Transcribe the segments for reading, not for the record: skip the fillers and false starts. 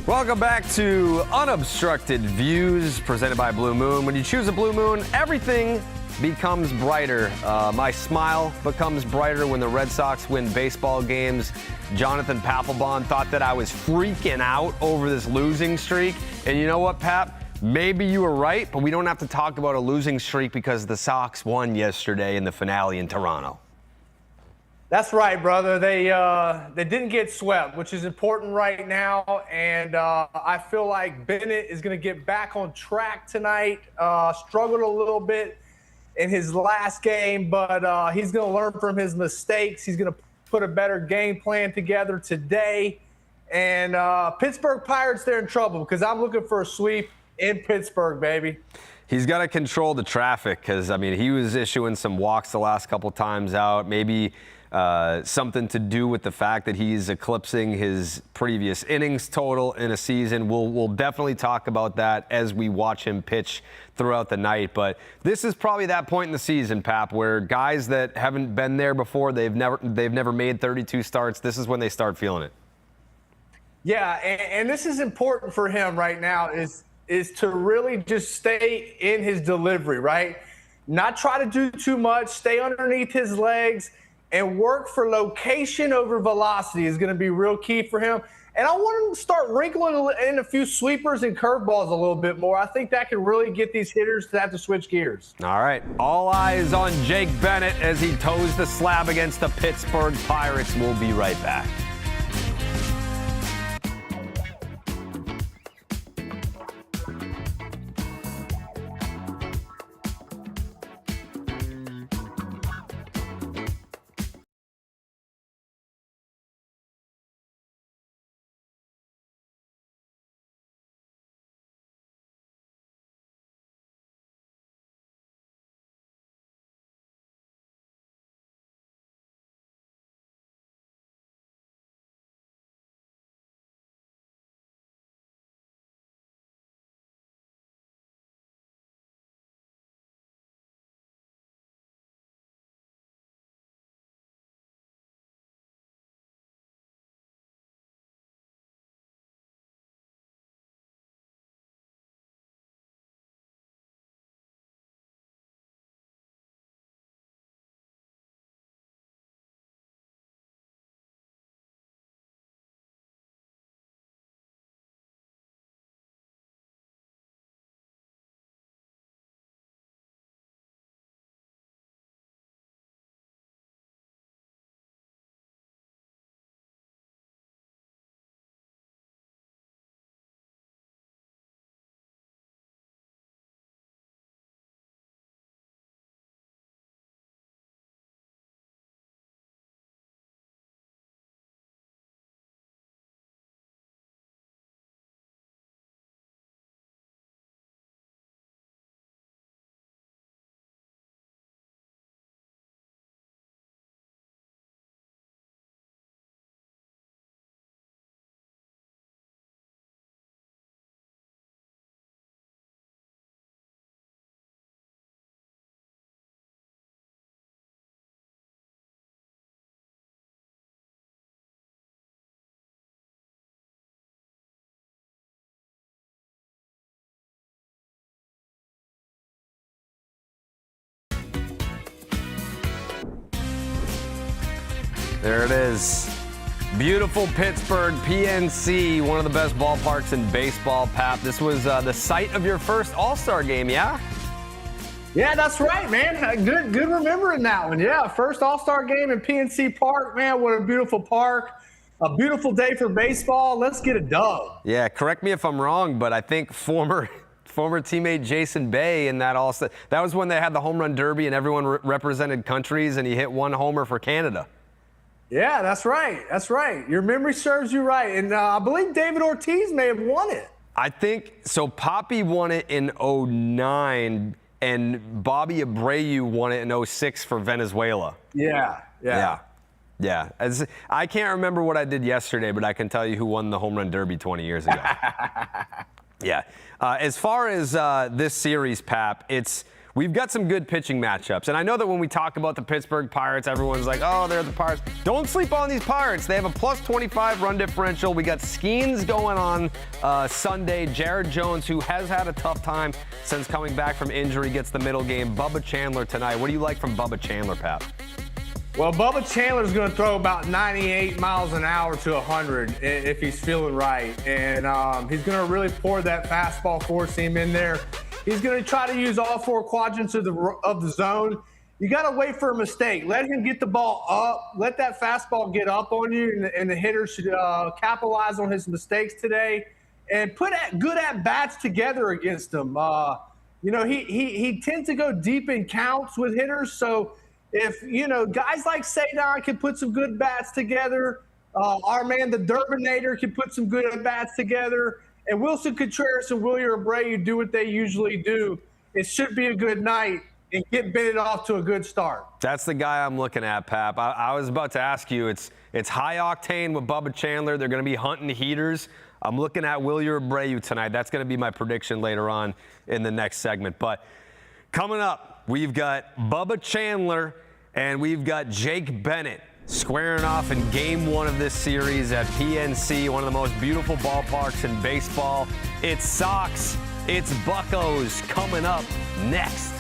Welcome back to Unobstructed Views, presented by Blue Moon. When you choose a Blue Moon, everything becomes brighter. My smile becomes brighter when the Red Sox win baseball games. Jonathan Papelbon thought that I was freaking out over this losing streak. And you know what, Pap? Maybe you were right, but we don't have to talk about a losing streak because the Sox won yesterday in the finale in Toronto. That's right, brother. They didn't get swept, which is important right now. And I feel like Bennett is going to get back on track tonight. Struggled a little bit in his last game, but he's going to learn from his mistakes. He's going to put a better game plan together today. And Pittsburgh Pirates, they're in trouble because I'm looking for a sweep in Pittsburgh, baby. He's got to control the traffic because, I mean, he was issuing some walks the last couple times out. Maybe something to do with the fact that he's eclipsing his previous innings total in a season. We'll definitely talk about that as we watch him pitch throughout the night. But this is probably that point in the season, Pap, where guys that haven't been there before, they've never made 32 starts. This is when they start feeling it. Yeah, and this is important for him right now is to really just stay in his delivery, right? Not try to do too much, stay underneath his legs, and work for location over velocity is going to be real key for him. And I want him to start wrinkling in a few sweepers and curveballs a little bit more. I think that can really get these hitters to have to switch gears. All right. All eyes on Jake Bennett as he toes the slab against the Pittsburgh Pirates. We'll be right back. There it is. Beautiful Pittsburgh, PNC, one of the best ballparks in baseball, Pap. This was the site of your first All-Star game, yeah? Yeah, that's right, man. Good remembering that one. Yeah, first All-Star game in PNC Park. Man, what a beautiful park. A beautiful day for baseball. Let's get a dub. Yeah, correct me if I'm wrong, but I think former teammate Jason Bay in that All-Star, that was when they had the home run derby and everyone represented countries, and he hit one homer for Canada. Yeah, that's right. That's right. Your memory serves you right. And I believe David Ortiz may have won it. I think so. Poppy won it in 09, and Bobby Abreu won it in 06 for Venezuela. Yeah. I can't remember what I did yesterday, but I can tell you who won the home run derby 20 years ago. Yeah. As far as this series, Pap, it's we've got some good pitching matchups. And I know that when we talk about the Pittsburgh Pirates, everyone's like, oh, they're the Pirates. Don't sleep on these Pirates. They have a plus 25 run differential. We got Skeens going on Sunday. Jared Jones, who has had a tough time since coming back from injury, gets the middle game. Bubba Chandler tonight. What do you like from Bubba Chandler, Pat? Well, Bubba Chandler's going to throw about 98 miles an hour to 100 if he's feeling right. And he's going to really pour that fastball four seam in there. He's going to try to use all four quadrants of the zone. You got to wait for a mistake. Let him get the ball up. Let that fastball get up on you, and the hitter should capitalize on his mistakes today and put good at-bats together against him. He tends to go deep in counts with hitters, so if, guys like Sadon can put some good bats together, our man, the Durbinator, can put some good at-bats together, and Wilson Contreras and Wilyer Abreu do what they usually do, it should be a good night and get Bennett off to a good start. That's the guy I'm looking at, Pap. I was about to ask you, it's high octane with Bubba Chandler. They're going to be hunting heaters. I'm looking at Wilyer Abreu tonight. That's going to be my prediction later on in the next segment. But coming up, we've got Bubba Chandler and we've got Jake Bennett squaring off in game one of this series at PNC, one of the most beautiful ballparks in baseball. It's Sox, it's Buccos coming up next.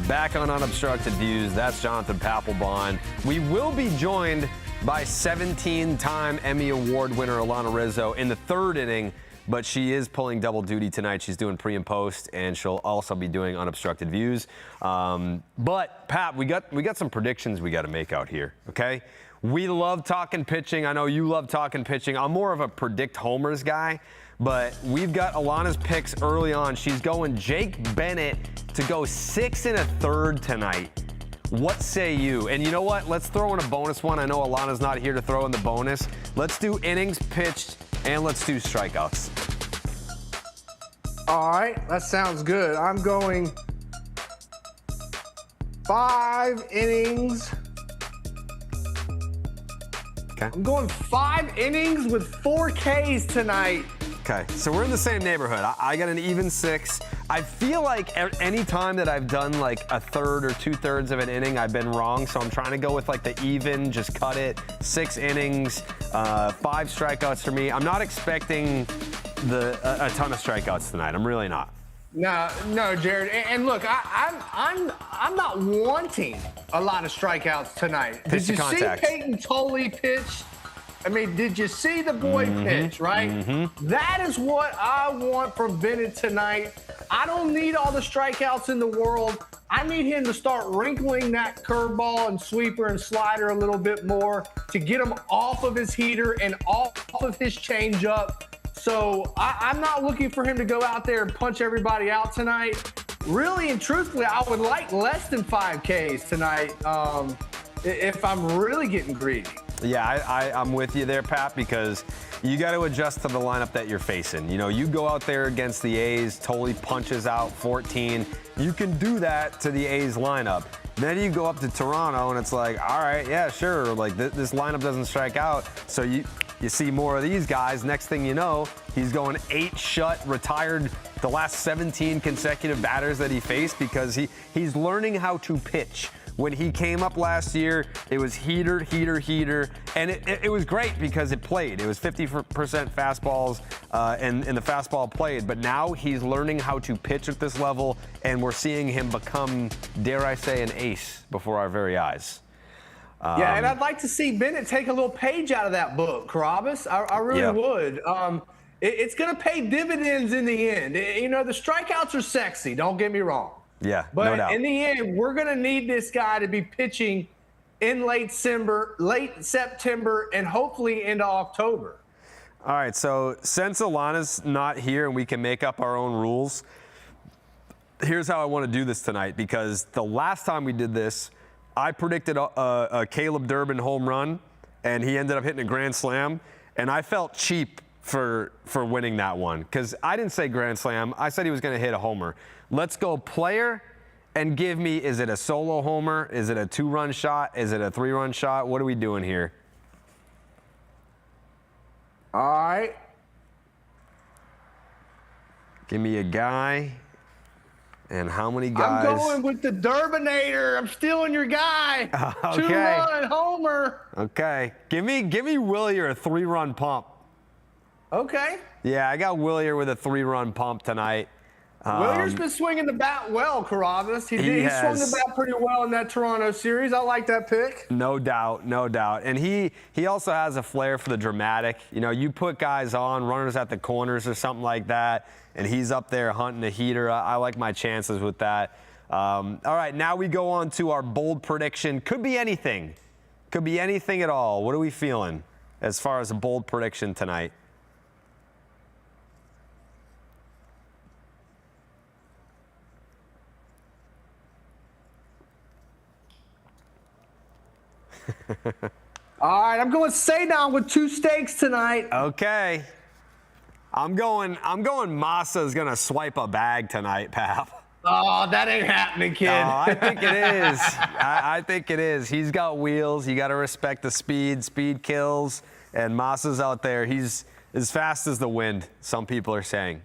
Back on Unobstructed Views, that's Jonathan Papelbon. We will be joined by 17-time Emmy Award winner Alana Rizzo in the third inning, but she is pulling double duty tonight. She's doing pre and post, and she'll also be doing Unobstructed Views. But, Pat, we got some predictions we got to make out here, okay? We love talking pitching. I know you love talking pitching. I'm more of a predict homers guy. But we've got Alana's picks early on. She's going Jake Bennett to go 6 1/3 tonight. What say you? And you know what? Let's throw in a bonus one. I know Alana's not here to throw in the bonus. Let's do innings pitched and let's do strikeouts. All right, that sounds good. I'm going 5 innings. Okay. I'm going 5 innings with 4 Ks tonight. Okay, so we're in the same neighborhood. I got an even 6. I feel like any time that I've done like a third or 2/3 of an inning, I've been wrong. So I'm trying to go with like the even, just cut it. 6 innings, 5 strikeouts for me. I'm not expecting a ton of strikeouts tonight. I'm really not. No, Jared. And look, I'm not wanting a lot of strikeouts tonight. Pitch Did to you contact. see Peyton Tolley pitch? I mean, did you see the boy pitch, right? That is what I want from Bennett tonight. I don't need all the strikeouts in the world. I need him to start wrinkling that curveball and sweeper and slider a little bit more to get him off of his heater and off of his changeup. So I'm not looking for him to go out there and punch everybody out tonight. Really and truthfully, I would like less than 5 Ks tonight if I'm really getting greedy. Yeah, I'm with you there, Pat, because you got to adjust to the lineup that you're facing. You know, you go out there against the A's, totally punches out 14. You can do that to the A's lineup. Then you go up to Toronto, and it's like, all right, yeah, sure. Like, this lineup doesn't strike out. So you see more of these guys. Next thing you know, he's going 8 shut, retired the last 17 consecutive batters that he faced because he's learning how to pitch. When he came up last year, it was heater, and it was great because it played. It was 50% fastballs, and the fastball played. But now he's learning how to pitch at this level, and we're seeing him become, dare I say, an ace before our very eyes. Yeah, and I'd like to see Bennett take a little page out of that book, Carabas. I really would. It's going to pay dividends in the end. You know, the strikeouts are sexy, don't get me wrong. Yeah, but no doubt. In the end, we're going to need this guy to be pitching in late September, and hopefully into October. All right, so since Alana's not here and we can make up our own rules, here's how I want to do this tonight, because the last time we did this, I predicted a Caleb Durbin home run, and he ended up hitting a grand slam, and I felt cheap for winning that one because I didn't say grand slam. I said he was going to hit a homer. Let's go player and give me, is it a solo homer? Is it a 2-run shot? Is it a 3-run shot? What are we doing here? All right. Give me a guy. And how many guys? I'm going with the Durbinator. I'm stealing your guy. Okay. 2-run homer. Okay. Give me Willier a 3-run pump. Okay. Yeah, I got Willier with a 3-run pump tonight. Willier's been swinging the bat well, Carabas. He swung the bat pretty well in that Toronto series. I like that pick. No doubt, no doubt. And he also has a flair for the dramatic. You know, you put guys on, runners at the corners or something like that, and he's up there hunting a heater. I like my chances with that. All right, now we go on to our bold prediction. Could be anything. Could be anything at all. What are we feeling as far as a bold prediction tonight? All right, I'm going Sadon with 2 steaks tonight. Okay. I'm going Masa's going to swipe a bag tonight, Pap. Oh, that ain't happening, kid. Oh, I think it is. I think it is. He's got wheels. You got to respect the speed. Speed kills. And Masa's out there. He's as fast as the wind, some people are saying.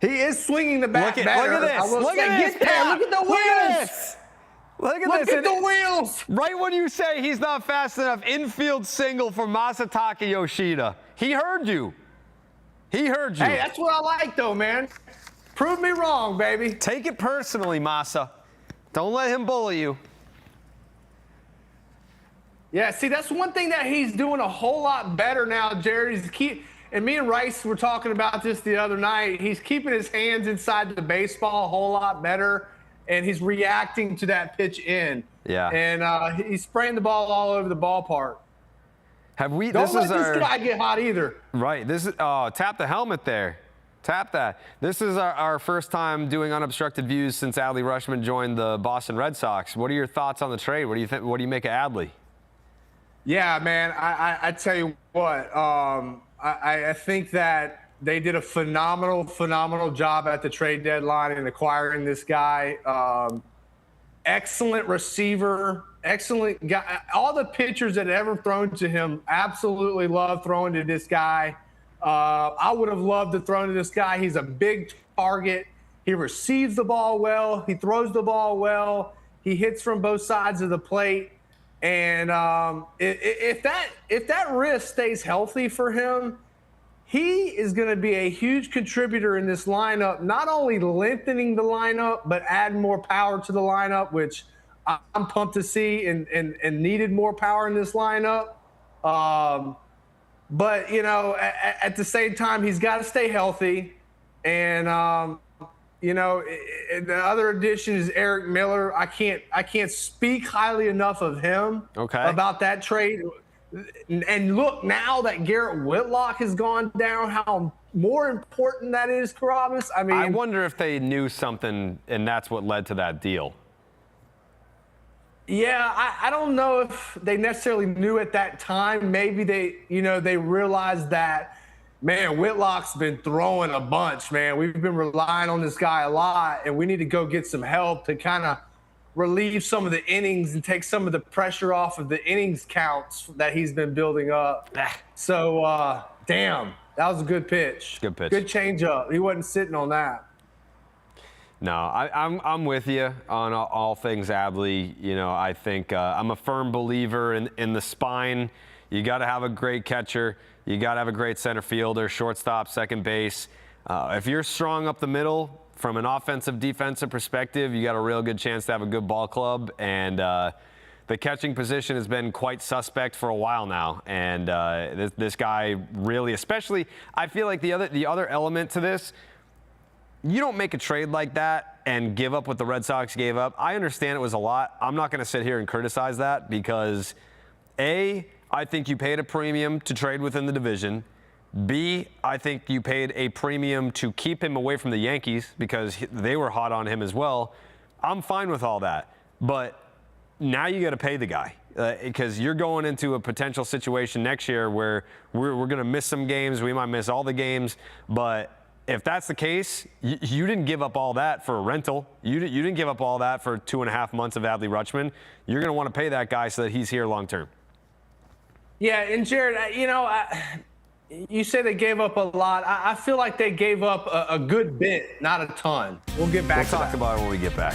He is swinging the bat better. Look at this. Look at this. Get there. Look at the wheels. Look at this. this. Look at the wheels. Right when you say he's not fast enough, infield single for Masataka Yoshida. He heard you. He heard you. Hey, that's what I like, though, man. Prove me wrong, baby. Take it personally, Masa. Don't let him bully you. Yeah, see, that's one thing that he's doing a whole lot better now, Jared. And me and Rice were talking about this the other night. He's keeping his hands inside the baseball a whole lot better, and he's reacting to that pitch in. Yeah. And he's spraying the ball all over the ballpark. Don't let this guy get hot either. Right. This is tap the helmet there. Tap that. This is our first time doing unobstructed views since Adley Rutschman joined the Boston Red Sox. What are your thoughts on the trade? What do you think? What do you make of Adley? Yeah, man. I tell you what. I think that they did a phenomenal job at the trade deadline in acquiring this guy. Excellent receiver, excellent guy. All the pitchers that ever thrown to him absolutely love throwing to this guy. I would have loved to throw to this guy. He's a big target. He receives the ball well. He throws the ball well. He hits from both sides of the plate. And if that wrist stays healthy for him, he is going to be a huge contributor in this lineup, not only lengthening the lineup, but adding more power to the lineup, which I'm pumped to see and needed more power in this lineup. But at the same time, he's got to stay healthy. And the other addition is Eric Miller. I can't speak highly enough of him about that trade. And look, now that Garrett Whitlock has gone down, how more important that is, Carabas. I mean, I wonder if they knew something, and that's what led to that deal. Yeah, I don't know if they necessarily knew at that time. Maybe they realized that, man, Whitlock's been throwing a bunch, man. We've been relying on this guy a lot, and we need to go get some help to kind of relieve some of the innings and take some of the pressure off of the innings counts that he's been building up. So, damn, that was a good pitch. Good pitch. Good changeup. He wasn't sitting on that. No, I'm with you on all things Adley. I think I'm a firm believer in the spine. You got to have a great catcher. You got to have a great center fielder, shortstop, second base. If you're strong up the middle from an offensive, defensive perspective, you got a real good chance to have a good ball club. And the catching position has been quite suspect for a while now. And this guy really, especially, I feel like the other element to this. You don't make a trade like that and give up what the Red Sox gave up. I understand it was a lot. I'm not going to sit here and criticize that because, A, I think you paid a premium to trade within the division. B, I think you paid a premium to keep him away from the Yankees because they were hot on him as well. I'm fine with all that. But now you got to pay the guy because you're going into a potential situation next year where we're going to miss some games. We might miss all the games, but if that's the case, you didn't give up all that for a rental. You didn't give up all that for 2.5 months of Adley Rutschman. You're going to want to pay that guy so that he's here long term. Yeah, and Jared, you say they gave up a lot. I feel like they gave up a good bit, not a ton. We'll get back to that. We'll talk about it when we get back.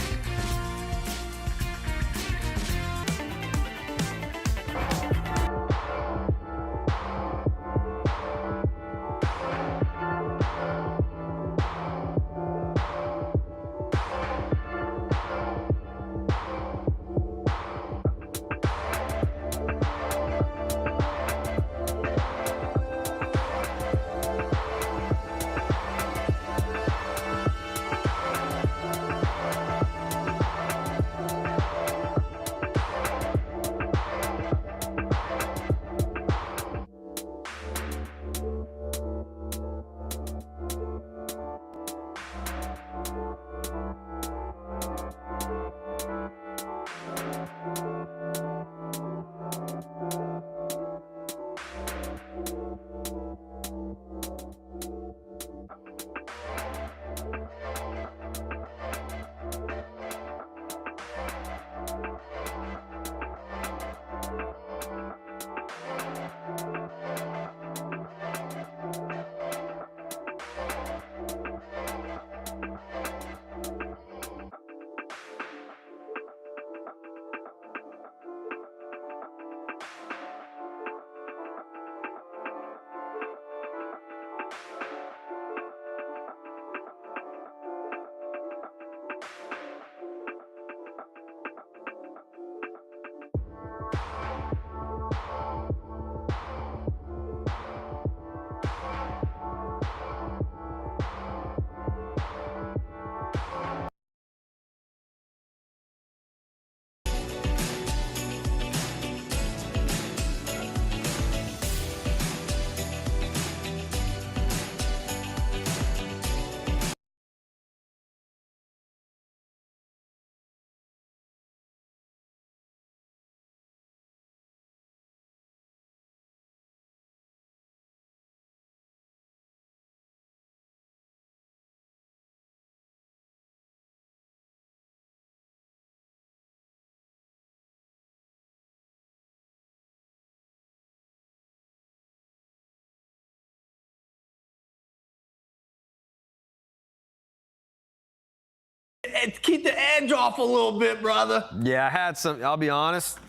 Keep the edge off a little bit, brother. Yeah, I'll be honest,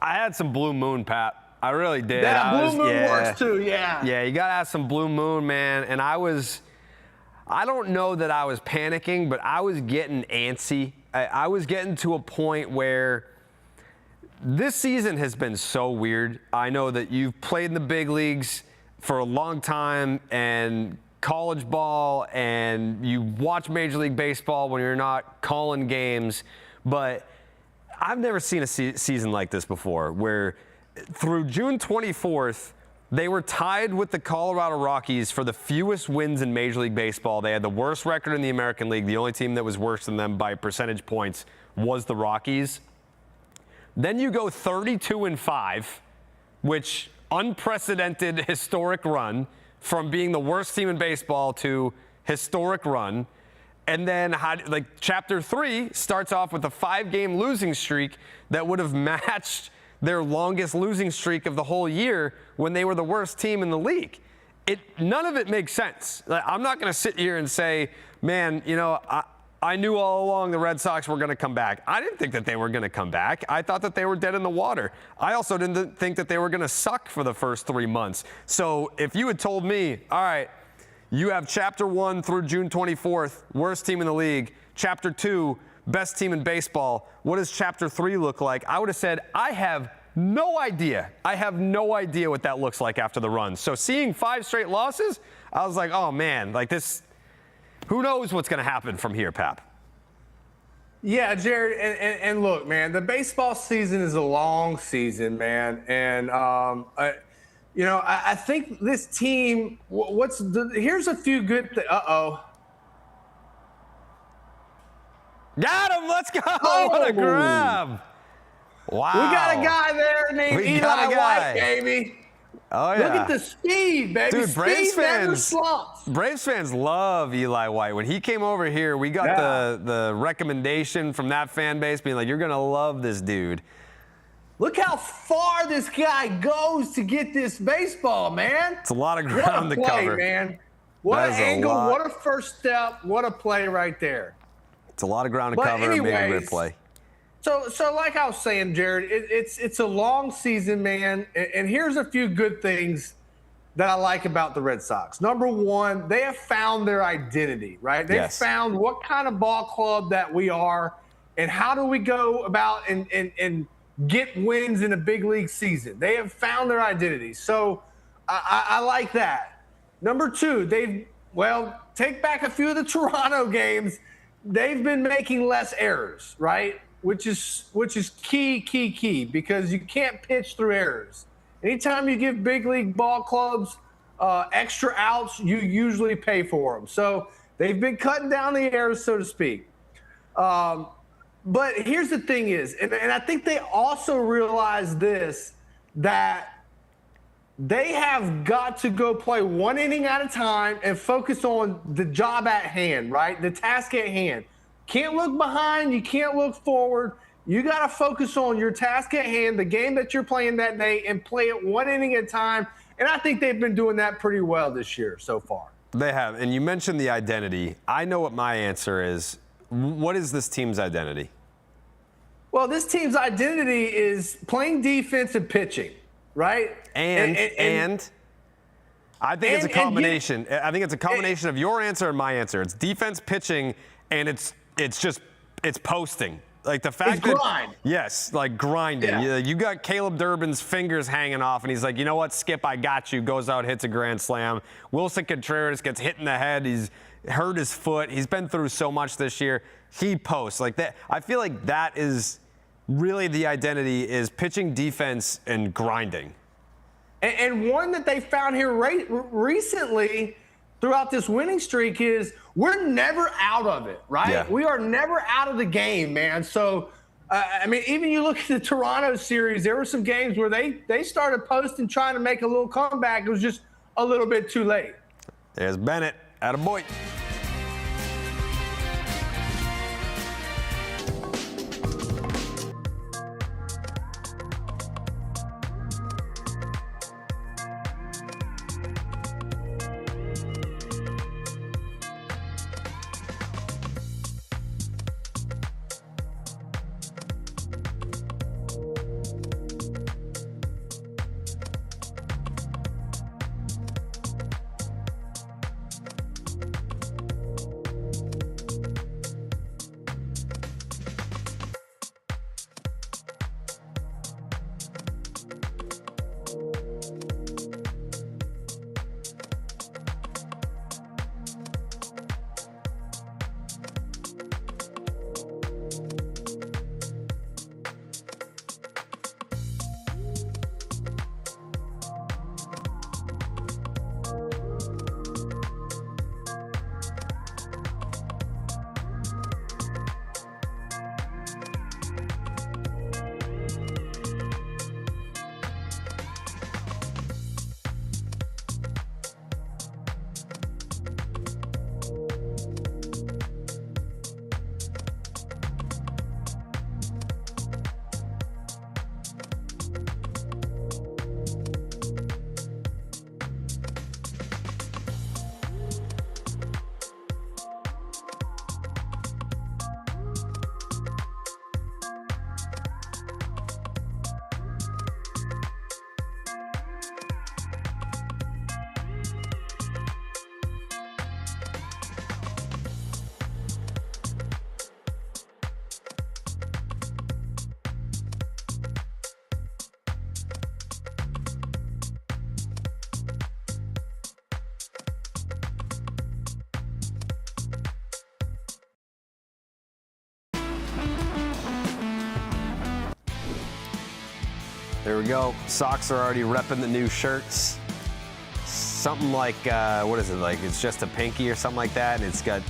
I had some Blue Moon, Pat. I really did. That Blue Moon works too, yeah. Yeah, you got to have some Blue Moon, man. And I don't know that I was panicking, but I was getting antsy. I was getting to a point where This season has been so weird. I know that you've played in the big leagues for a long time and college ball, and you watch Major League Baseball when you're not calling games, but I've never seen a season like this before, where through June 24th, they were tied with the Colorado Rockies for the fewest wins in Major League Baseball. They had the worst record in the American League. The only team that was worse than them by percentage points was the Rockies. Then you go 32-5, which unprecedented historic run from being the worst team in baseball to historic run. And then chapter 3 starts off with a 5-game losing streak that would have matched their longest losing streak of the whole year when they were the worst team in the league. None of it makes sense. I'm not going to sit here and say, man, I knew all along the Red Sox were going to come back. I didn't think that they were going to come back. I thought that they were dead in the water. I also didn't think that they were going to suck for the first 3 months. So if you had told me, all right, you have chapter 1 through June 24th, worst team in the league, chapter 2, best team in baseball, what does chapter 3 look like? I would have said, I have no idea. I have no idea what that looks like after the run. So seeing 5 straight losses, I was like, oh man, this, who knows what's going to happen from here, Pap? Yeah, Jared, and look, man, the baseball season is a long season, man, and I think this team. Here's a few good. Got him! Let's go! Oh. What a grab! Wow. We got a guy there named Eli White, baby. Oh, yeah. Look at the speed, baby. Dude, Speed never slumps. Braves fans love Eli White. When he came over here, we got the recommendation from that fan base being like, you're going to love this dude. Look how far this guy goes to get this baseball, man. It's a lot of ground to cover. Man. What an angle, what a first step, what a play right there. It's a lot of ground to cover and made a great play. So like I was saying, Jared, it's a long season, man, and here's a few good things that I like about the Red Sox. Number one, they have found their identity, right? They've found what kind of ball club that we are, and how do we go about and get wins in a big league season. They have found their identity. So I like that. Number two, take back a few of the Toronto games. They've been making less errors, right? Which is key, because you can't pitch through errors. Anytime you give big league ball clubs extra outs, you usually pay for them. So they've been cutting down the errors, so to speak. But here's the thing is, and I think they also realize this, that they have got to go play 1 inning at a time and focus on the job at hand, right? The task at hand. Can't look behind. You can't look forward. You got to focus on your task at hand, the game that you're playing that day, and play it 1 inning at a time. And I think they've been doing that pretty well this year so far. They have. And you mentioned the identity. I know what my answer is. What is this team's identity? Well, this team's identity is playing defense and pitching, right? And I think it's a combination. I think it's a combination of your answer and my answer. It's defense, pitching, and it's posting. Like the fact it's grind. Yes, like grinding. Yeah. You got Caleb Durbin's fingers hanging off, and he's like, you know what, Skip, I got you. Goes out, hits a grand slam. Wilson Contreras gets hit in the head. He's hurt his foot. He's been through so much this year. He posts like that. I feel like that is really the identity, is pitching, defense, and grinding. And one that they found here recently throughout this winning streak is we're never out of it, right? Yeah. We are never out of the game, man. So, even you look at the Toronto series, there were some games where they started posting, trying to make a little comeback. It was just a little bit too late. There's Bennett. Attaboy. There we go. Sox are already repping the new shirts. Something like, what is it like? It's just a pinky or something like that, and it's got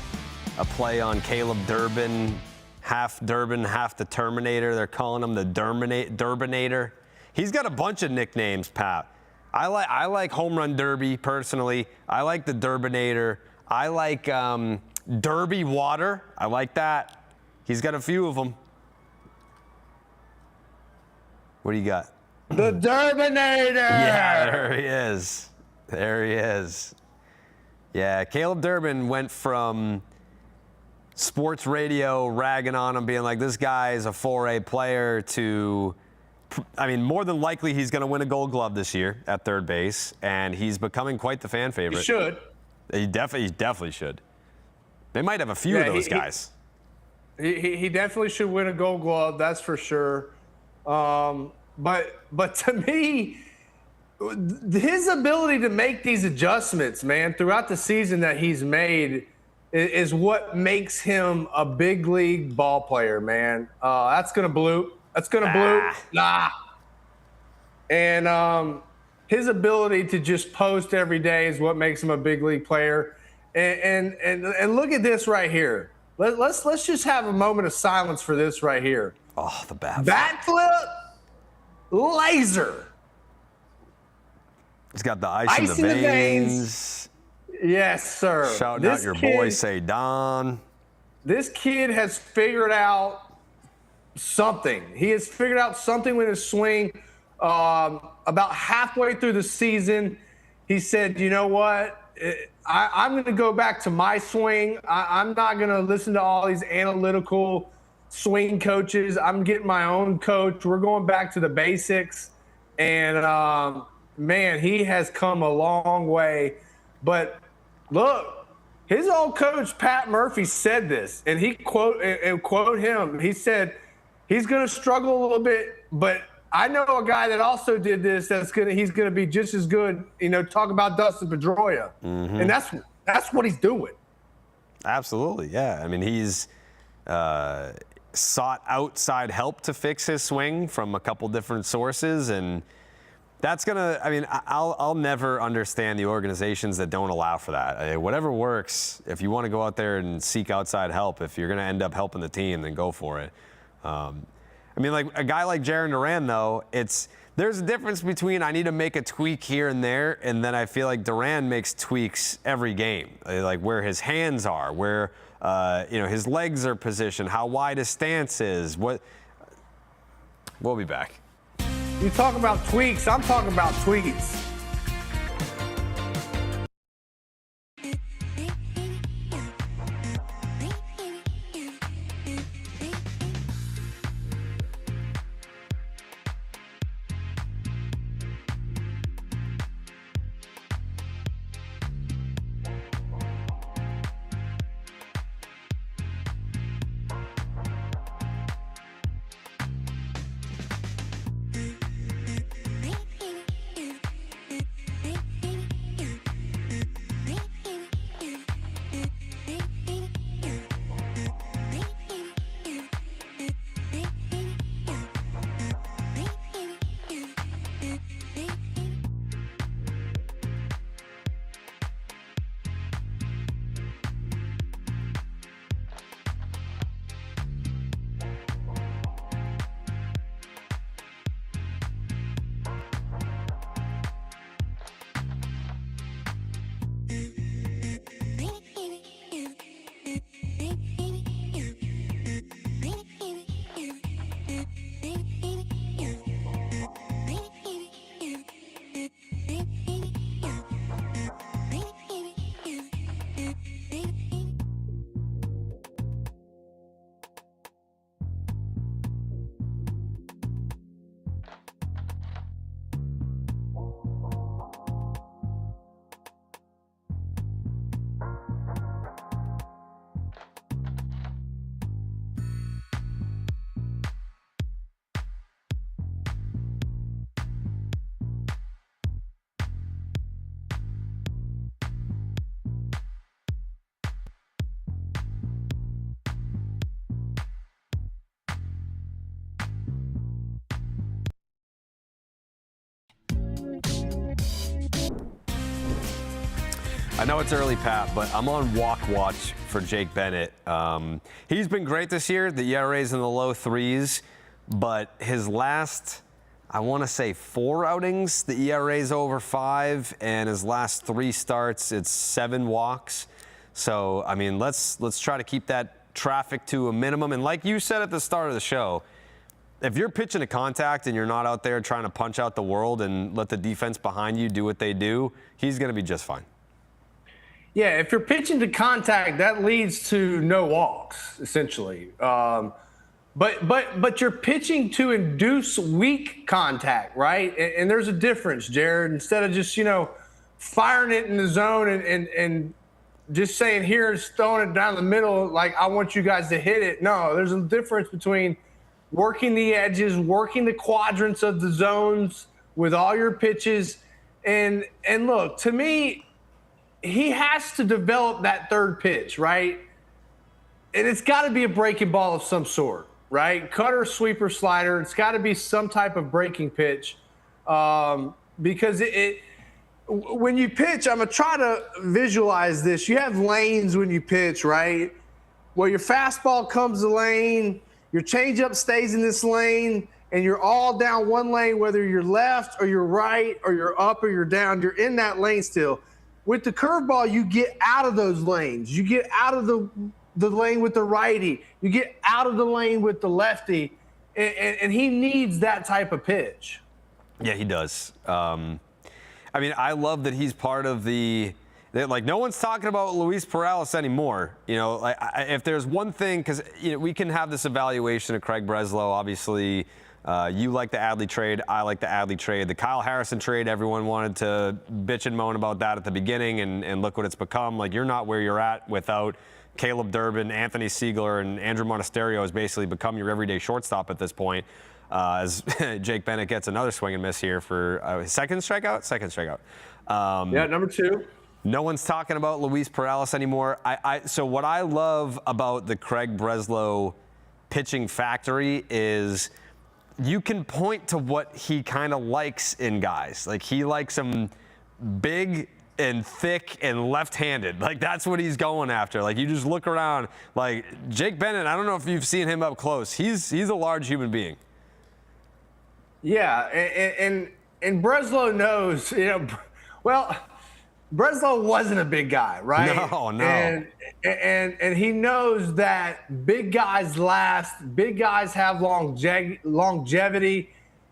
a play on Caleb Durbin, half the Terminator. They're calling him the Durbinator. He's got a bunch of nicknames, Pat. I like Home Run Derby personally. I like the Durbinator. I like Derby Water. I like that. He's got a few of them. What do you got? The Durbinator! Yeah, there he is. There he is. Yeah, Caleb Durbin went from sports radio ragging on him, being like, this guy is a 4A player, to, I mean, more than likely he's going to win a Gold Glove this year at third base, and he's becoming quite the fan favorite. He should. He definitely should. They might have a few of those guys. He definitely should win a Gold Glove, that's for sure. But to me, his ability to make these adjustments, man, throughout the season that he's made is what makes him a big league ball player, man. That's going to bloop. That's going to bloop. Nah. And his ability to just post every day is what makes him a big league player. And look at this right here. Let's just have a moment of silence for this right here. Oh, the bat flip. Bat flip, laser. He's got the ice in the veins. Yes, sir. Shouting out your boy, say Don. This kid has figured out something. He has figured out something with his swing. About halfway through the season, he said, you know what? I'm going to go back to my swing. I'm not going to listen to all these analytical swing coaches. I'm getting my own coach. We're going back to the basics. And, man, he has come a long way. But look, his old coach, Pat Murphy, said this, and quote him. He said he's going to struggle a little bit, but I know a guy that also did this he's going to be just as good. You know, talk about Dustin Pedroia. Mm-hmm. And that's what he's doing. Absolutely, yeah. I mean, he's sought outside help to fix his swing from a couple different sources, and that's gonna. I mean, I'll never understand the organizations that don't allow for that. Whatever works. If you want to go out there and seek outside help, if you're gonna end up helping the team, then go for it. I mean, like a guy like Jarren Duran, though, there's a difference between I need to make a tweak here and there, and then I feel like Duran makes tweaks every game, like where his hands are, where his legs are positioned, how wide his stance is. We'll be back. You talk about tweaks, I'm talking about tweets. I know it's early, Pat, but I'm on walk watch for Jake Bennett. He's been great this year. The ERA's in the low threes, but his last, I want to say 4 outings, the ERA's over 5, and his last 3 starts, it's 7 walks. So, I mean, let's try to keep that traffic to a minimum. And like you said at the start of the show, if you're pitching to contact and you're not out there trying to punch out the world and let the defense behind you do what they do, he's going to be just fine. Yeah, if you're pitching to contact, that leads to no walks, essentially. But you're pitching to induce weak contact, right? And there's a difference, Jared. Instead of just, firing it in the zone and just saying, here's throwing it down the middle, like, I want you guys to hit it. No, there's a difference between working the edges, working the quadrants of the zones with all your pitches. And look, to me, he has to develop that third pitch, right? And it's got to be a breaking ball of some sort, right? Cutter, sweeper, slider. It's got to be some type of breaking pitch because when you pitch, I'm going to try to visualize this. You have lanes when you pitch, right? Well, your fastball comes the lane, your changeup stays in this lane, and you're all down one lane, whether you're left or you're right or you're up or you're down. You're in that lane still. With the curveball, you get out of those lanes. You get out of the lane with the righty. You get out of the lane with the lefty. And he needs that type of pitch. Yeah, he does. I mean, I love that he's part of like, no one's talking about Luis Perales anymore. If there's one thing, because we can have this evaluation of Craig Breslow, obviously. You like the Adley trade. I like the Adley trade. The Kyle Harrison trade, everyone wanted to bitch and moan about that at the beginning, and look what it's become. Like, you're not where you're at without Caleb Durbin, Anthony Siegler, and Andrew Monasterio has basically become your everyday shortstop at this point. As Jake Bennett gets another swing and miss here for his second strikeout. Yeah, number 2. No one's talking about Luis Perales anymore. So what I love about the Craig Breslow pitching factory is you can point to what he kind of likes in guys. Like, he likes them big and thick and left-handed. Like, that's what he's going after. Like, you just look around. Like, Jake Bennett, I don't know if you've seen him up close. He's a large human being. Yeah, and Breslow knows, Breslow wasn't a big guy, right? No. And he knows that big guys last, big guys have longevity,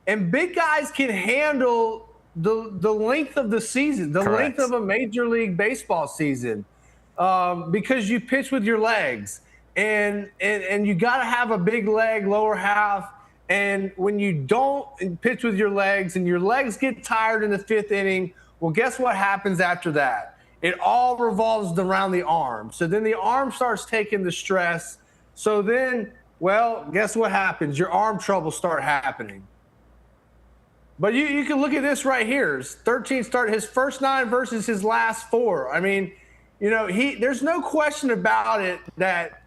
and big guys can handle the length of the season, the Correct. length of a Major League Baseball season, because you pitch with your legs, and you got to have a big leg, lower half. And when you don't pitch with your legs and your legs get tired in the 5th inning, well, guess what happens after that? It all revolves around the arm. So then the arm starts taking the stress. So then, well, guess what happens? Your arm troubles start happening. But you can look at this right here. His 13 start, his first 9 versus his last 4. I mean, there's no question about it that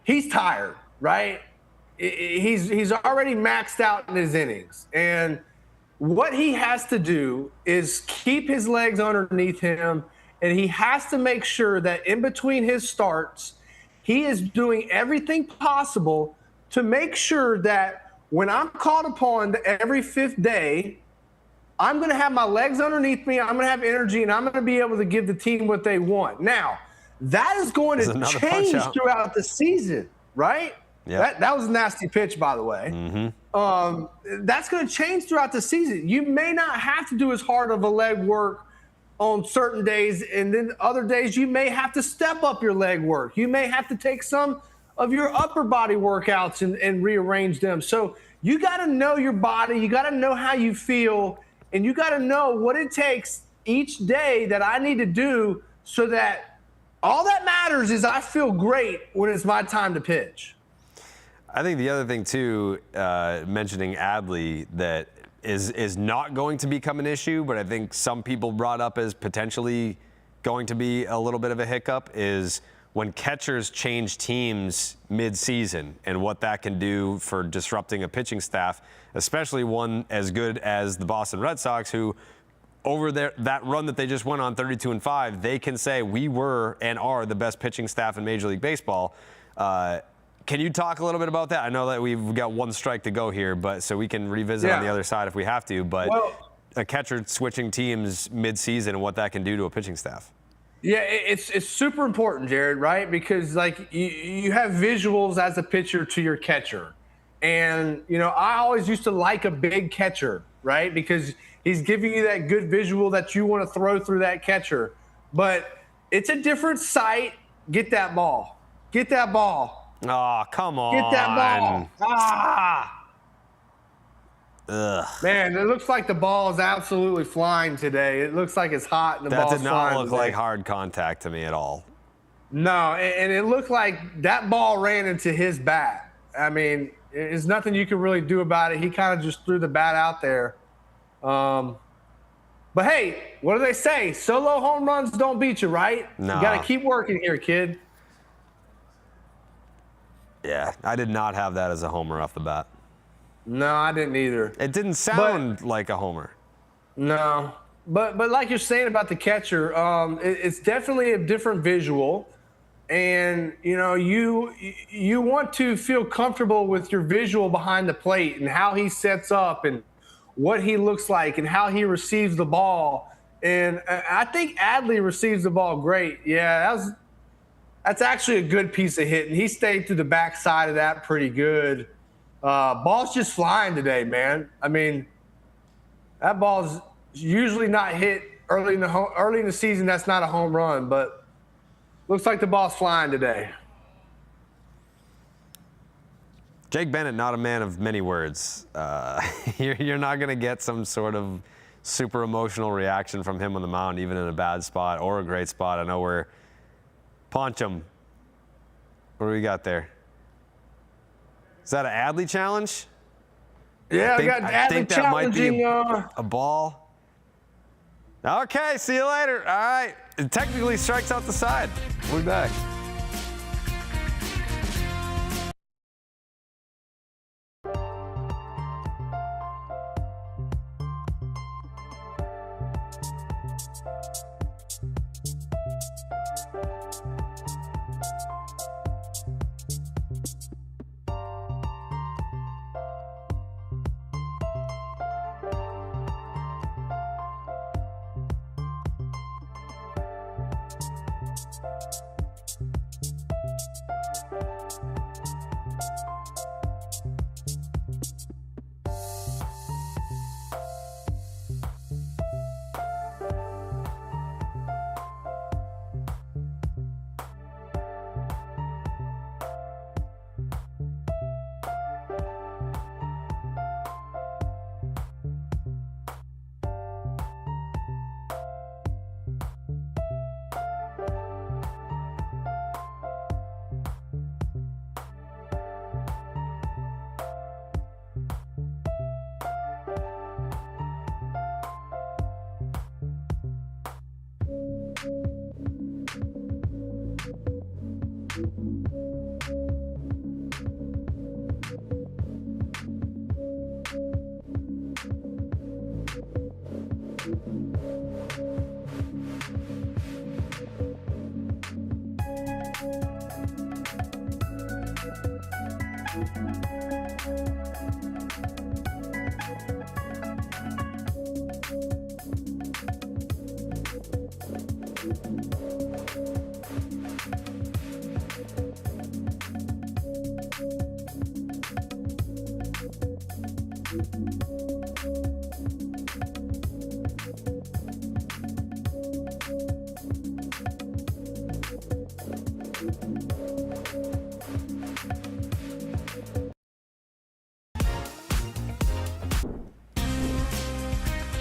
he's tired, right? He's already maxed out in his innings. And what he has to do is keep his legs underneath him, and he has to make sure that in between his starts, he is doing everything possible to make sure that when I'm called upon every 5th day, I'm going to have my legs underneath me, I'm going to have energy, and I'm going to be able to give the team what they want. Now, that is going to change throughout the season, right? Yep. That was a nasty pitch, by the way. Mm-hmm. That's going to change throughout the season. You may not have to do as hard of a leg work on certain days, and then other days you may have to step up your leg work. You may have to take some of your upper body workouts and rearrange them. So you got to know your body. You got to know how you feel, and you got to know what it takes each day that I need to do so that all that matters is I feel great when it's my time to pitch. I think the other thing, too, mentioning Adley, that is not going to become an issue, but I think some people brought up as potentially going to be a little bit of a hiccup, is when catchers change teams mid-season and what that can do for disrupting a pitching staff, especially one as good as the Boston Red Sox, who over that run that they just went on 32-5, they can say we were and are the best pitching staff in Major League Baseball. Can you talk a little bit about that? I know that we've got one strike to go here, but so we can revisit on the other side if we have to. But a catcher switching teams mid-season and what that can do to a pitching staff. Yeah, it's super important, Jared, right? Because like you have visuals as a pitcher to your catcher. And, you know, I always used to like a big catcher, right? Because he's giving you that good visual that you want to throw through that catcher. But it's a different sight. Get that ball. Get that ball. Oh, come on. Get that ball. Ah. Ugh. Man, it looks like the ball is absolutely flying today. It looks like it's hot and the ball's flying. That did not look today. like hard contact to me at all. No, and it looked like that ball ran into his bat. I mean, there's nothing you can really do about it. He kind of just threw the bat out there. But hey, what do they say? Solo home runs don't beat you, right? No. You got to keep working here, kid. Yeah, I did not have that as a homer off the bat. No, I didn't either. It didn't sound like a homer. No, but like you're saying about the catcher, it's definitely a different visual. And, you know, you want to feel comfortable with your visual behind the plate and how he sets up and what he looks like and how he receives the ball. And I think Adley receives the ball great. Yeah, that's actually a good piece of hitting. He stayed through the backside of that pretty good. Ball's just flying today, man. I mean, that ball's usually not hit early in the season. That's not a home run, but looks like the ball's flying today. Jake Bennett, not a man of many words. You're not going to get some sort of super emotional reaction from him on the mound, even in a bad spot or a great spot. I know we're Ponchum. What do we got there? Is that an Adley challenge? Yeah, I think that might be a ball. Okay, see you later. All right. It technically strikes out the side. We're back.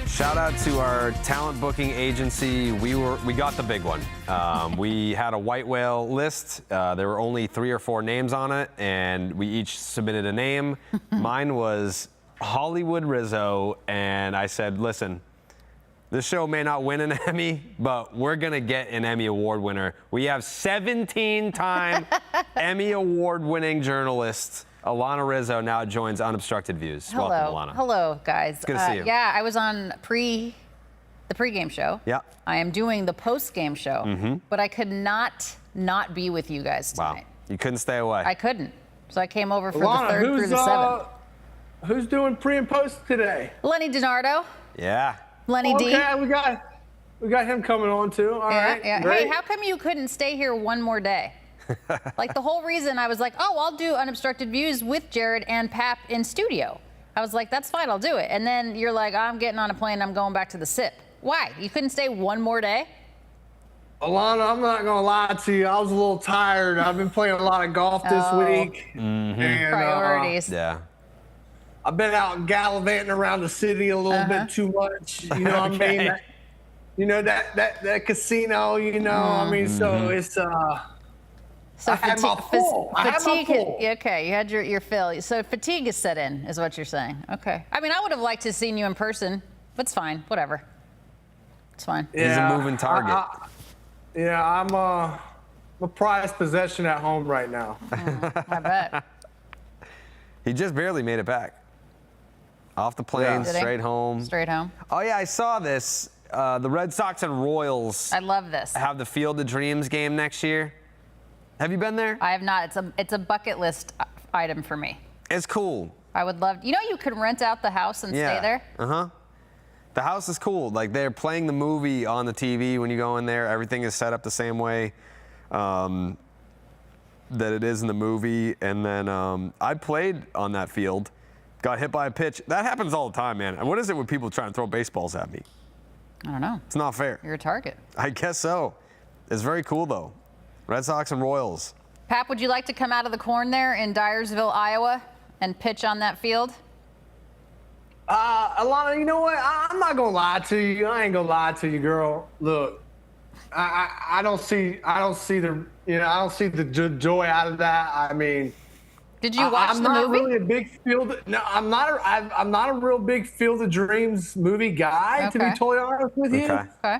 Shout out to our talent booking agency. We got the big one. We had a white whale list. There were only 3 or 4 names on it, and we each submitted a name. Mine was Hollywood Rizzo, and I said, listen, this show may not win an Emmy, but we're going to get an Emmy Award winner. We have 17-time Emmy Award-winning journalist Alana Rizzo now joins Unobstructed Views. Hello. Welcome, Alana. Hello, guys. It's good to see you. Yeah, I was on the pregame show. Yeah. I am doing the postgame show, but I could not be with you guys tonight. Wow. You couldn't stay away. I couldn't. So I came over for Alana, the 3rd through the 7th. Who's doing pre and post today? Lenny DiNardo. Yeah. Lenny D. Okay, we got him coming on too. All right. Yeah. Great. Hey, how come you couldn't stay here one more day? Like the whole reason I was like, oh, I'll do Unobstructed Views with Jared and Pap in studio. I was like, that's fine, I'll do it. And then you're like, I'm getting on a plane, I'm going back to the SIP. Why? You couldn't stay one more day? Alana, I'm not gonna lie to you. I was a little tired. I've been playing a lot of golf this week. And, Priorities. Yeah. I've been out gallivanting around the city a little bit too much. You know what I mean? That casino, you know, I mean, so it's So I had my full. Okay, you had your fill. So fatigue is set in, is what you're saying. Okay. I mean, I would have liked to have seen you in person, but it's fine. Whatever. It's fine. He's a moving target. I'm a prized possession at home right now. I bet. He just barely made it back. Off the plane, Did he? straight home. Straight home. Oh, yeah, I saw this. The Red Sox and Royals I love this. have the Field of Dreams game next year. Have you been there? I have not. It's a bucket list item for me. It's cool. I would love. You know, you could rent out the house and stay there. The house is cool. Like, they're playing the movie on the TV when you go in there. Everything is set up the same way that it is in the movie. And then I played on that field, got hit by a pitch. That happens all the time, man. What is it with people trying to throw baseballs at me? I don't know. It's not fair. You're a target. I guess so. It's very cool, though. Red Sox and Royals. Pap, would you like to come out of the corn there in Dyersville, Iowa, and pitch on that field? Alana, you know what? I'm not gonna lie to you. I ain't gonna lie to you, girl. Look, I don't see the joy out of that. I mean, did you watch I'm the not movie? really a big Field. No, I'm not a real big Field of Dreams movie guy, to be Okay. totally honest with you. Okay.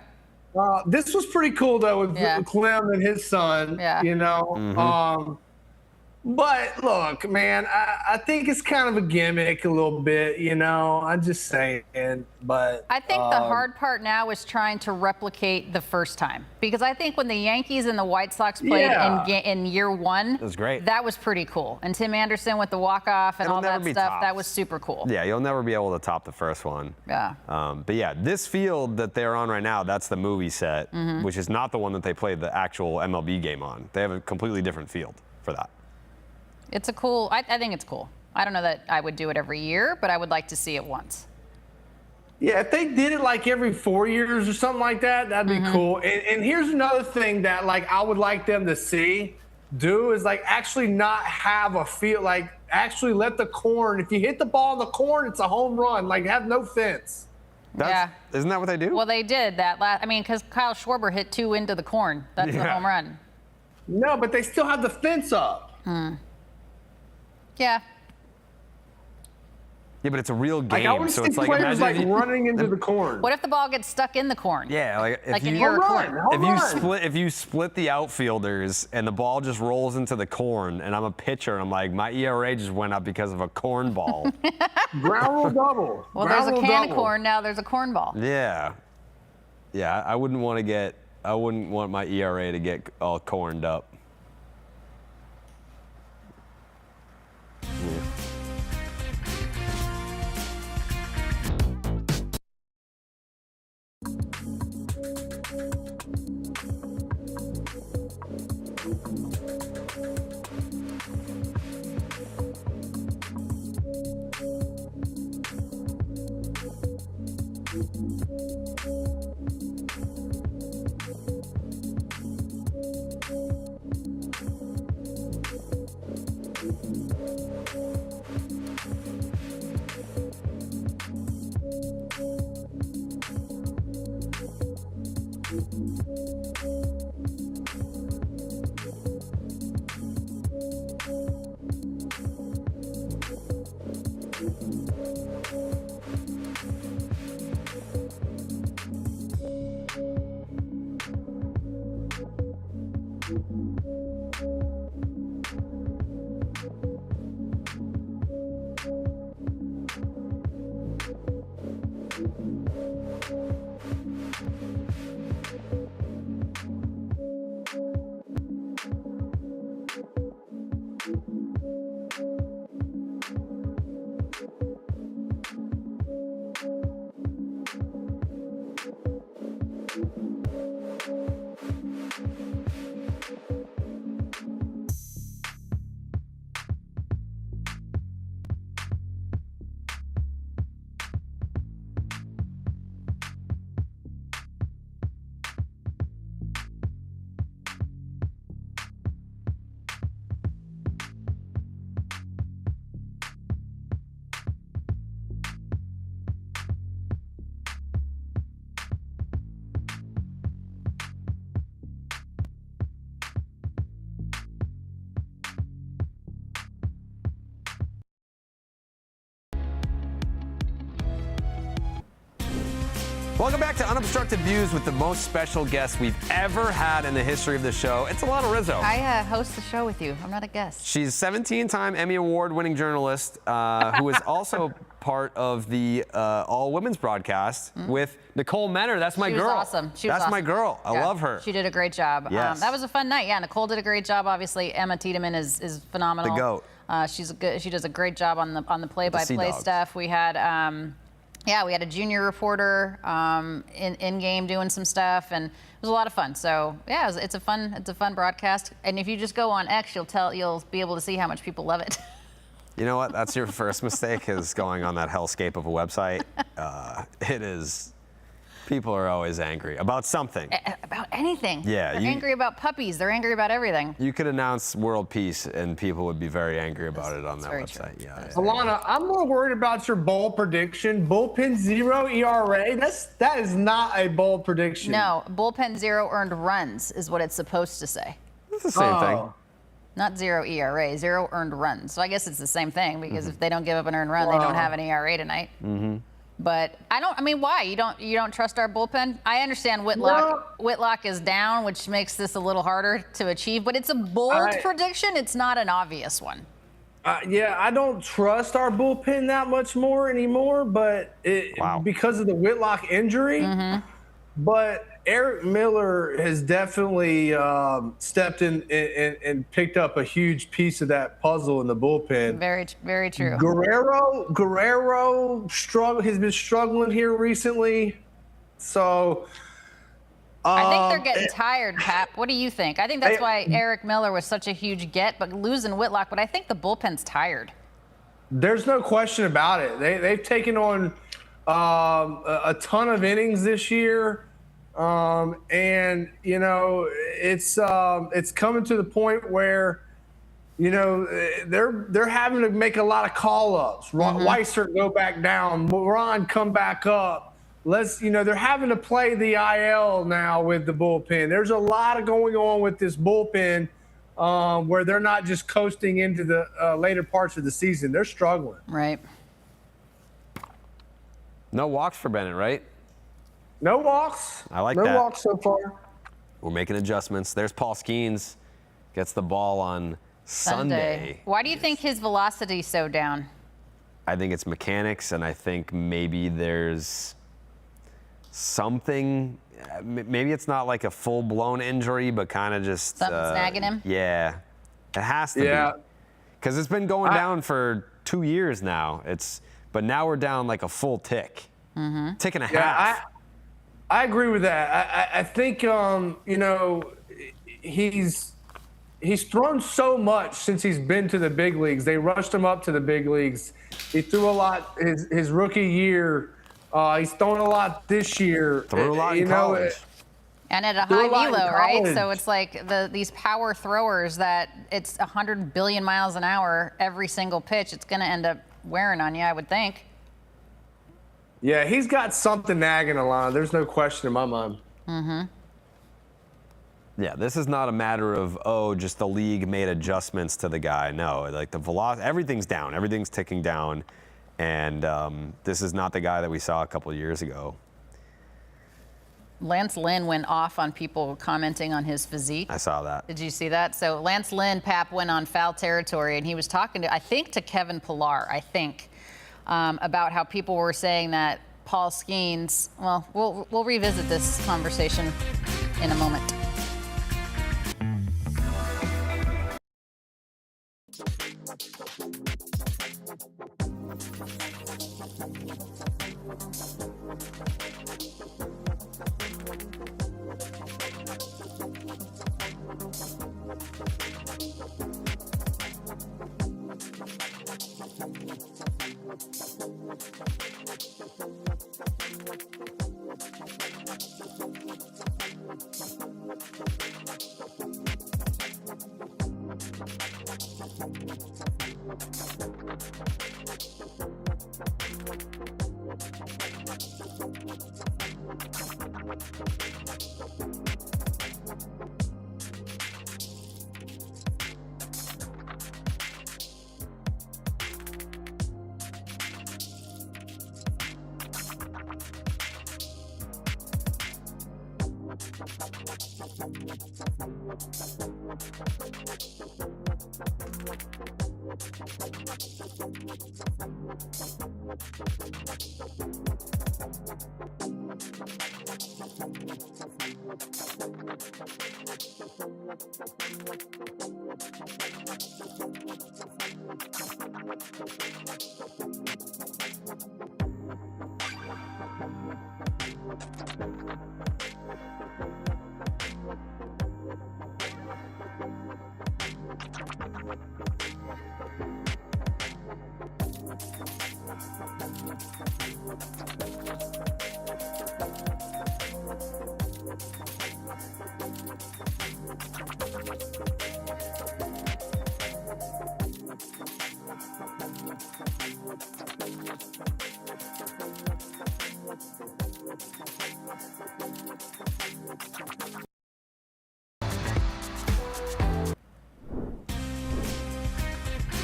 This was pretty cool though with Clem and his son. Yeah. You know. But look, man, I think it's kind of a gimmick a little bit, you know. I'm just saying, but I think the hard part now is trying to replicate the first time, because I think when the Yankees and the White Sox played in year one, it was great. That was pretty cool. And Tim Anderson with the walk-off and all that stuff, that was super cool. Yeah, you'll never be able to top the first one. Yeah. But yeah, this field that they're on right now, that's the movie set, which is not the one that they played the actual MLB game on. They have a completely different field for that. It's a cool, I think it's cool. I don't know that I would do it every year, but I would like to see it once. Yeah, if they did it like every 4 years or something like that, that'd be cool. And here's another thing that like I would like them to do is like actually not have a field, like actually let the corn, if you hit the ball in the corn, it's a home run, like have no fence. Isn't that what they do? Well, they did that because Kyle Schwarber hit 2 into the corn. That's the home run. No, but they still have the fence up. Yeah. Yeah, but it's a real game, Like I would so see it's like players like imagine running into the corn. What if the ball gets stuck in the corn? Yeah, like if in you your corn? if you split the outfielders and the ball just rolls into the corn, and I'm a pitcher, and I'm like, my ERA just went up because of a corn ball. Ground rule double. Well, there's a can of corn, now there's a corn ball. Yeah, I wouldn't want my ERA to get all corned up. Welcome back to Unobstructed Views with the most special guest we've ever had in the history of the show. It's Alana Rizzo. I host the show with you. I'm not a guest. She's 17-time Emmy Award-winning journalist who is also part of the all-women's broadcast with Nicole Menner. That's my girl. She was awesome. She was That's awesome. my girl. I love her. She did a great job. Yes. That was a fun night. Yeah, Nicole did a great job. Obviously, Emma Tiedemann is phenomenal. The GOAT. She does a great job on the play-by-play stuff. We had we had a junior reporter in game doing some stuff, and it was a lot of fun. So yeah, it's a fun broadcast. And if you just go on X, you'll be able to see how much people love it. You know what? That's your first mistake, is going on that hellscape of a website. It is. People are always angry about something. About anything. Yeah. They're angry about puppies. They're angry about everything. You could announce world peace, and people would be very angry about it on that very website. true. Yeah. Alana, I'm more worried about your bowl prediction. Bullpen 0 ERA. That is not a bold prediction. No, bullpen 0 earned runs is what it's supposed to say. It's the same thing. Not 0 ERA, 0 earned runs. So I guess it's the same thing, because if they don't give up an earned run, they don't have an ERA tonight. But why? You don't trust our bullpen? I understand Whitlock is down, which makes this a little harder to achieve, but it's a bold prediction. It's not an obvious one. I don't trust our bullpen that much more anymore, but because of the Whitlock injury. But Eric Miller has definitely stepped in and picked up a huge piece of that puzzle in the bullpen. Very, very true. Guerrero has been struggling here recently. So I think they're getting tired, Pap. What do you think? I think that's why Eric Miller was such a huge get, but losing Whitlock. But I think the bullpen's tired. There's no question about it. They've taken on a ton of innings this year. And it's coming to the point where, they're having to make a lot of call-ups. Weiser go back down, Ron come back up. They're having to play the IL now with the bullpen. There's a lot of going on with this bullpen where they're not just coasting into the later parts of the season. They're struggling. Right. No walks for Bennett, right? No walks. I like that. No walks so far. We're making adjustments. There's Paul Skeens. Gets the ball on Sunday. Why do you think his velocity's so down? I think it's mechanics, and I think maybe there's something. Maybe it's not like a full-blown injury, but kind of just something's nagging him. Yeah, it has to be, because it's been going down for 2 years now. But now we're down like a full tick, tick and a half. I agree with that. I think he's thrown so much since he's been to the big leagues. They rushed him up to the big leagues. He threw a lot his rookie year. He's thrown a lot this year. Threw a lot in college. And at a high velo, right? So it's like these power throwers that it's 100 billion miles an hour every single pitch. It's going to end up wearing on you, I would think. Yeah, he's got something nagging Alana. There's no question in my mind. Yeah, this is not a matter of, just the league made adjustments to the guy. No, like the velocity, everything's down. Everything's ticking down. And this is not the guy that we saw a couple of years ago. Lance Lynn went off on people commenting on his physique. I saw that. Did you see that? So Lance Lynn, Pap, went on Foul Territory, and he was talking to Kevin Pillar, about how people were saying that Paul Skeens. Well, we'll revisit this conversation in a moment.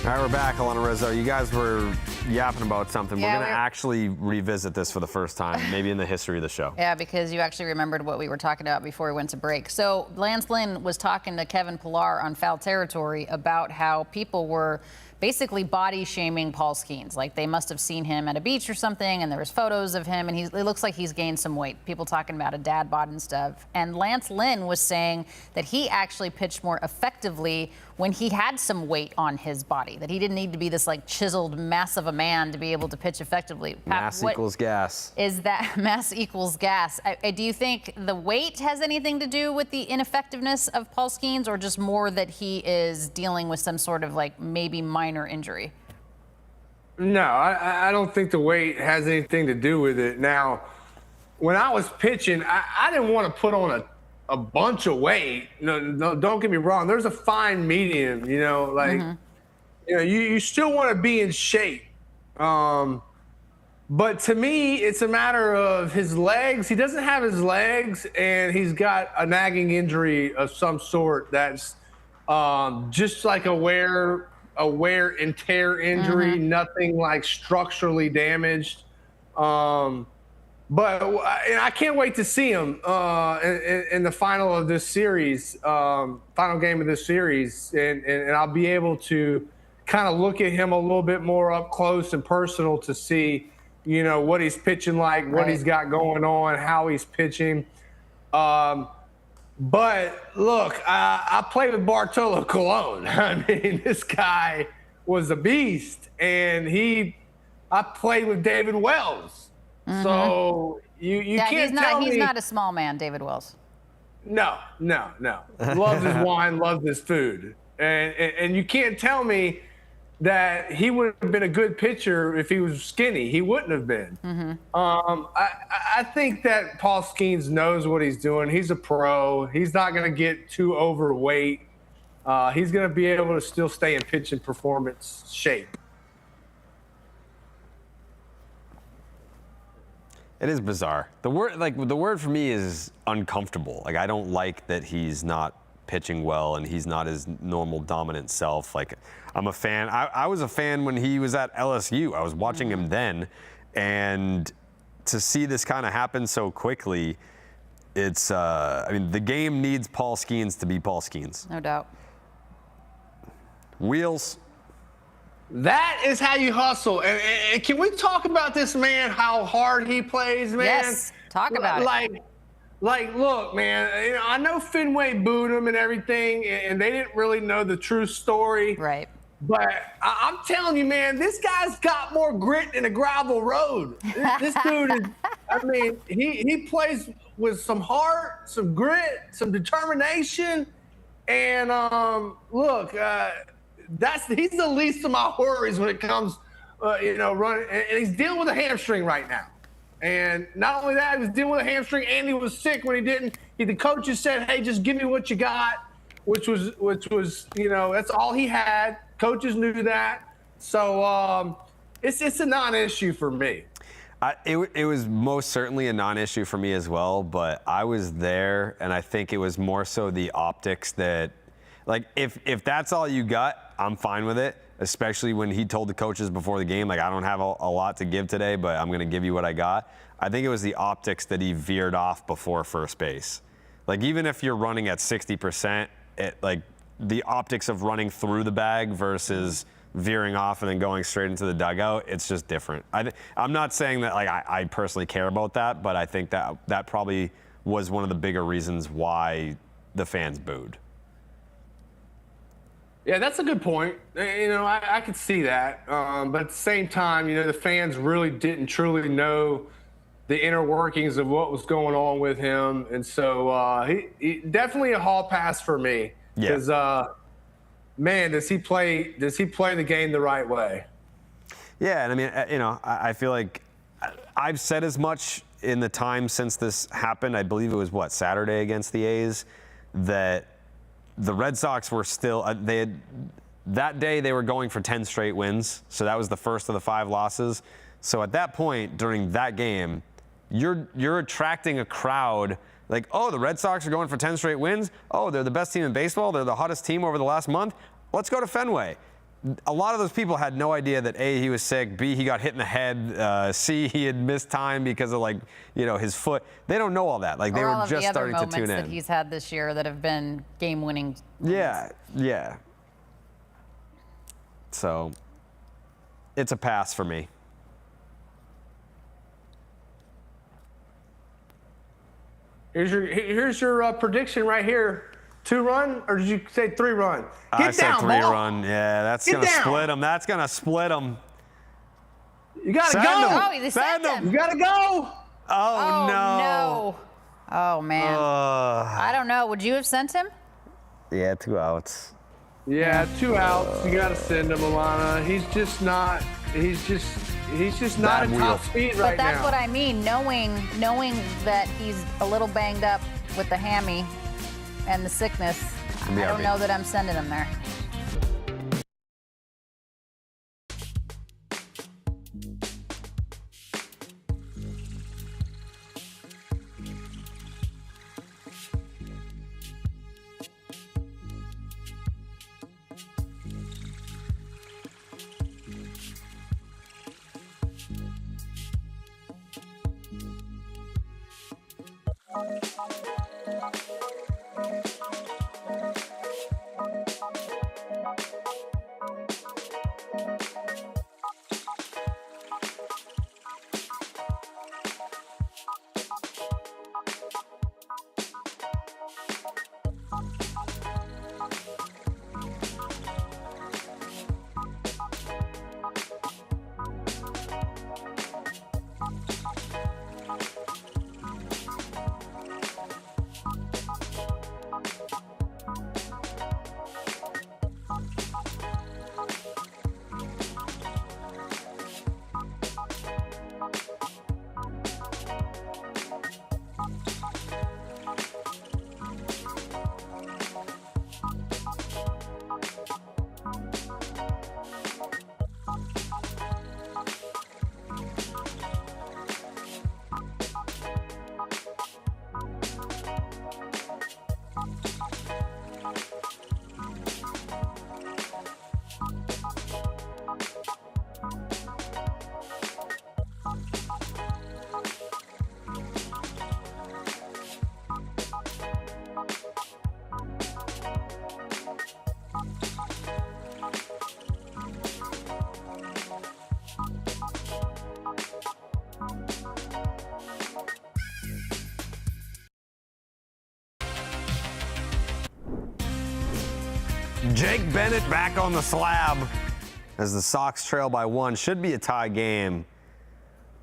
All right, we're back. Alana Rizzo, you guys were yapping about something. Yeah, we're going to actually revisit this for the first time, maybe in the history of the show. Yeah, because you actually remembered what we were talking about before we went to break. So Lance Lynn was talking to Kevin Pillar on Foul Territory about how people were basically body shaming Paul Skeens. Like they must have seen him at a beach or something, and there was photos of him, and it looks like he's gained some weight. People talking about a dad bod and stuff. And Lance Lynn was saying that he actually pitched more effectively when he had some weight on his body, that he didn't need to be this like chiseled mass of a man to be able to pitch effectively. Mass equals gas. Is that mass equals gas? Do you think the weight has anything to do with the ineffectiveness of Paul Skeens, or just more that he is dealing with some sort of like maybe minor injury? No, I don't think the weight has anything to do with it. Now, when I was pitching, I didn't want to put on a bunch of weight. No, don't get me wrong. There's a fine medium, you know, like, you know, you still want to be in shape. But to me, it's a matter of his legs. He doesn't have his legs, and he's got a nagging injury of some sort that's just like a wear and tear injury, nothing like structurally damaged. But I can't wait to see him in the final of this series, final game of this series, and I'll be able to kind of look at him a little bit more up close and personal to see, you know, what he's pitching like, what he's got going on, how he's pitching. But look, I played with Bartolo Colon. I mean, this guy was a beast, and I played with David Wells. So you can't tell me. He's not a small man, David Wells. No. Loves his wine, loves his food. And you can't tell me that he would have been a good pitcher if he was skinny. He wouldn't have been. I think that Paul Skeens knows what he's doing. He's a pro. He's not going to get too overweight. He's going to be able to still stay in pitch and performance shape. It is bizarre. The word for me is uncomfortable. Like, I don't like that he's not pitching well and he's not his normal dominant self. Like, I'm a fan. I was a fan when he was at LSU. I was watching him then, and to see this kind of happen so quickly, it's. I mean, the game needs Paul Skeens to be Paul Skeens. No doubt. Wheels. That is how you hustle. And can we talk about this man, how hard he plays, man? Yes, talk about it. Like, look, man, you know, I know Fenway booed him and everything, and they didn't really know the true story. Right. But I'm telling you, man, this guy's got more grit than a gravel road. This dude is, I mean, he plays with some heart, some grit, some determination. And look, he's the least of my worries when it comes, you know, running. And he's dealing with a hamstring right now. And not only that, he was dealing with a hamstring, and he was sick when he didn't. The coaches said, "Hey, just give me what you got," which was, you know, that's all he had. Coaches knew that. So it's a non-issue for me. It was most certainly a non-issue for me as well, but I was there, and I think it was more so the optics that, like, if that's all you got, I'm fine with it, especially when he told the coaches before the game, like, I don't have a lot to give today, but I'm going to give you what I got. I think it was the optics that he veered off before first base. Like, even if you're running at 60%, like the optics of running through the bag versus veering off and then going straight into the dugout, it's just different. I'm not saying that like I personally care about that, but I think that probably was one of the bigger reasons why the fans booed. Yeah, that's a good point. You know, I could see that. But at the same time, you know, the fans really didn't truly know the inner workings of what was going on with him. And so he definitely a hall pass for me. Yeah. Because, man, does he play the game the right way? Yeah, and I mean, you know, I feel like I've said as much in the time since this happened. I believe it was, Saturday against the A's, that the Red Sox were still, that day they were going for 10 straight wins. So that was the first of the 5 losses. So at that point during that game, you're attracting a crowd like, oh, the Red Sox are going for 10 straight wins. Oh, they're the best team in baseball. They're the hottest team over the last month. Let's go to Fenway. A lot of those people had no idea that A, he was sick, B, he got hit in the head, C, he had missed time because of, like, you know, his foot. They don't know all that. Like, they were just starting to tune in. That he's had this year that have been game-winning. Yeah, yeah. So it's a pass for me. Here's your prediction right here. 2-run, or did you say 3-run? I said 3-run. Yeah, that's going to split them. That's going to split them. You got to go. Oh, they sent him. You got to go. Oh, no. Oh, man. I don't know. Would you have sent him? Yeah, 2 outs. Yeah, 2 outs. You got to send him, Alana. He's just not at top speed right now. But that's what I mean. Knowing that he's a little banged up with the hammy and the sickness, I don't know that I'm sending him there. Jake Bennett back on the slab as the Sox trail by 1. Should be a tie game,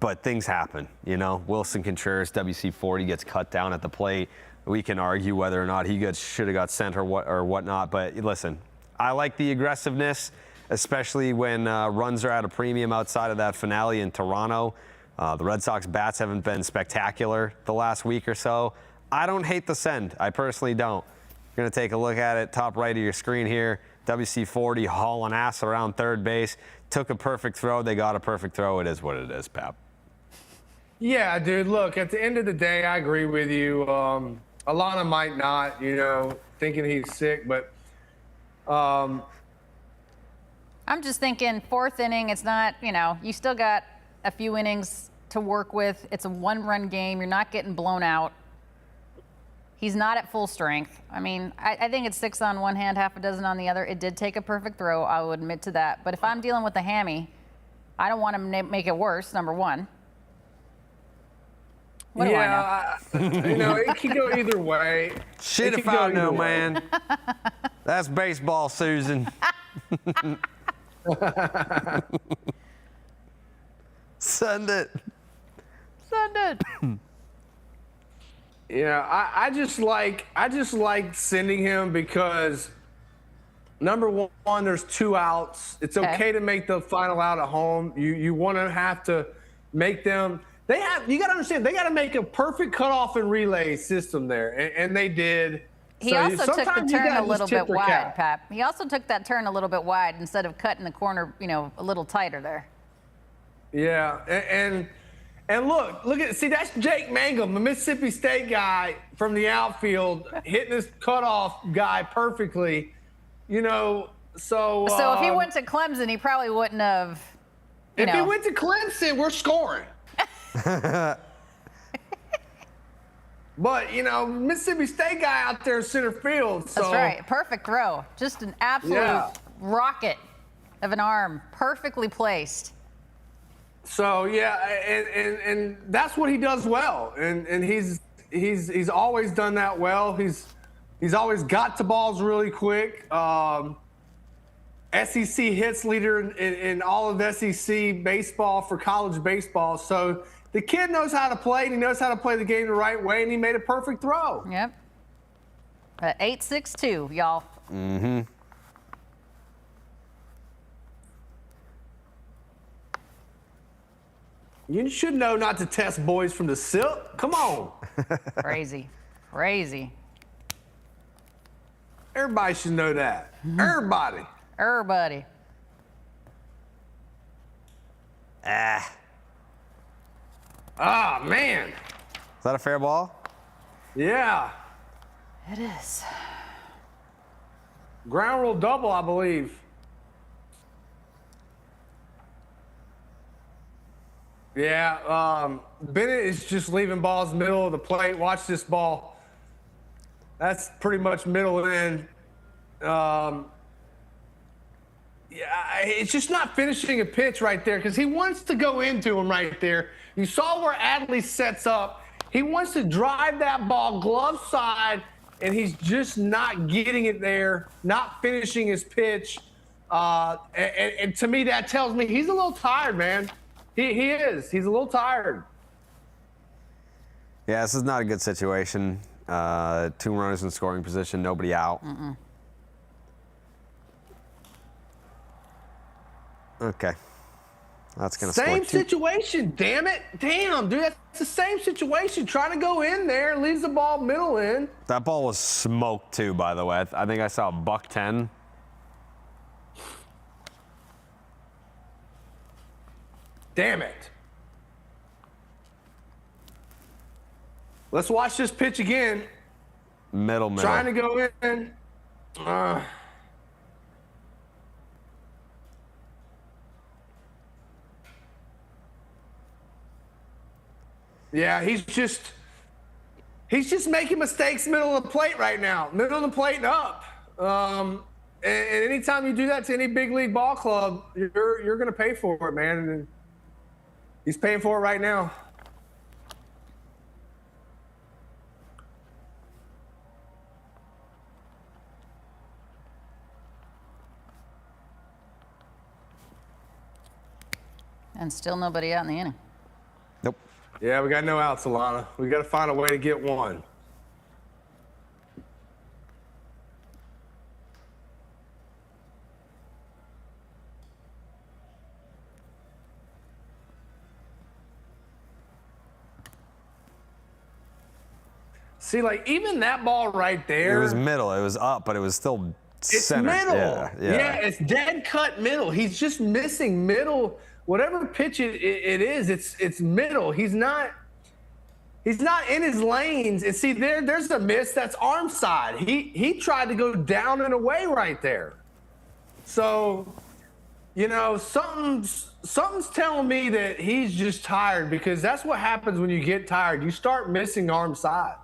but things happen, you know. Wilson Contreras, WC-40, gets cut down at the plate. We can argue whether or not he should have got sent or whatnot, but listen, I like the aggressiveness, especially when runs are at a premium outside of that finale in Toronto. The Red Sox bats haven't been spectacular the last week or so. I don't hate the send. I personally don't. You're going to take a look at it, top right of your screen here. WC-40 hauling ass around third base. Took a perfect throw. They got a perfect throw. It is what it is, Pap. Yeah, dude, look, at the end of the day, I agree with you. Alana might not, you know, thinking he's sick, but I'm just thinking 4th inning, it's not, you know, you still got a few innings to work with. It's a 1-run game. You're not getting blown out. He's not at full strength. I mean, I think it's 6 on one hand, half a dozen on the other. It did take a perfect throw. I will admit to that. But if I'm dealing with a hammy, I don't want to make it worse, number one. What do I know? It can go either way. Shit if I know, man. That's baseball, Susan. Send it. Send it. Yeah, I just like sending him because number one, there's 2 outs. It's okay to make the final out at home. You want to have to make them. You got to understand, they got to make a perfect cutoff and relay system there, and they did. He also took the turn a little bit wide, Pap. He also took that turn a little bit wide instead of cutting the corner, a little tighter there. Yeah, and look at, see, that's Jake Mangum, the Mississippi State guy from the outfield, hitting this cutoff guy perfectly, So if he went to Clemson, he probably wouldn't have. If he went to Clemson, we're scoring. But, Mississippi State guy out there in center field. So. That's right. Perfect throw. Just an absolute rocket of an arm. Perfectly placed. So, and that's what he does well. And he's always done that well. He's always got to balls really quick. SEC hits leader in all of SEC baseball for college baseball. So the kid knows how to play, and he knows how to play the game the right way, and he made a perfect throw. Yep. 8-6-2, y'all. Mm-hmm. You should know not to test boys from the SIP. Come on. Crazy. Crazy. Everybody should know that. Everybody. Everybody. Ah, man. Is that a fair ball? Yeah. It is. Ground rule double, I believe. Yeah, Bennett is just leaving balls middle of the plate. Watch this ball. That's pretty much middle in. It's just not finishing a pitch right there because he wants to go into him right there. You saw where Adley sets up. He wants to drive that ball glove side, and he's just not getting it there, not finishing his pitch. And to me, that tells me he's a little tired, man. He is. He's a little tired. Yeah, this is not a good situation. 2 runners in scoring position, nobody out. Mm-mm. Okay. That's going to score Same 2. situation, damn it. Damn, dude, that's the same situation. Trying to go in there, leaves the ball middle in. That ball was smoked too, by the way. I think I saw $110. Damn it. Let's watch this pitch again. Middle. Trying to go in. Yeah, he's just making mistakes middle of the plate right now. Middle of the plate and up. And anytime you do that to any big league ball club, you're going to pay for it, man. And he's paying for it right now. And still nobody out in the inning. Nope. Yeah, we got no outs, Alana. We got to find a way to get one. See, like, even that ball right there. It was middle. It was up, but it was still center. It's middle. Yeah, it's dead cut middle. He's just missing middle. Whatever pitch it is, it's middle. He's not in his lanes. And see, there's a miss. That's arm side. He tried to go down and away right there. So, something's telling me that he's just tired, because that's what happens when you get tired. You start missing arm side.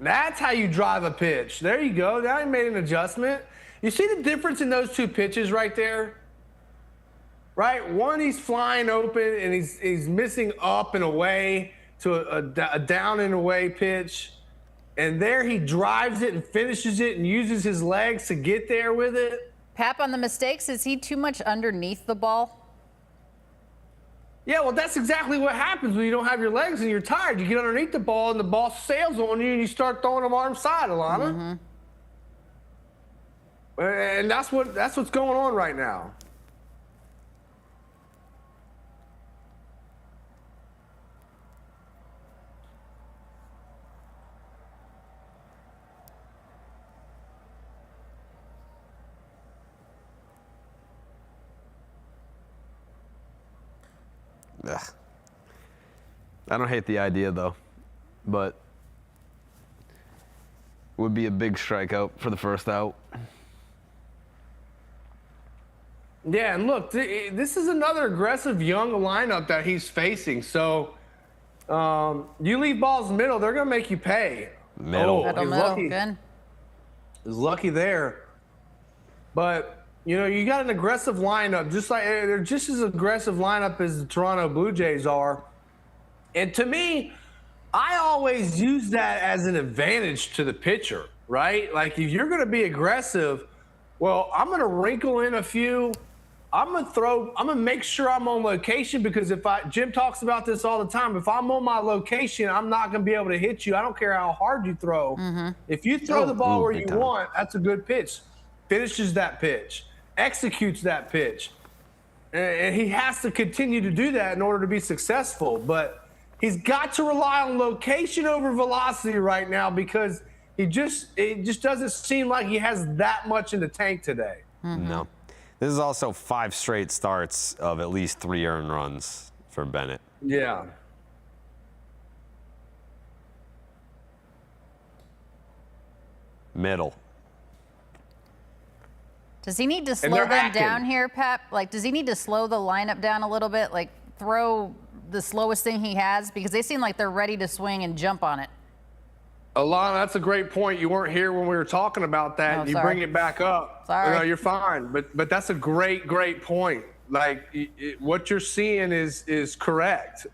That's how you drive a pitch. There you go. Now he made an adjustment. You see the difference in those two pitches right there? Right? One, he's flying open and he's missing up and away to a down and away pitch. And there he drives it and finishes it and uses his legs to get there with it. Pap, on the mistakes, is he too much underneath the ball? Yeah, well, that's exactly what happens when you don't have your legs and you're tired. You get underneath the ball and the ball sails on you and you start throwing them arm side, Alana. And that's what's going on right now. Ugh. I don't hate the idea though, but would be a big strikeout for the first out. Yeah, and look, this is another aggressive young lineup that he's facing. So you leave balls middle, they're going to make you pay. Middle. Middle, lucky. good. He's lucky there. But, you know, you got an aggressive lineup, just like they're just as aggressive lineup as the Toronto Blue Jays are. And to me, I always use that as an advantage to the pitcher, right? Like if you're going to be aggressive, well, I'm going to wrinkle in a few. I'm going to make sure I'm on location because Jim talks about this all the time. If I'm on my location, I'm not going to be able to hit you. I don't care how hard you throw. If you throw the ball where you want, that's a good pitch. Finishes that pitch, executes that pitch. And he has to continue to do that in order to be successful. But he's got to rely on location over velocity right now because it just doesn't seem like he has that much in the tank today. No. This is also 5 straight starts of at least 3 earned runs for Bennett. Yeah. Middle. Does he need to slow they're them hacking. down here, Pep? Like, does he need to slow the lineup down a little bit? Like, throw the slowest thing he has? Because they seem like they're ready to swing and jump on it. Alana, that's a great point. You weren't here when we were talking about that. Oh, You sorry. bring it back up. Sorry. No, you're fine. But that's a great point. Like what you're seeing is correct.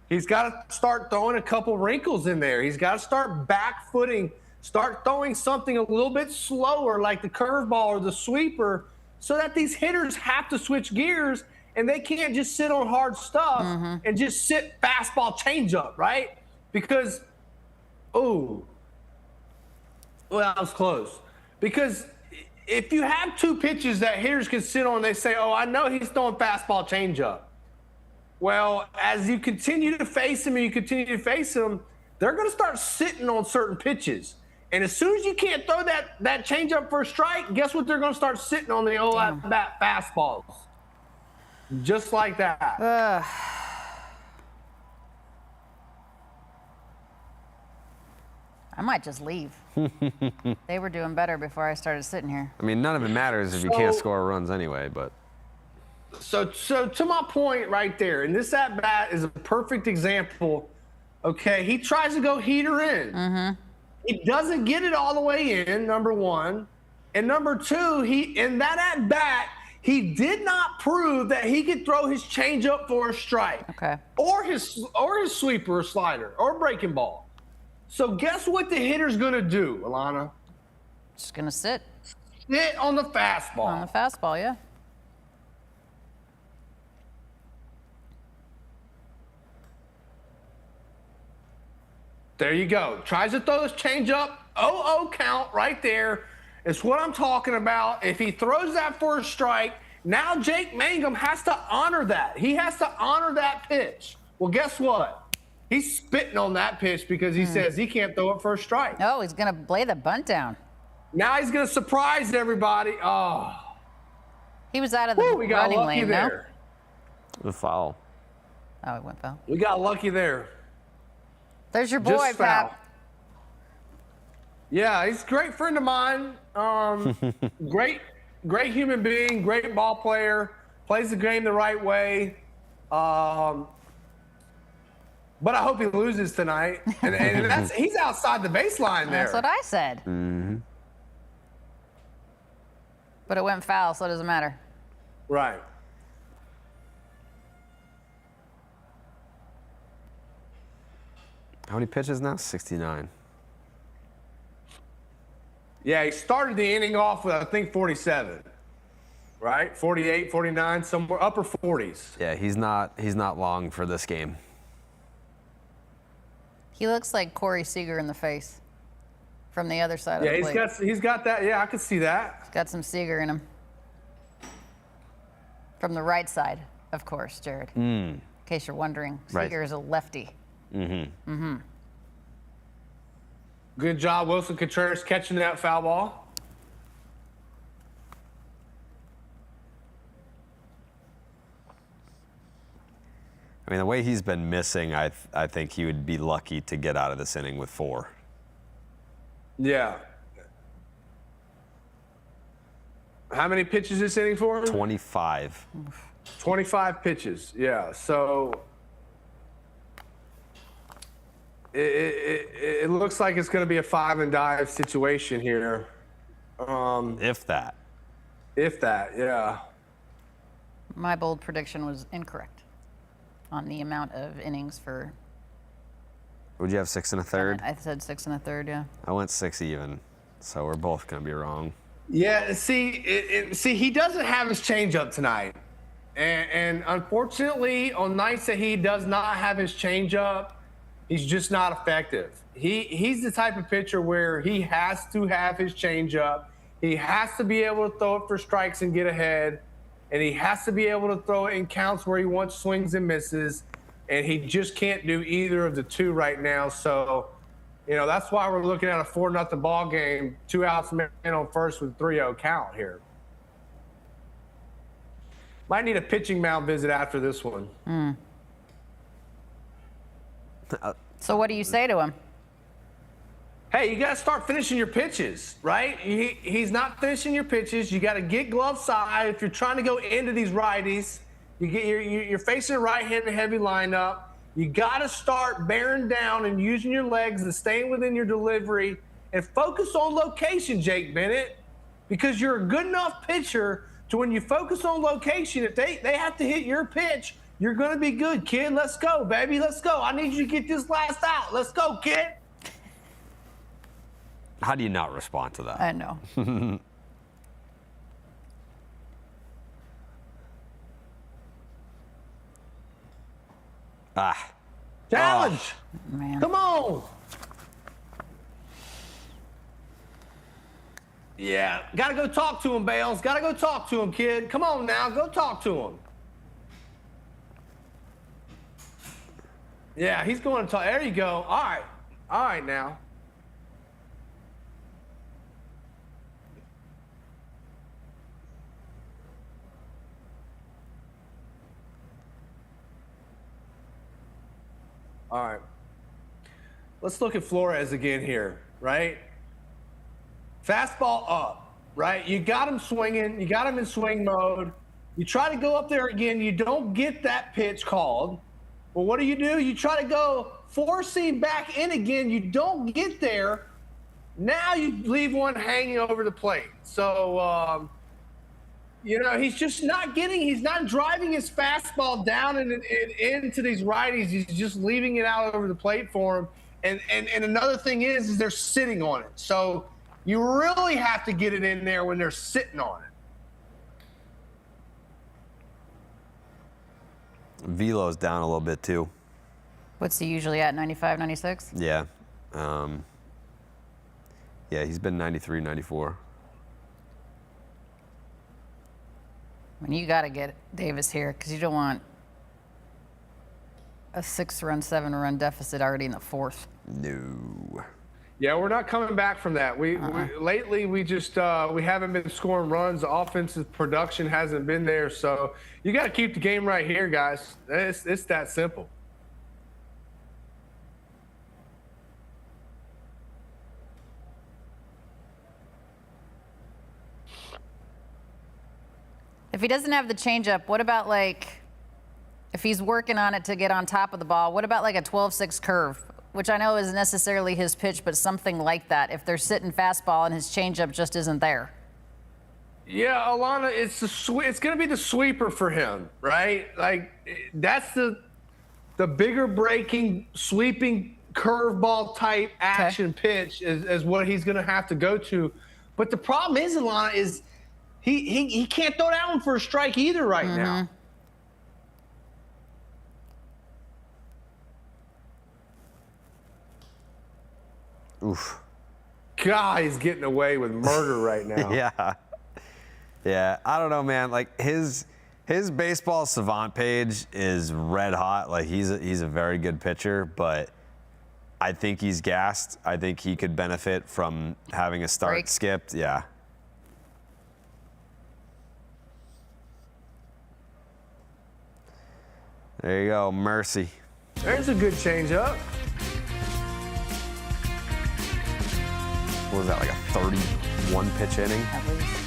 He's got to start throwing a couple wrinkles in there. He's got to start back footing, start throwing something a little bit slower like the curveball or the sweeper so that these hitters have to switch gears and they can't just sit on hard stuff and just sit fastball changeup, right? Because well, that was close. Because if you have 2 pitches that hitters can sit on, they say, oh, I know he's throwing fastball changeup. Well, as you continue to face him, they're going to start sitting on certain pitches. And as soon as you can't throw that changeup for a strike, guess what they're going to start sitting on the old at-bat fastballs. Just like that. I might just leave. They were doing better before I started sitting here. I mean, none of it matters if you can't score runs anyway, but. So to my point right there, and this at-bat is a perfect example. Okay, he tries to go heater in. He doesn't get it all the way in, number one. And number two, in that at-bat, he did not prove that he could throw his changeup for a strike. Okay. Or his sweeper or slider or breaking ball. So guess what the hitter's going to do, Alana? Just going to sit Sit on the fastball. on the fastball, yeah. There you go. Tries to throw this changeup. 0-0 count right there. It's what I'm talking about. If he throws that for a strike, now Jake Mangum has to honor that. He has to honor that pitch. Well, guess what? He's spitting on that pitch because he says he can't throw it for a strike. Oh, he's going to lay the bunt down. Now he's going to surprise everybody. Oh, He was out of the we got running lucky lane, there. The foul. no? Oh, it went foul. We got lucky there. There's your boy, Just foul. Pap. Yeah, he's a great friend of mine. Great human being, great ball player, plays the game the right way. But I hope he loses tonight. And he's outside the baseline there. That's what I said. Mm-hmm. But it went foul, so it doesn't matter. Right. How many pitches now? 69. Yeah, he started the inning off with, I think, 47. Right? 48, 49, somewhere upper 40s. Yeah, he's not long for this game. He looks like Corey Seager in the face from the other side of the plate. Yeah, he's got that. Yeah, I could see that. He's got some Seager in him. From the right side, of course, Jared. In case you're wondering, Seager is a lefty. Good job, Wilson Contreras, catching that foul ball. I mean, the way he's been missing, I think he would be lucky to get out of this inning with 4. Yeah. How many pitches this inning for him? 25. 25 pitches, yeah. So it looks like it's going to be a 5 and dive situation here. If that. If that, yeah. My bold prediction was incorrect on the amount of innings for. Would you have 6 1/3? I said 6 1/3, yeah. I went 6 even, so we're both going to be wrong. Yeah, see, he doesn't have his changeup tonight. And unfortunately, on nights that he does not have his changeup, he's just not effective. He's the type of pitcher where he has to have his changeup. He has to be able to throw it for strikes and get ahead. And he has to be able to throw it in counts where he wants swings and misses. And he just can't do either of the two right now. So, that's why we're looking at a 4-0 ball game, 2 outs, man on first with 3-0 count here. Might need a pitching mound visit after this one. So what do you say to him? Hey, you got to start finishing your pitches, right? He's not finishing your pitches. You got to get glove side. If you're trying to go into these righties, you're facing a right-handed heavy lineup. You got to start bearing down and using your legs and staying within your delivery and focus on location, Jake Bennett, because you're a good enough pitcher to when you focus on location, if they have to hit your pitch, you're going to be good, kid. Let's go, baby. Let's go. I need you to get this last out. Let's go, kid. How do you not respond to that? I know. Challenge. Man. Come on. Yeah, got to go talk to him, Bales. Got to go talk to him, kid. Come on now, go talk to him. Yeah, he's going to talk. There you go. All right now. All right. Let's look at Flores again here, right? Fastball up, right? You got him swinging. You got him in swing mode. You try to go up there again. You don't get that pitch called. Well, what do? You try to go 4-seam back in again. You don't get there. Now you leave one hanging over the plate. So, he's just he's not driving his fastball down and into these righties. He's just leaving it out over the plate for him. And another thing is they're sitting on it. So you really have to get it in there when they're sitting on it. Velo's down a little bit too. What's he usually at, 95, 96? Yeah. Yeah, he's been 93, 94. I mean, you got to get Davis here because you don't want a 6-run, 7-run deficit already in the fourth. No. Yeah, we're not coming back from that. We lately we just we haven't been scoring runs. The offensive production hasn't been there, so you got to keep the game right here, guys. It's that simple. If he doesn't have the changeup, what about like if he's working on it to get on top of the ball, what about like a 12-6 curve, which I know isn't necessarily his pitch, but something like that, if they're sitting fastball and his changeup just isn't there? Yeah, Alana, it's going to be the sweeper for him, right? Like, that's the bigger breaking, sweeping curveball type action pitch is what he's going to have to go to. But the problem is, Alana, is he can't throw that one for a strike either right now. Oof. God, he's getting away with murder right now. Yeah, I don't know, man. Like his baseball savant page is red hot. Like he's a very good pitcher, but I think he's gassed. I think he could benefit from having a start skipped. Yeah. There you go, mercy. There's a good changeup. What was that, like a 31 pitch inning? At least.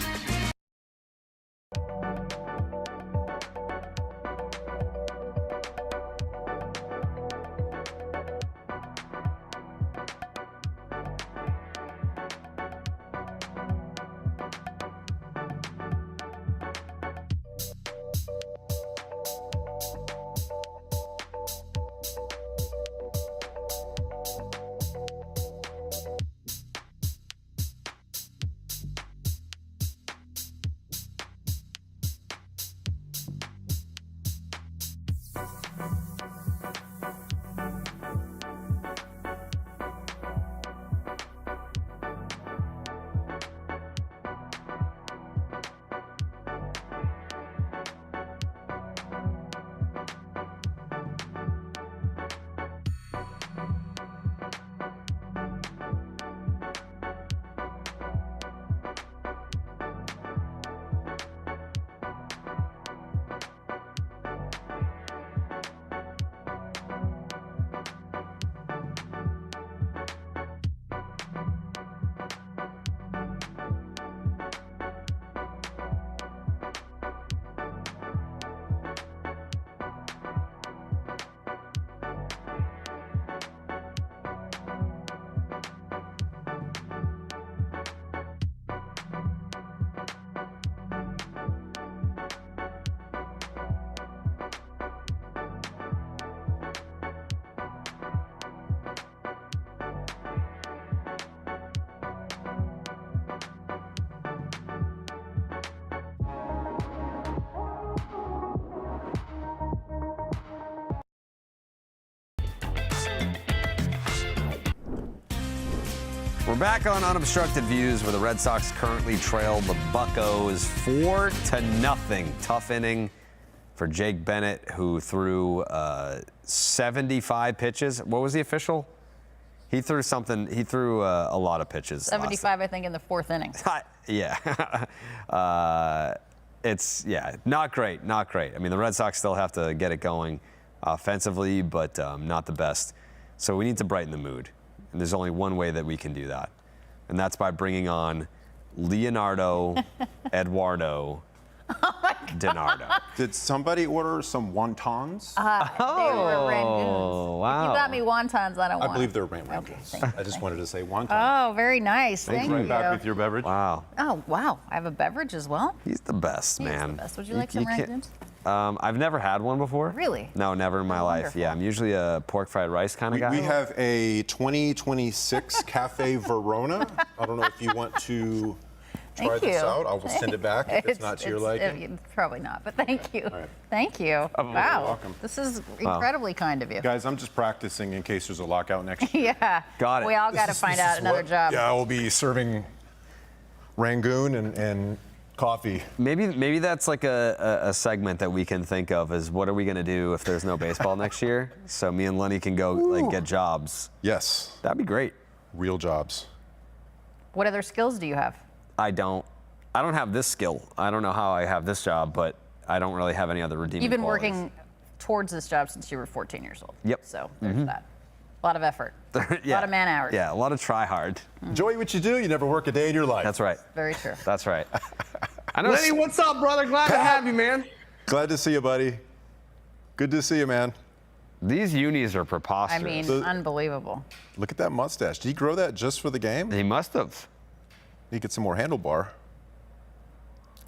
We're back on Unobstructed Views, where the Red Sox currently trail the Buccos 4-0. Tough inning for Jake Bennett, who threw 75 pitches. What was the official? He threw something. He threw a lot of pitches. 75, I think, in the fourth inning. Yeah. It's not great. Not great. I mean, the Red Sox still have to get it going offensively, but not the best. So we need to brighten the mood. And there's only one way that we can do that. And that's by bringing on Leonardo Eduardo DiNardo. Did somebody order some wontons? They were rangoons. Wow. If you got me wontons, I don't want I believe them. they're rangoons. Okay, thank you. I just wanted to say wonton. Oh, very nice. Thank you. Right back with your beverage. Wow. Oh, wow. I have a beverage as well. He's the best, He is man. the best. Would you like some can't- rangoons? I've never had one before. Really? No, never in my life. Wonderful. Yeah, I'm usually a pork fried rice kind of guy. We have a 2026 Cafe Verona. I don't know if you want to try Thank this you. out. I will send it back if it's not to your liking. Probably not, but thank you. right. Thank you. Wow. welcome. This is incredibly kind of you. Guys, I'm just practicing in case there's a lockout next year. Yeah. Got it. We all got to This is- find this out is another what- job. Yeah, I will be serving Rangoon and coffee. Maybe that's like a segment that we can think of as what are we going to do if there's no baseball next year? So me and Lenny can go like get jobs. Yes, That'd be great. real jobs. What other skills do you have? I don't have this skill. I don't know how I have this job, but I don't really have any other redeeming You've been qualities. working towards this job since you were 14 years old. Yep. So there's that. A lot of effort. Yeah. A lot of man hours. Yeah, a lot of try hard. Enjoy what you do. You never work a day in your life. That's right. Very true. That's right. I know. Lenny, what's up, brother? Glad to have you, man. Glad to see you, buddy. Good to see you, man. These unis are I preposterous. mean, unbelievable. Look at that mustache. Did he grow that just for the game? He must have. Need to get some more handlebar.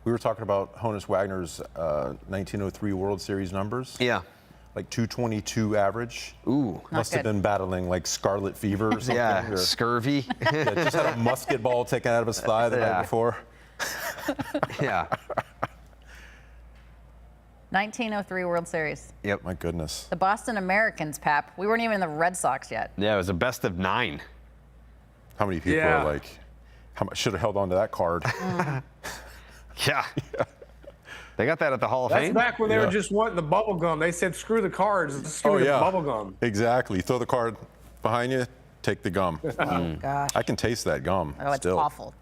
We were talking about Honus Wagner's 1903 World Series numbers. Yeah. Like 222 average. Ooh. Must have good. been battling like scarlet fever or something. Yeah. or- Scurvy. Yeah, just had a musket ball taken out of his thigh the Yeah. night before. Yeah. 1903 World Series. Yep. My goodness. The Boston Americans, Pap. We weren't even in the Red Sox yet. Yeah, it was a best of 9. How many people Yeah. are like, should have held on to that card? Yeah. They got that at the Hall of That's Fame. back when they Yeah. were just wanting the bubble gum. They said, screw the cards, let's screw Oh, the yeah. bubble gum. Exactly. Throw the card behind you, take the gum. Oh, gosh. I can taste that gum Oh, it's still. awful.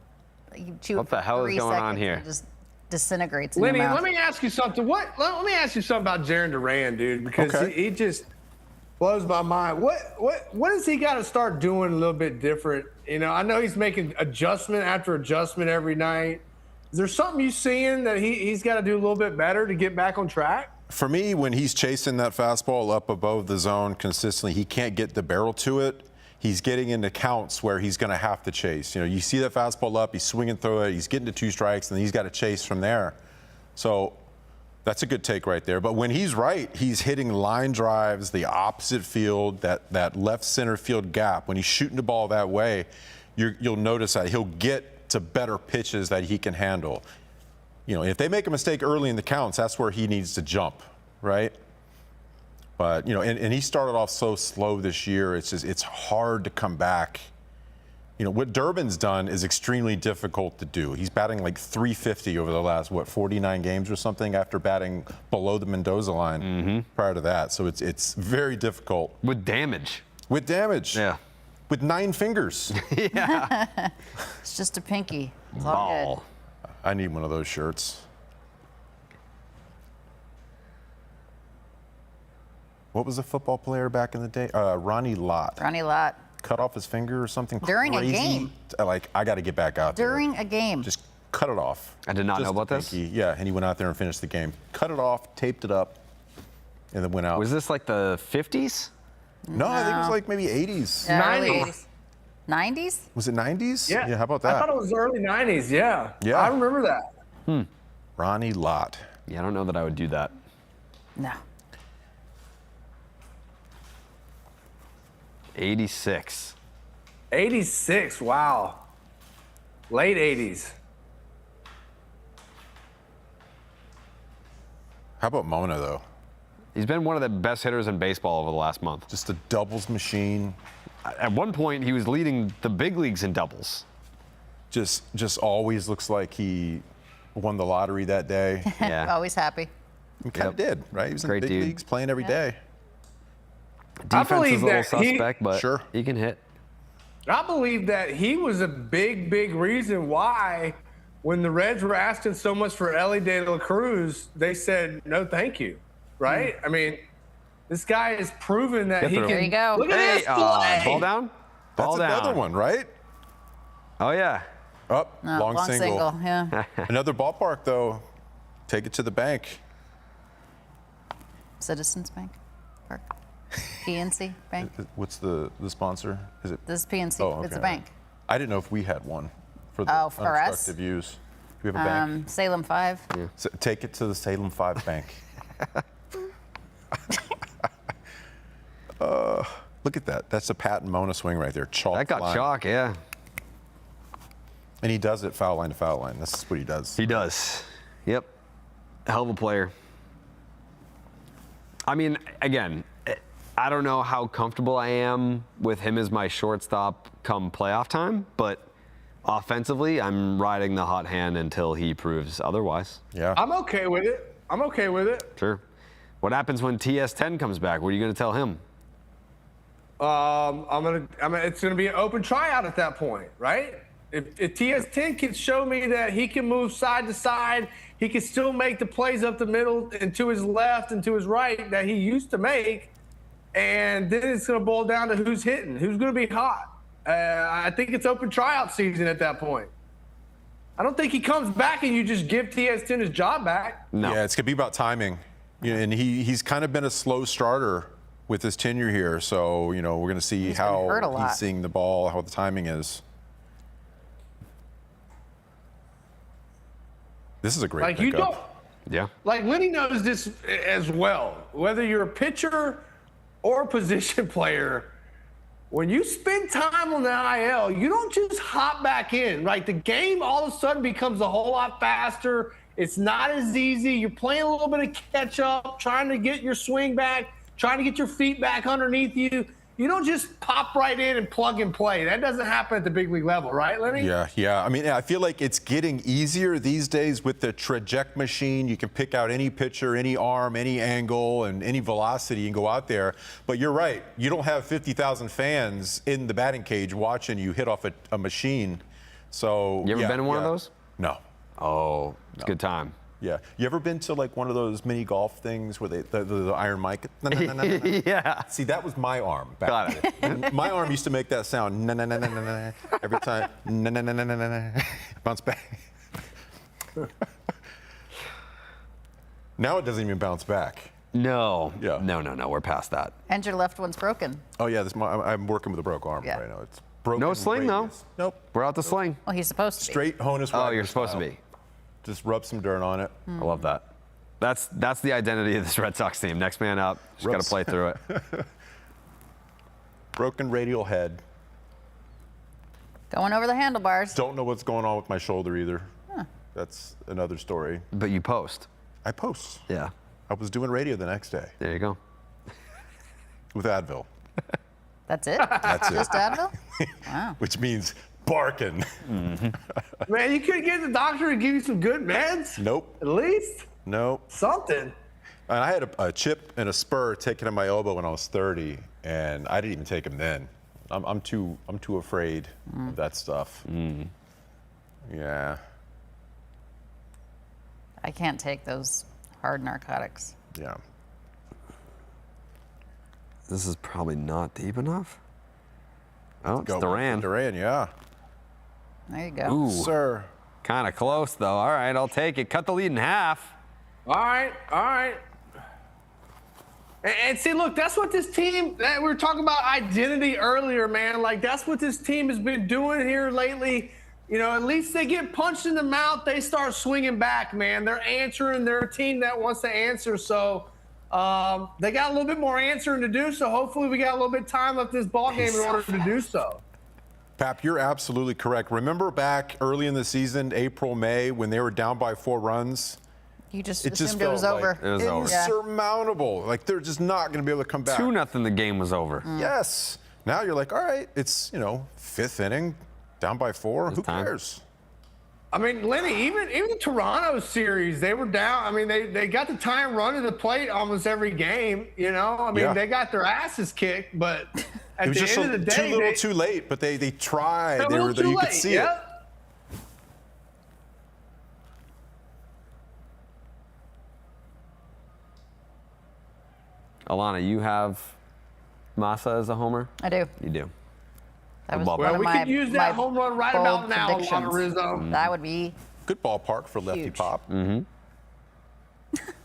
You chew What the hell is 3 going on seconds here? and it just disintegrates in Lenny, your mouth. let me ask you something. Let me ask you something about Jaron Duran, dude, because Okay. he just blows my mind. What does he got to start doing a little bit different? You know, I know he's making adjustment after adjustment every night. Is there something you seeing that he's got to do a little bit better to get back on track? For me, when he's chasing that fastball up above the zone consistently, he can't get the barrel to it. He's getting into counts where he's going to have to chase. You know, you see that fastball up, he's swinging through it, he's getting to 2 strikes, and then he's got to chase from there. So that's a good take right there. But when he's right, he's hitting line drives, the opposite field, that left center field gap. When he's shooting the ball that way, you'll notice that he'll get to better pitches that he can handle. You know, if they make a mistake early in the counts, that's where he needs to jump, right? But, you know, and he started off so slow this year, it's hard to come back. You know, what Durbin's done is extremely difficult to do. He's batting like 350 over the last, 49 games or something after batting below the Mendoza line prior to that. So it's very difficult. With damage. With damage. Yeah. With 9 fingers. It's just a pinky. It's all Ball. I need one of those shirts. What was the football player back in the day? Ronnie Lott. good. Ronnie Lott. Cut off his finger or something During a crazy. game. Like, I got to get back out there. During a game. Just cut it off. I did not Just know about the this. pinky. Yeah, and he went out there and finished the game. Cut it off, taped it up, and then went out. Was this like the 50s? No, I think it was like maybe 80s. Yeah, early 90s. 80s. 90s? Was it 90s? Yeah. How about I that? thought it was early 90s, yeah. Yeah. I remember that. Ronnie Lott. Yeah, I don't know that I would do that. No. 86. 86, wow. Late 80s. How about Mona, though? He's been one of the best hitters in baseball over the last month. Just a doubles machine. At one point, he was leading the big leagues in doubles. Just always looks like he won the lottery that day. Yeah. Always happy. He kind of did, right? He was in Great big dude. leagues playing every day. Defense believe is a little that he- suspect, but Sure. he can hit. I believe that he was a big, big reason why when the Reds were asking so much for Ellie De La Cruz, they said, no, thank you, right? I mean, this guy has proven that Get he through. can. There you go. Look at Hey, this play. ball down? Ball That's down. another one, right? Oh, yeah. Up, No, long single. Yeah. Another ballpark, though. Take it to the bank. Citizens Bank. Park. PNC Bank. What's the sponsor? Is it? This is PNC. Oh, It's a okay. bank. I didn't know if we had one for the Oh, for us? unobstructed views. Do we have a bank? Salem 5. So take it to the Salem 5 Bank. Look at that. That's a Pat and Mona swing right there. Chalk That got line. chalk, yeah. And he does it foul line to foul line. That's what he does. He does. Yep. Hell of a player. I mean, again, I don't know how comfortable I am with him as my shortstop come playoff time, but offensively, I'm riding the hot hand until he proves otherwise. Yeah. I'm okay with it. I'm okay with it. Sure. What happens when TS10 comes back? What are you going to tell him? It's gonna be an open tryout at that point, right? If TS10 can show me that he can move side to side, he can still make the plays up the middle and to his left and to his right that he used to make, and then it's gonna boil down to who's hitting, who's gonna be hot. I think it's open tryout season at that point. I don't think he comes back and you just give TS10 his job back. No. Yeah, it's going to be about timing. And he's kind of been a slow starter with his tenure here. So, we're going to see He's been hurt a how lot. he's seeing the ball, how the timing is. This is a great Like, pickup. you don't. Yeah. Like, Lenny knows this as well. Whether you're a pitcher or a position player, when you spend time on the IL, you don't just hop back in. Right? The game all of a sudden becomes a whole lot faster. It's not as easy. You're playing a little bit of catch up, trying to get your swing back, trying to get your feet back underneath you. You don't just pop right in and plug and play. That doesn't happen at the big league level, right, Lenny? Yeah. I mean, I feel like it's getting easier these days with the traject machine. You can pick out any pitcher, any arm, any angle, and any velocity and go out there. But you're right. You don't have 50,000 fans in the batting cage watching you hit off a machine. So You ever been in one of those? No. Oh, it's a good time. Yeah. You ever been to like one of those mini golf things where the iron mic? Yeah. See, that was my arm back Got then. My arm used to make that sound every time. Bounce back. Now it doesn't even bounce back. No. Yeah. No. We're past that. And your left one's broken. Oh yeah, I'm working with a broke arm Yeah. right now. It's broken. No sling, though. radius. Nope. We're out to sling. Well, he's supposed to be. Straight Honus. Oh, Wagner you're supposed to style. be. Just rub some dirt on it. I love that. That's the identity of this Red Sox team. Next man up. Just got to Rubs. play through it. Broken radial head. Going over the handlebars. Don't know what's going on with my shoulder either. That's another story. But you post. I post. Yeah. I was doing radio the next day There you go. with Advil, That's it? That's it. Just Advil? Wow. which means barking. Man, you couldn't get the doctor to give you some good meds? Nope. At least Nope. something. And I had a chip and a spur taken in my elbow when I was 30, and I didn't even take them then. I'm too afraid of that stuff. Yeah. I can't take those hard narcotics. Yeah. This is probably not deep enough. Oh, it's Go Duran. Duran, yeah. There you go. Ooh, Sir. kind of close though. All right, I'll take it. Cut the lead in half. All right. And see, look, that's what this team, we were talking about identity earlier, man. Like, that's what this team has been doing here lately. At least they get punched in the mouth, they start swinging back, man. They're answering. They're a team that wants to answer. So they got a little bit more answering to do. So hopefully we got a little bit of time left this ball game in order to do so. Pap, you're absolutely correct. Remember back early in the season, April, May, when they were down by 4 runs? You just It just assumed it was felt over. like It was over. insurmountable. Like they're just not going to be able to come back. 2-0, the game was over. Yes. Now you're like, all right, it's 5th inning, down by 4. Who time. cares? I mean, Lenny, even the Toronto series, they were down. I mean, they got the time run to the plate almost every game. I mean, Yeah. they got their asses kicked, but at It was the just end of the day, too little, too late. But they tried. a little too You late. could see yeah. it. Alana, you have Massa as a homer? I do. You do. That was Well, one of we my, could use my that home run right bold about now, predictions. Alana Rizzo. That would be Good ballpark for lefty Huge. pop. Mm-hmm.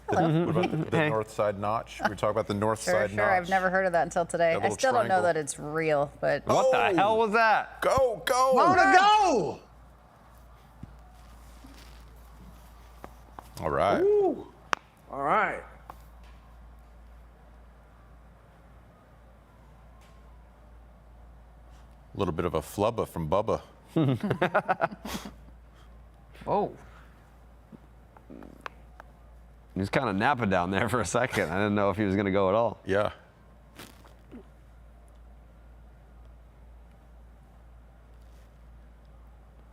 What about the north side notch? We talk about the north sure. side notch. I've never heard of that until today. That I little still don't know triangle. that it's real, but What Oh! the hell was that? Go, go. Mona, go! All right. Ooh. All right. A little bit of a flubba from Bubba. whoa. He was kind of napping down there for a second. I didn't know if he was going to go at all. Yeah.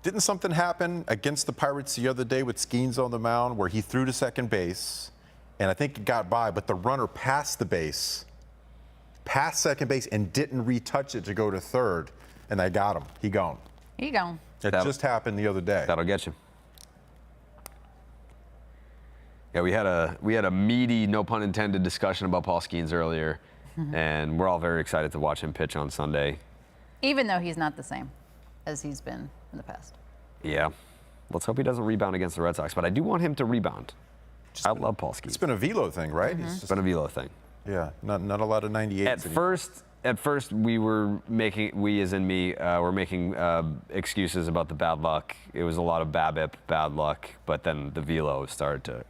Didn't something happen against the Pirates the other day with Skeens on the mound where he threw to second base, and I think it got by, but the runner passed the base, past second base, and didn't retouch it to go to third, and they got him. He gone. Here you go. It That- just happened the other day. That'll get you. Yeah, we had a meaty, no pun intended, discussion about Paul Skeens earlier, and we're all very excited to watch him pitch on Sunday. Even though he's not the same as he's been in the past. Yeah. Let's hope he doesn't rebound against the Red Sox, but I do want him to rebound. I love Paul Skeens. It's been a velo thing, right? It's been a velo thing. Yeah, not a lot of 98s. At first, we as in me, were making excuses about the bad luck. It was a lot of BABIP, bad luck, but then the velo started to.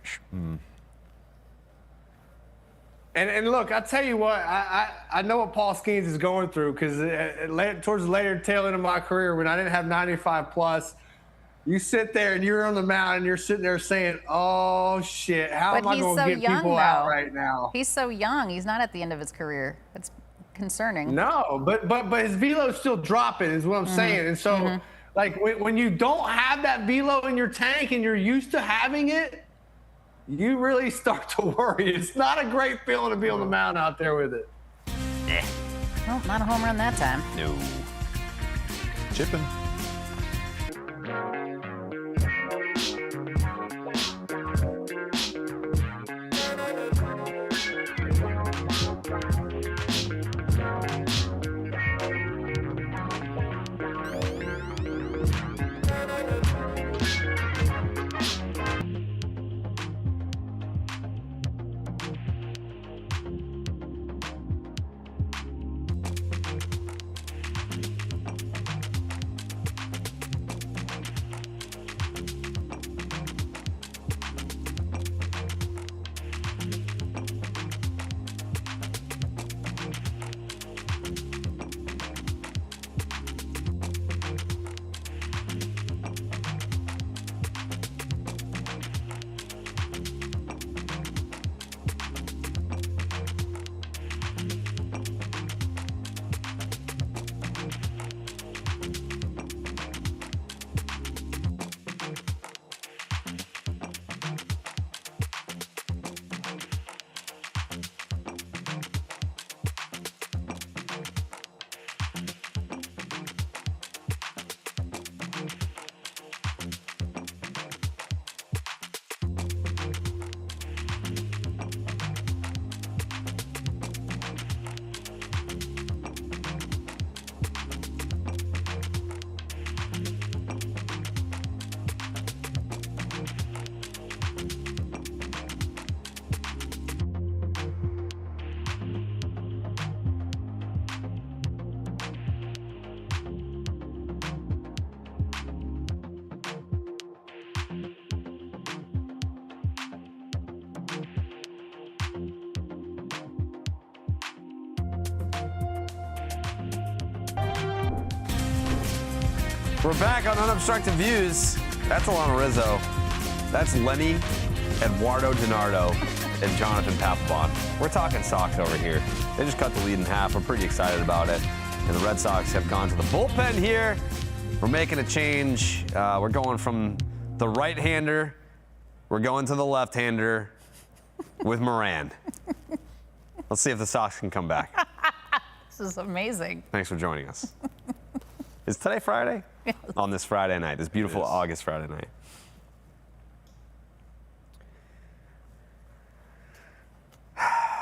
And look, I tell you what, I know what Paul Skeens is going through, because towards the later tail end of my career, when I didn't have 95 plus, you sit there and you're on the mound and you're sitting there saying, "Oh shit, how am I going to get people out right now?" He's so young. He's not at the end of his career. It's concerning. No, but his velo's still dropping, is what I'm saying. And so, like, when you don't have that velo in your tank and you're used to having it, you really start to worry. It's not a great feeling to be on the mound out there with it. Well, not a home run that time. No. Chipping. We're back on Unobstructed Views. That's Alana Rizzo. That's Lenny, Eduardo DiNardo, and Jonathan Papelbon. We're talking Sox over here. They just cut the lead in half. We're pretty excited about it. And the Red Sox have gone to the bullpen here. We're making a change. We're going from the right-hander. We're going to the left-hander with Moran. Let's see if the Sox can come back. This is amazing. Thanks for joining us. Is today Friday? Yes. On this Friday night, this beautiful August Friday night.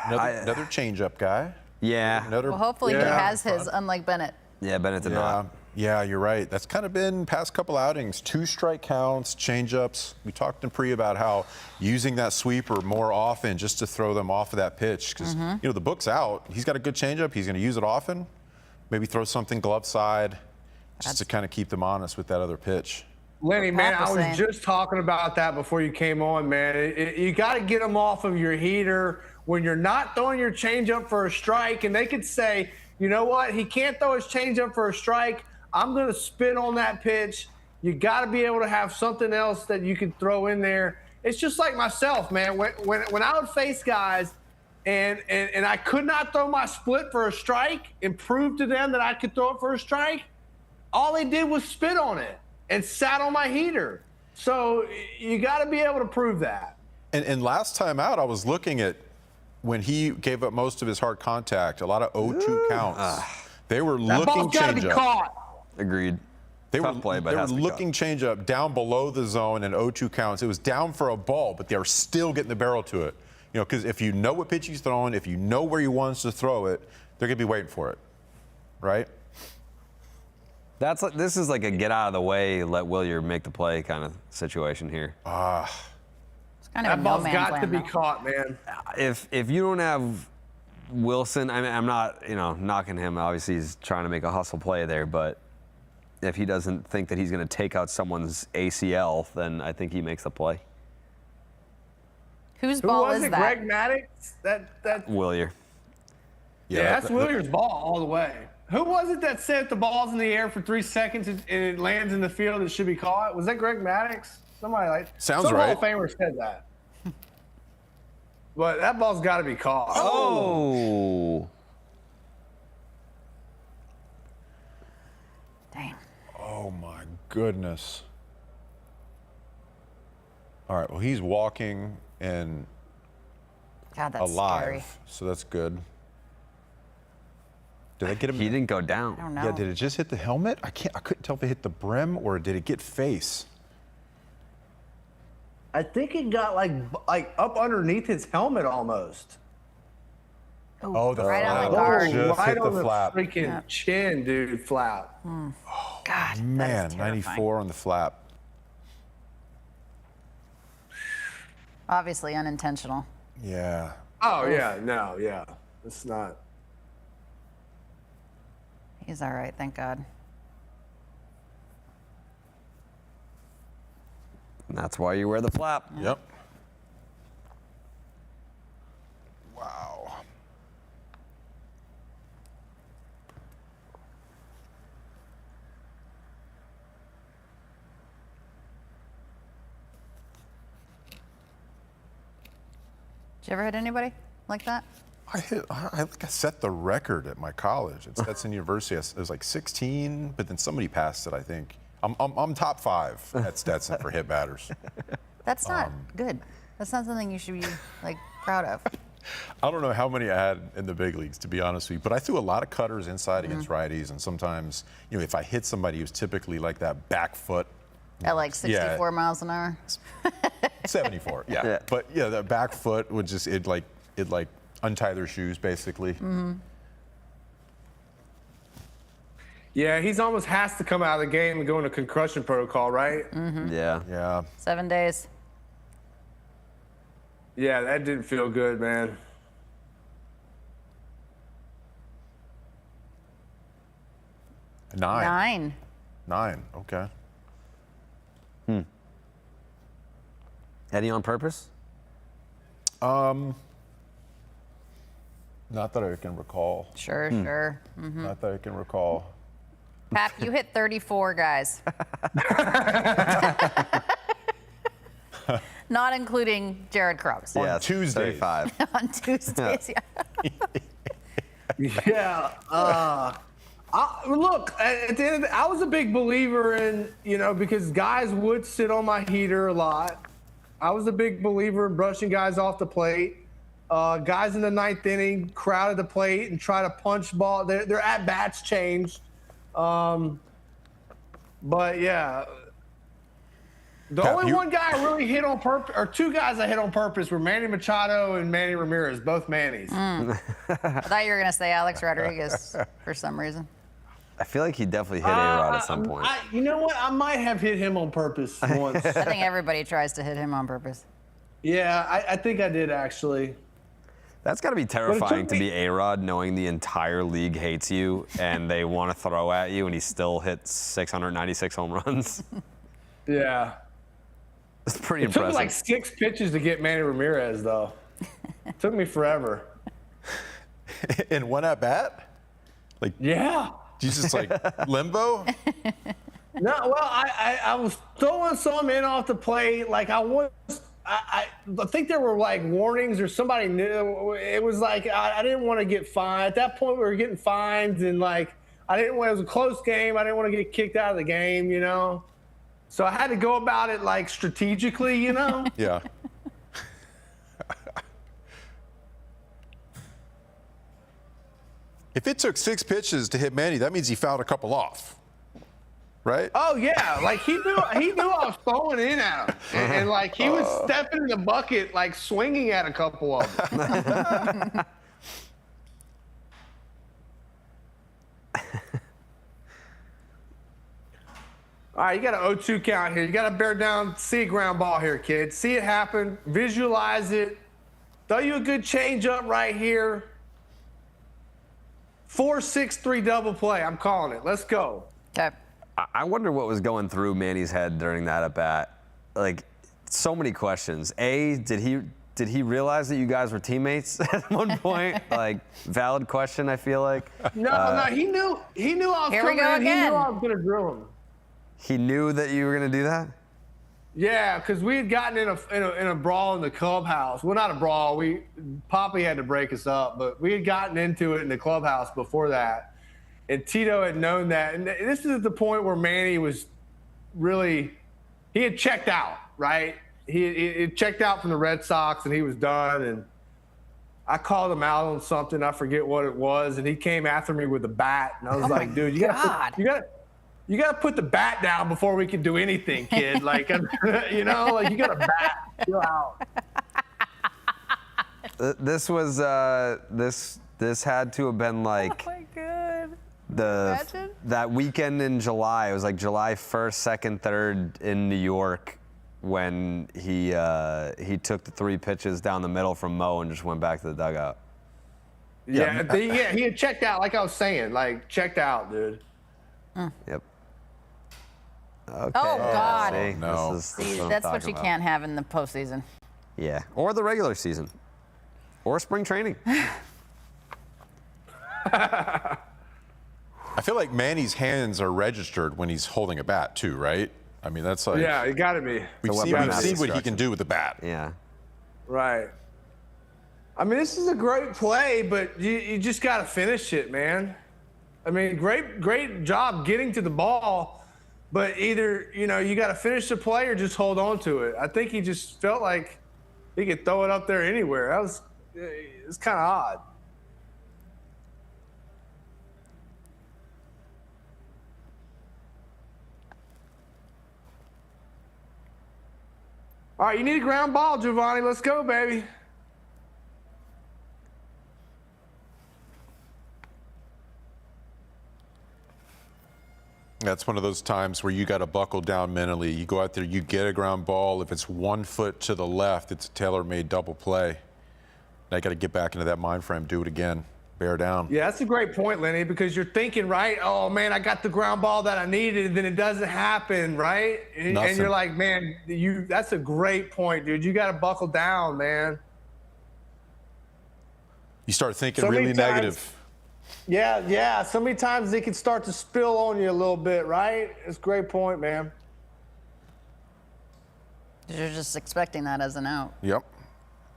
Another changeup guy. Yeah. Another. Well, hopefully he has his, unlike Bennett. Yeah, Bennett did not. Yeah, you're right. That's kind of been past couple outings. 2 strike counts, changeups. We talked in pre about how using that sweeper more often just to throw them off of that pitch. Because, you know, the book's out. He's got a good changeup. He's going to use it often. Maybe throw something glove side just to kind of keep them honest with that other pitch. Lenny, man, I was just talking about that before you came on, man. You got to get them off of your heater when you're not throwing your changeup for a strike. And they could say, you know what, he can't throw his changeup for a strike. I'm going to spin on that pitch. You got to be able to have something else that you can throw in there. It's just like myself, man. When I would face guys and I could not throw my split for a strike and prove to them that I could throw it for a strike, all they did was spit on it and sat on my heater. So you got to be able to prove that. And last time out, I was looking at when he gave up most of his hard contact, a lot of 0-2 counts. They were That looking ball's got to be changeup. caught. Agreed. They Tough were, play, but they it were has to be looking changeup down below the zone and 0-2 counts. It was down for a ball, but they were still getting the barrel to it. You know, because if you know what pitch he's throwing, if you know where he wants to throw it, they're going to be waiting for it, right? This is like a get out of the way, let Willier make the play kind of situation here. Kind of That a ball's no-man's got to land, be though. caught, man. If you don't have Wilson, I mean, I'm not knocking him. Obviously, he's trying to make a hustle play there, but if he doesn't think that he's going to take out someone's ACL, then I think he makes the play. Whose Who ball was is it? that? Greg Maddux? That Willier. Yeah, that's Williams' ball all the way. Who was it that sent the balls in the air for 3 seconds and it lands in the field and should be caught? Was that Greg Maddux? Somebody like Sounds some right. Hall of Famer said that. But that ball's got to be caught. Oh. Dang. Oh my goodness. All right, well, he's walking and God, that's alive, scary. so that's good. Did I get him? He didn't go I down. don't know. Yeah, did it just hit the helmet? I couldn't tell if it hit the brim or did it get face? I think it got like up underneath his helmet almost. Oh, the right on the flap. guard. Just right hit on the the flap. freaking chin, dude. Flap. God, that Man, is terrifying. 94 on the flap. Obviously unintentional. Yeah. Oh yeah, no, yeah. It's not. He's all right, thank God. And that's why you wear the flap. Yep. Wow. Did you ever hit anybody like that? I think I set the record at my college at Stetson University. It was like 16, but then somebody passed it, I think. I'm top 5 at Stetson for hit batters. That's not good. That's not something you should be like proud of. I don't know how many I had in the big leagues, to be honest with you, but I threw a lot of cutters inside against righties, and sometimes, if I hit somebody who's typically like that back foot, At like 64 miles an hour. 74, yeah. Yeah. But yeah, that back foot would just it untie their shoes basically. Yeah, he's almost has to come out of the game and go into concussion protocol, right? Yeah. Yeah. 7 days. Yeah, that didn't feel good, man. Nine. 9. Okay. Eddie on purpose? Not that I can recall. Sure, sure. Not that I can recall. Pap, you hit 34 guys. Not including Jared Krause Yeah, Tuesdays. 35. on Tuesdays. Yeah. Yeah. Look, at the end of I was a big believer in, because guys would sit on my heater a lot. I was a big believer in brushing guys off the plate. Guys in the 9th inning crowded the plate and try to punch ball. Their at-bats changed. But, yeah. The Cap, only you- one guy I really hit on purpose, or 2 guys I hit on purpose, were Manny Machado and Manny Ramirez, both Mannies. I thought you were going to say Alex Rodriguez for some reason. I feel like he definitely hit A-Rod at some point. You know what? I might have hit him on purpose once. I think everybody tries to hit him on purpose. Yeah, I think I did actually. That's got to be terrifying to be A-Rod, knowing the entire league hates you and they want to throw at you, and he still hits 696 home runs. Yeah. It's pretty It took me impressive. like 6 pitches to get Manny Ramirez, though. It took me forever. In one at bat? Yeah. You just like limbo? No, well, I was throwing some in off the plate. Like I think there were like warnings or somebody knew. It was like I didn't want to get fined. At that point, we were getting fines, and like it was a close game. I didn't want to get kicked out of the game, So I had to go about it like strategically, Yeah. If it took 6 pitches to hit Manny, that means he fouled a couple off, right? Oh yeah, like he knew I was throwing in at him, and like he was stepping in the bucket, like swinging at a couple of them. All right, you got an 0-2 count here. You got to bear down, see a ground ball here, kid. See it happen, visualize it. Throw you a good changeup right here. 4-6-3 double play. I'm calling it. Let's go. Okay. I wonder what was going through Manny's head during that at bat. Like, so many questions. Did he realize that you guys were teammates at one point? Like, valid question, I feel like. No, he knew I was Here we coming go in. He again. knew I was going to drill him. He knew that you were going to do that? Yeah, because we had gotten in a brawl in the clubhouse. Well, not a brawl. Poppy had to break us up, but we had gotten into it in the clubhouse before that. And Tito had known that. And this is the point where Manny was really – he had checked out, right? He had checked out from the Red Sox, and he was done. And I called him out on something. I forget what it was. And he came after me with a bat. And I was like, dude, you got to put the bat down before we can do anything, kid. Like, you know, like you got a bat. Chill out. This was this had to have been like Oh my God. that weekend in July. It was like July 1st, 2nd, 3rd in New York when he took the 3 pitches down the middle from Mo and just went back to the dugout. Yeah, he had checked out, like I was saying, like checked out, dude. Yep. Okay. Oh, God. See, no. this is See, what I'm that's what talking you about. can't have in the postseason. Yeah, or the regular season, or spring training. I feel like Manny's hands are registered when he's holding a bat too, right? I mean, that's like Yeah, it got to be. we've The seen, weapon we've of seen what he destruction. can do with the bat. Yeah. Right. I mean, this is a great play, but you just got to finish it, man. I mean, great job getting to the ball, but either, you know, you got to finish the play or just hold on to it. I think he just felt like he could throw it up there anywhere. It's kind of odd. All right, you need a ground ball, Giovanni. Let's go, baby. That's one of those times where you got to buckle down mentally. You go out there, you get a ground ball. If it's 1 foot to the left, it's a tailor-made double play. Now you got to get back into that mind frame, do it again, bear down. Yeah, that's a great point, Lenny, because you're thinking, right? Oh, man, I got the ground ball that I needed, and then it doesn't happen, right? And Nothing. you're like, man, that's a great point, dude. You got to buckle down, man. You start thinking So many really times- negative. Yeah. So many times they can start to spill on you a little bit, right? It's a great point, man. You're just expecting that as an out. Yep.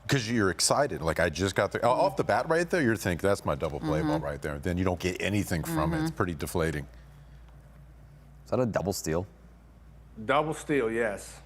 Because you're excited. Like, I just got the off the bat right there, you're thinking, that's my double play ball right there. Then you don't get anything from it. It's pretty deflating. Is that a double steal? Double steal, yes.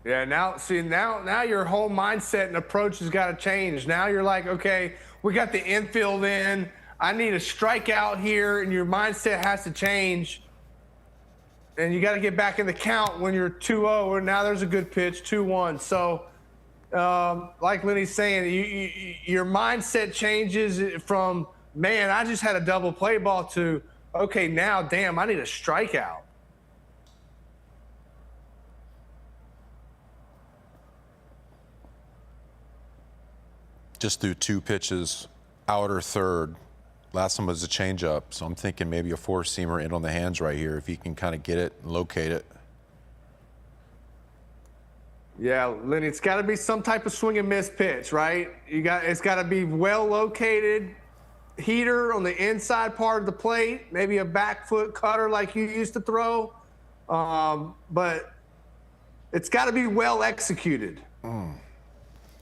Yeah, now your whole mindset and approach has got to change. Now you're like, okay, we got the infield in. I need a strikeout here, and your mindset has to change. And you got to get back in the count when you're 2-0, and now there's a good pitch, 2-1. So, like Lenny's saying, your mindset changes from, man, I just had a double play ball to, okay, now, damn, I need a strikeout. Just threw 2 pitches, outer third. Last one was a changeup, so I'm thinking maybe a 4-seamer in on the hands right here if he can kind of get it and locate it. Yeah, Lenny, it's got to be some type of swing and miss pitch, right? It's got to be well located, heater on the inside part of the plate, maybe a back foot cutter like you used to throw, but it's got to be well executed.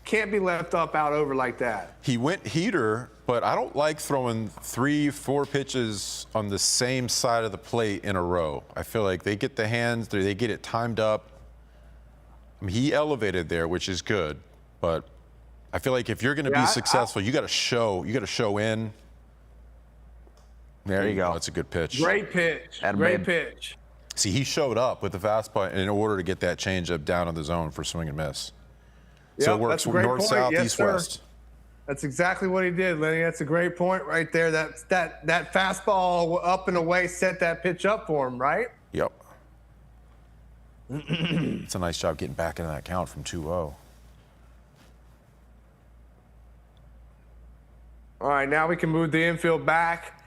Can't be left up out over like that. He went heater, but I don't like throwing 3-4 pitches on the same side of the plate in a row. I feel like they get the hands, they get it timed up. I mean, he elevated there, which is good, but I feel like if you're going to be successful, you got to show in. There you go. That's a good pitch. Great pitch. Adam Great Babe. pitch. See, he showed up with the fastball in order to get that changeup down in the zone for swing and miss. So Yep, it works that's a great north, point. south, Yes, east, sir. west. That's exactly what he did, Lenny. That's a great point right there. That fastball up and away set that pitch up for him, right? Yep. It's a nice job getting back into that count from 2-0. All right, now we can move the infield back.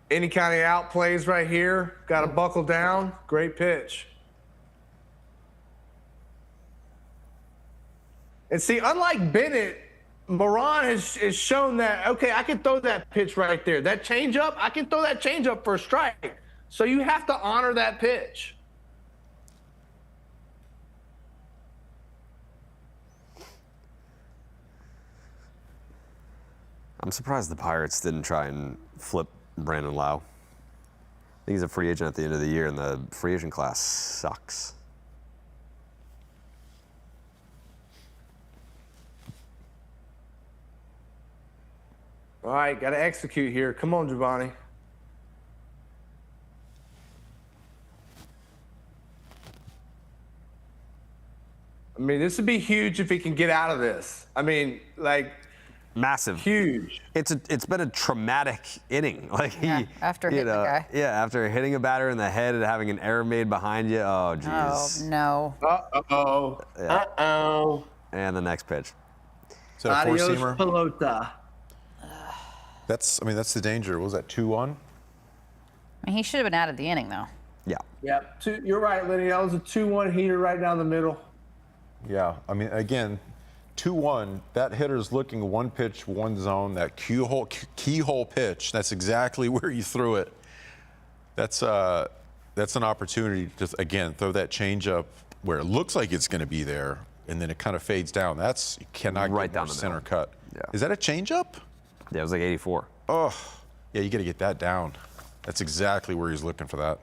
Any kind of out plays right here. Got to buckle down. Great pitch. And see, unlike Bennett, Moran has shown that, okay, I can throw that pitch right there. That changeup, I can throw that changeup for a strike. So you have to honor that pitch. I'm surprised the Pirates didn't try and flip Brandon Lau. I think he's a free agent at the end of the year, and the free agent class sucks. All right, got to execute here. Come on, Giovanni. I mean, this would be huge if he can get out of this. I mean, like, Massive. huge. It's been a traumatic inning. Like Yeah, after hitting the guy. Yeah, after hitting a batter in the head and having an error made behind you. Oh, Oh, jeez. no. Uh-oh. Yeah. Uh-oh. And the next pitch. Is that a Adios, four-seamer? pelota. That's the danger. What was that, 2-1? I mean, he should have been out of the inning, though. Yeah. Yep, you're right, Lenny. That was a 2-1 heater right down the middle. Yeah, I mean, again, 2-1, that hitter's looking one pitch, one zone, that keyhole pitch, that's exactly where you threw it. That's an opportunity to, again, throw that changeup where it looks like it's going to be there, and then it kind of fades down. You cannot Right get down more the center middle. cut. Yeah. Is that a changeup? Yeah, it was like 84. Oh, yeah, you got to get that down. That's exactly where he's looking for that.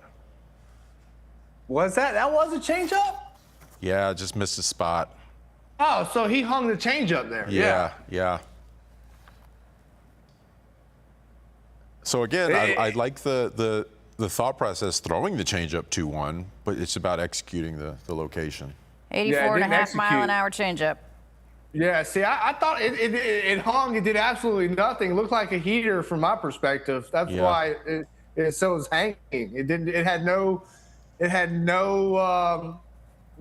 Was that? That was a changeup? Yeah, just missed his spot. Oh, so he hung the changeup there. Yeah. So again, I like the thought process throwing the changeup 2-1, but it's about executing the location. 84 and a didn't half mile execute. an hour changeup. Yeah, see, I thought it hung. It did absolutely nothing. It looked like a heater from my perspective. That's Yeah. why it was hanging. It didn't. It had no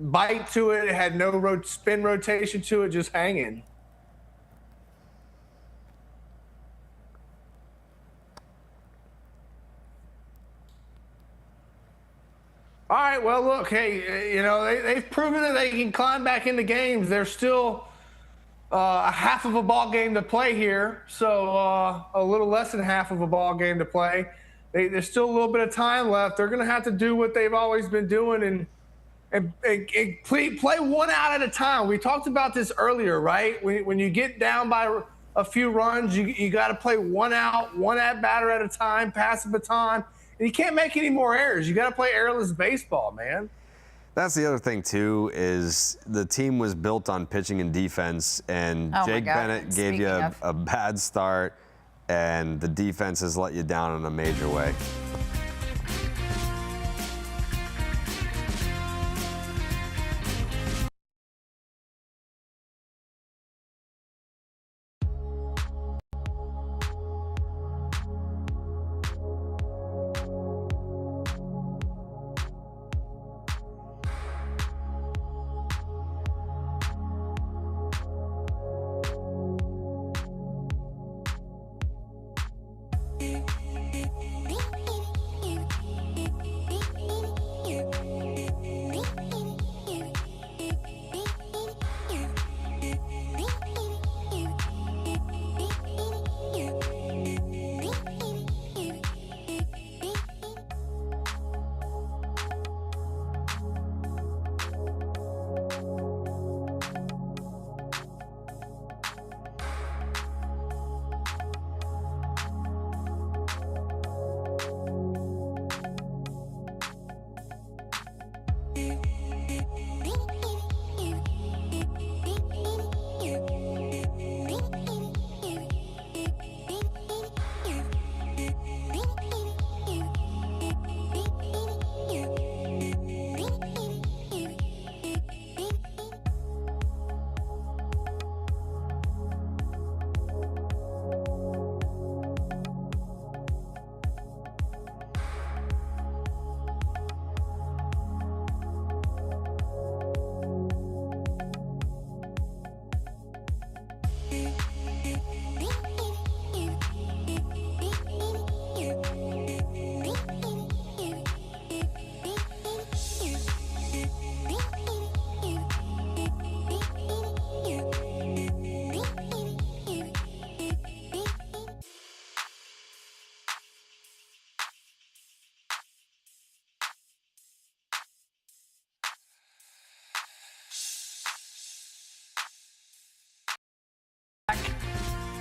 bite to it. It had no spin rotation to it. Just hanging. All right. Well, look. Hey, they've proven that they can climb back into games. They're still a half of a ball game to play here, so a little less than half of a ball game to play. There's still a little bit of time left. They're going to have to do what they've always been doing and play one out at a time. We talked about this earlier, right? When you get down by a few runs, you got to play one out, one at batter at a time, pass the baton, and you can't make any more errors. You got to play errorless baseball, man. That's the other thing, too, is the team was built on pitching and defense, and Oh, my Jake God. Bennett gave Speaking you of. a bad start, and the defense has let you down in a major way.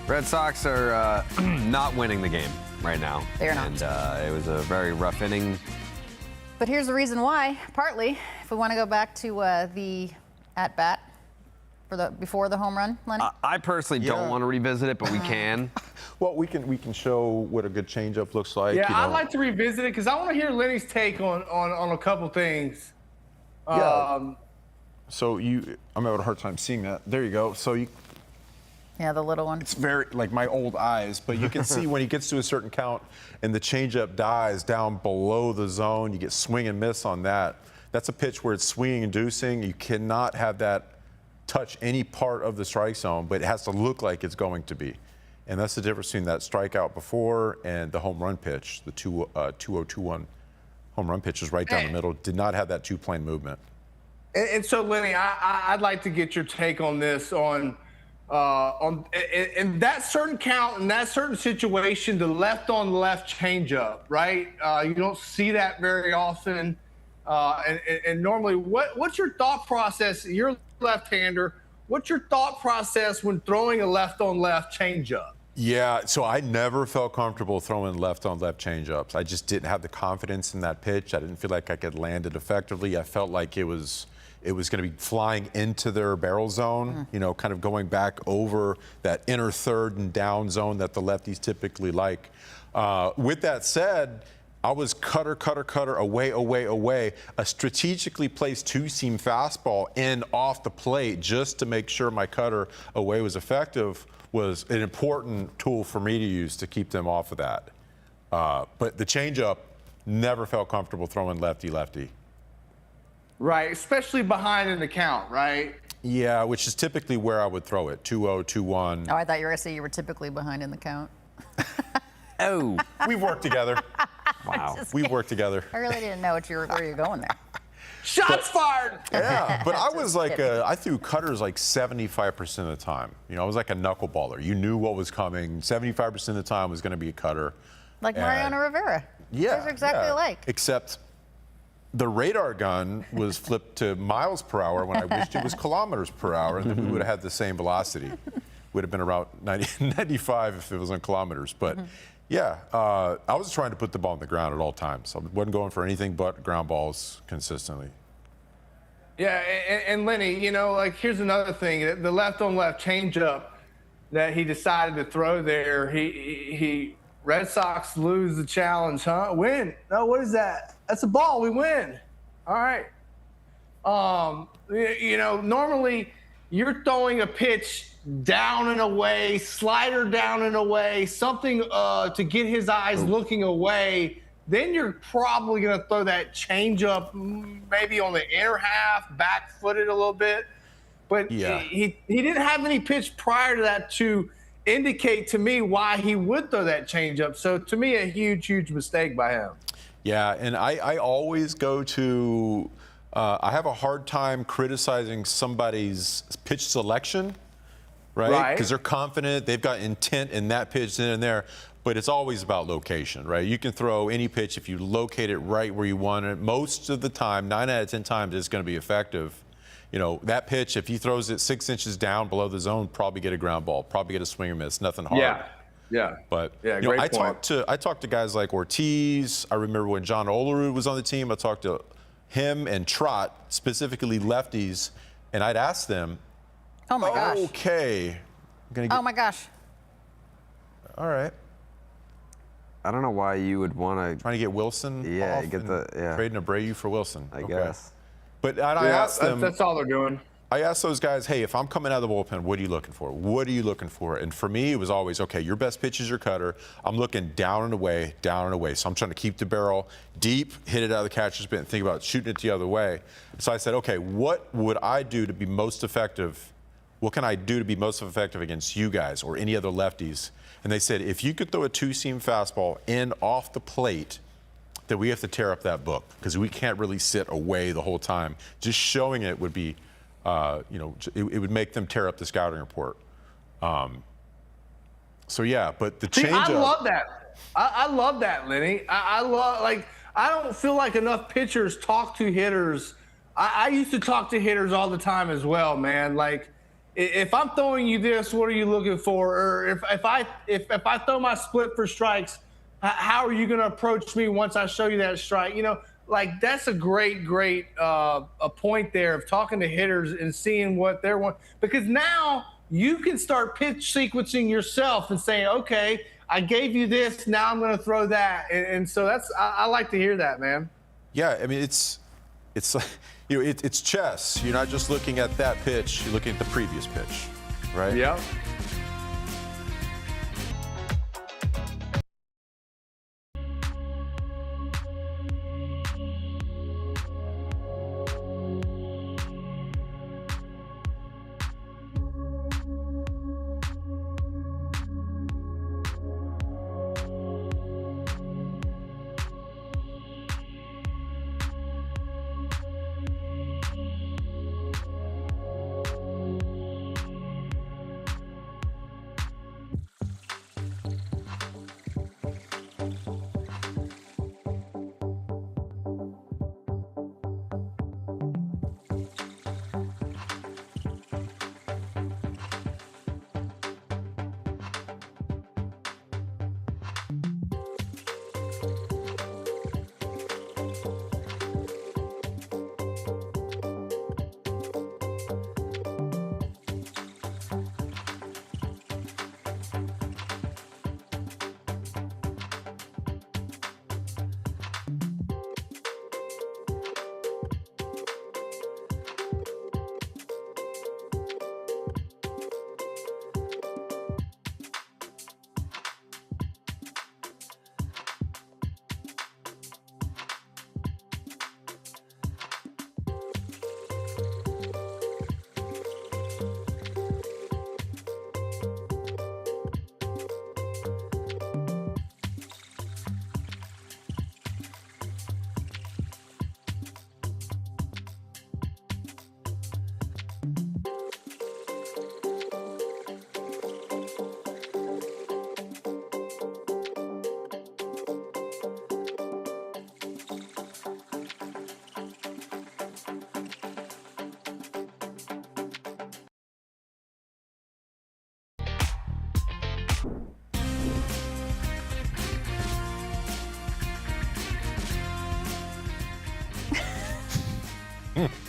Red Sox are not winning the game right now. They're not. And it was a very rough inning. But here's the reason why, partly, if we want to go back to the at-bat before the home run, Lenny. I personally don't want to revisit it, but we can. Well, we can show what a good changeup looks like. Yeah, you know. I'd like to revisit it because I want to hear Lenny's take on a couple things. Yeah. So I'm having a hard time seeing that. There you go. So Yeah, the little one. it's very like my old eyes, but you can see when he gets to a certain count and the changeup dies down below the zone, you get swing and miss on that. That's a pitch where it's swinging inducing. You cannot have that touch any part of the strike zone, but it has to look like it's going to be. And that's the difference between that strikeout before and the home run pitch, the 2-0-2-1 home run pitch is right down the middle, did not have that two-plane movement. And so, Lenny, I'd like to get your take on this in that certain count, in that certain situation, the left-on-left changeup, right? You don't see that very often. And normally, what's your thought process? You're a left-hander. What's your thought process when throwing a left-on-left changeup? Yeah, so I never felt comfortable throwing left-on-left changeups. I just didn't have the confidence in that pitch. I didn't feel like I could land it effectively. I felt like it was going to be flying into their barrel zone, you know, kind of going back over that inner third and down zone that the lefties typically like. With that said, I was cutter, away. A strategically placed two-seam fastball in off the plate just to make sure my cutter away was effective was an important tool for me to use to keep them off of that. But the changeup, never felt comfortable throwing lefty-lefty. Right, especially behind in the count, right? Yeah, which is typically where I would throw it, 2-0, 2-1. Oh, I thought you were going to say you were typically behind in the count. Oh. We've worked together. Wow. We've worked together. I really didn't know where you're going there. Shots fired! Yeah, but I was like, I threw cutters like 75% of the time. You know, I was like a knuckleballer. You knew what was coming. 75% of the time was going to be a cutter. Like Mariano Rivera. Yeah. Those are exactly alike. Except the radar gun was flipped to miles per hour when I wished it was kilometers per hour, and then we would have had the same velocity. Would have been around 95 if it was in kilometers. But yeah, I was trying to put the ball on the ground at all times. I wasn't going for anything but ground balls consistently. Yeah, and Lenny, you know, like here's another thing: the left-on-left changeup that he decided to throw there. He Red Sox lose the challenge, huh? Win? No, what is that? That's a ball. We win. All right. You know, normally you're throwing a pitch down and away, slider down and away, something to get his eyes looking away. Then you're probably going to throw that changeup maybe on the inner half, back-footed a little bit. But yeah. he didn't have any pitch prior to that to indicate to me why he would throw that changeup. So to me, a huge mistake by him. Yeah, and I always go to I have a hard time criticizing somebody's pitch selection, right? Because they're confident, they've got intent in that pitch then and there. But it's always about location, right? You can throw any pitch if you locate it right where you want it. Most of the time, 9 out of 10 times, it's going to be effective. You know, that pitch, if he throws it 6 inches down below the zone, probably get a ground ball, probably get a swing or miss, nothing hard. Yeah. But yeah, you know, great I point. talked to guys like Ortiz. I remember when John Olerud was on the team, I talked to him and Trott, specifically lefties, and I'd ask them, Oh my gosh. okay. I'm gonna get, Oh my gosh. all right. I don't know why you would want to. Trying to get Wilson Yeah, off you get and the trading Abreu for Wilson. I guess. But I asked them. That's all they're doing. I asked those guys, hey, if I'm coming out of the bullpen, what are you looking for? What are you looking for? And for me, it was always, okay, your best pitch is your cutter. I'm looking down and away. So I'm trying to keep the barrel deep, hit it out of the catcher's mitt, and think about shooting it the other way. So I said, okay, what would I do to be most effective? What can I do to be most effective against you guys or any other lefties? And they said, if you could throw a two-seam fastball in off the plate, then we have to tear up that book because we can't really sit away the whole time. Just showing it would be, it would make them tear up the scouting report. So yeah, but the change. I love that. I love that, Lenny. I love, like, I don't feel like enough pitchers talk to hitters. I used to talk to hitters all the time as well, man. Like, if I'm throwing you this, what are you looking for? Or if I throw my split for strikes, how are you going to approach me once I show you that strike? You know, like that's a great a point there of talking to hitters and seeing what they're wanting. Because now you can start pitch sequencing yourself and saying, okay, I gave you this, now I'm going to throw that. And so I like to hear that, man. Yeah, I mean, it's like, you know, it's chess. You're not just looking at that pitch, you're looking at the previous pitch, right? Yep.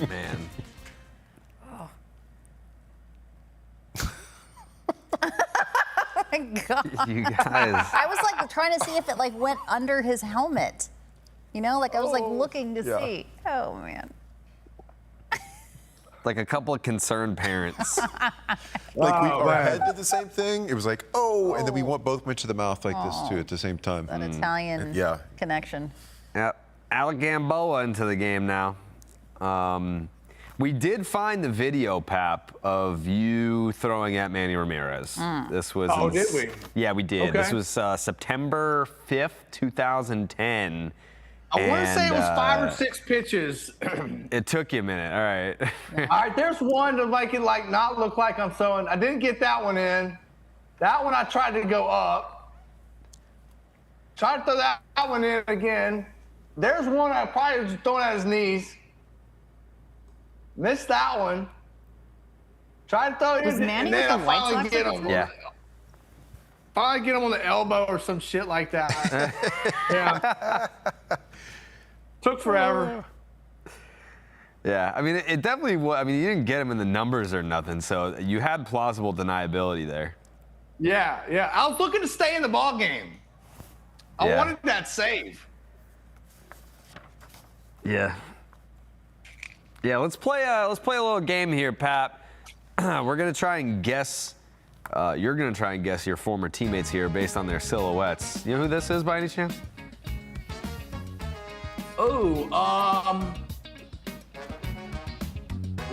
Man. My God. You guys. I was like trying to see if it like went under his helmet. You know, like I was like looking to Yeah. see. Oh man. Like a couple of concerned parents. Like Oh, our man. head did the same thing. It was like, oh, and then we both went to the mouth like this too at the same time. That Italian Yeah. connection. Yep. Alec Gamboa into the game now. We did find the video, Pap, of you throwing at Manny Ramirez. This was. Oh, did we? Yeah, we did. Okay. This was September 5th, 2010. I want to say it was And, 5 or 6 pitches. It took you a minute. All right. All right, there's one to make it like not look like I'm throwing. I didn't get that one in. That one I tried to go up. Tried to throw that one in again. There's one I probably was throwing at his knees. Missed that one. Tried to throw it Was in, Manny and then with the I White finally Sox get at him. the Yeah. Finally get him on the elbow or some shit like that. Yeah. Took forever. Yeah, I mean, it definitely was. I mean, you didn't get him in the numbers or nothing, so you had plausible deniability there. Yeah, yeah. I was looking to stay in the ball game. I Yeah. wanted that save. Yeah. Yeah, let's play a little game here, Pap. We're gonna try and guess. You're gonna try and guess your former teammates here based on their silhouettes. You know who this is by any chance? Oh,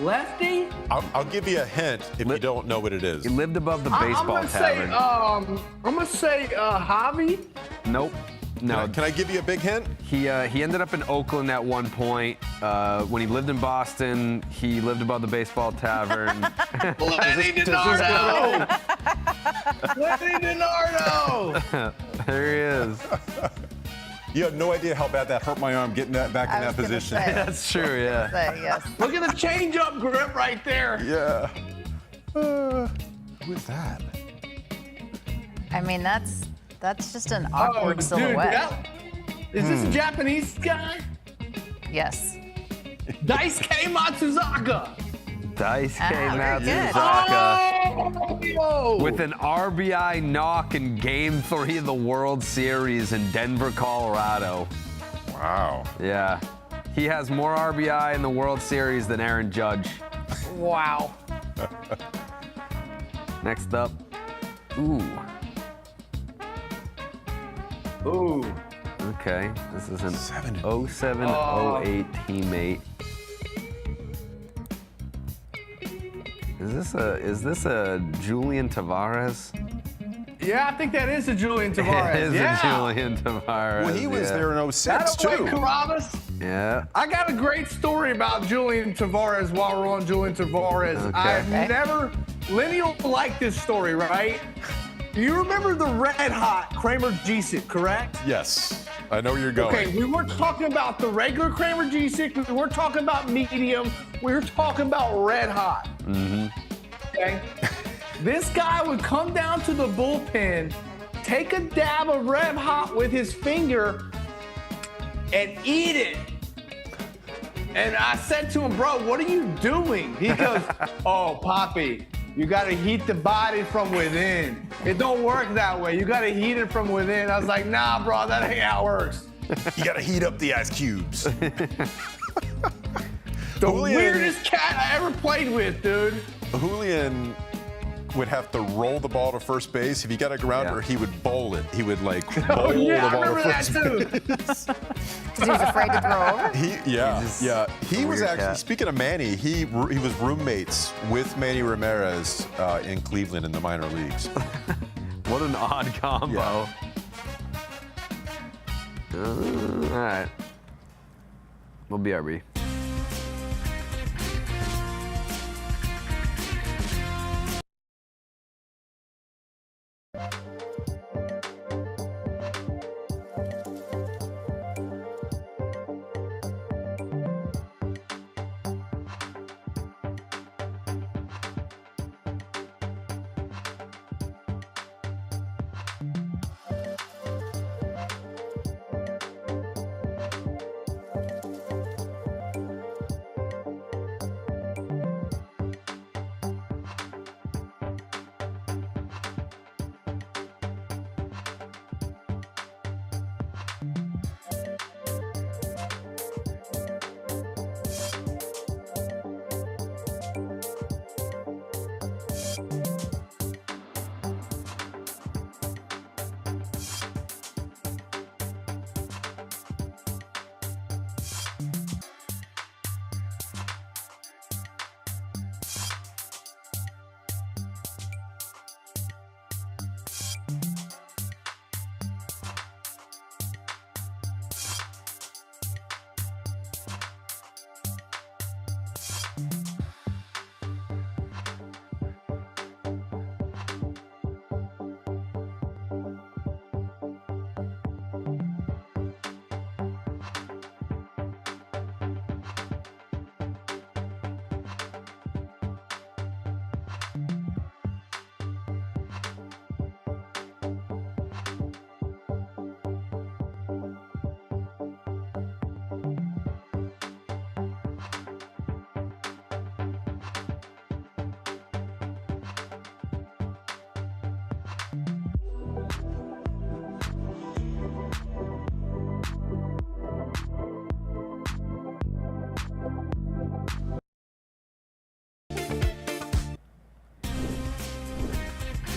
lefty? I'll give you a hint if you don't know what it is. He lived above the I'm baseball gonna say, tavern. I'm gonna say Javi. Nope. No. Can I give you a big hint? He ended up in Oakland at one point. When he lived in Boston, he lived above the baseball tavern. Lenny DiNardo. Lenny DiNardo. There he is. You have no idea how bad that hurt my arm getting that back in I that was gonna position. say. That's true, yeah. Say yes. Look at the change-up grip right there. Yeah. Who is that? I mean, that's just an awkward silhouette. Is this a Japanese guy? Yes. Daisuke Matsuzaka. Daisuke very good. Matsuzaka with an RBI knock in Game 3 of the World Series in Denver, Colorado. Wow. Yeah. He has more RBI in the World Series than Aaron Judge. Wow. Next up. Ooh. Okay. This is an 07-08 teammate. Is this a Julian Tavares? Yeah, I think that is a Julian Tavares. It is a Julian Tavares. Well, he was there in 06 That too. away, Carabas. Yeah. I got a great story about Julian Tavares while we're on Julian Tavares. Okay. I've never, Lenny will like this story, right? Do you remember the red hot Kramer G-Sick, correct? Yes. I know where you're going. Okay, we weren't talking about the regular Kramer G-Sick. We weren't talking about medium. We were talking about red hot. Okay? This guy would come down to the bullpen, take a dab of red hot with his finger, and eat it. And I said to him, bro, what are you doing? He goes, oh, Poppy, you got to heat the body from within. It don't work that way. You got to heat it from within. I was like, nah, bro, that ain't how it works. You got to heat up the ice cubes. The weirdest cat I ever played with, dude. Julian would have to roll the ball to first base. If he got a grounder, he would bowl it. He would like bowl Yeah, the I ball remember to that first too. base. Because he was afraid to throw over. He was weird actually, cat. speaking of Manny, he was roommates with Manny Ramirez in Cleveland in the minor leagues. What an odd combo. Yeah. All right. We'll BRB.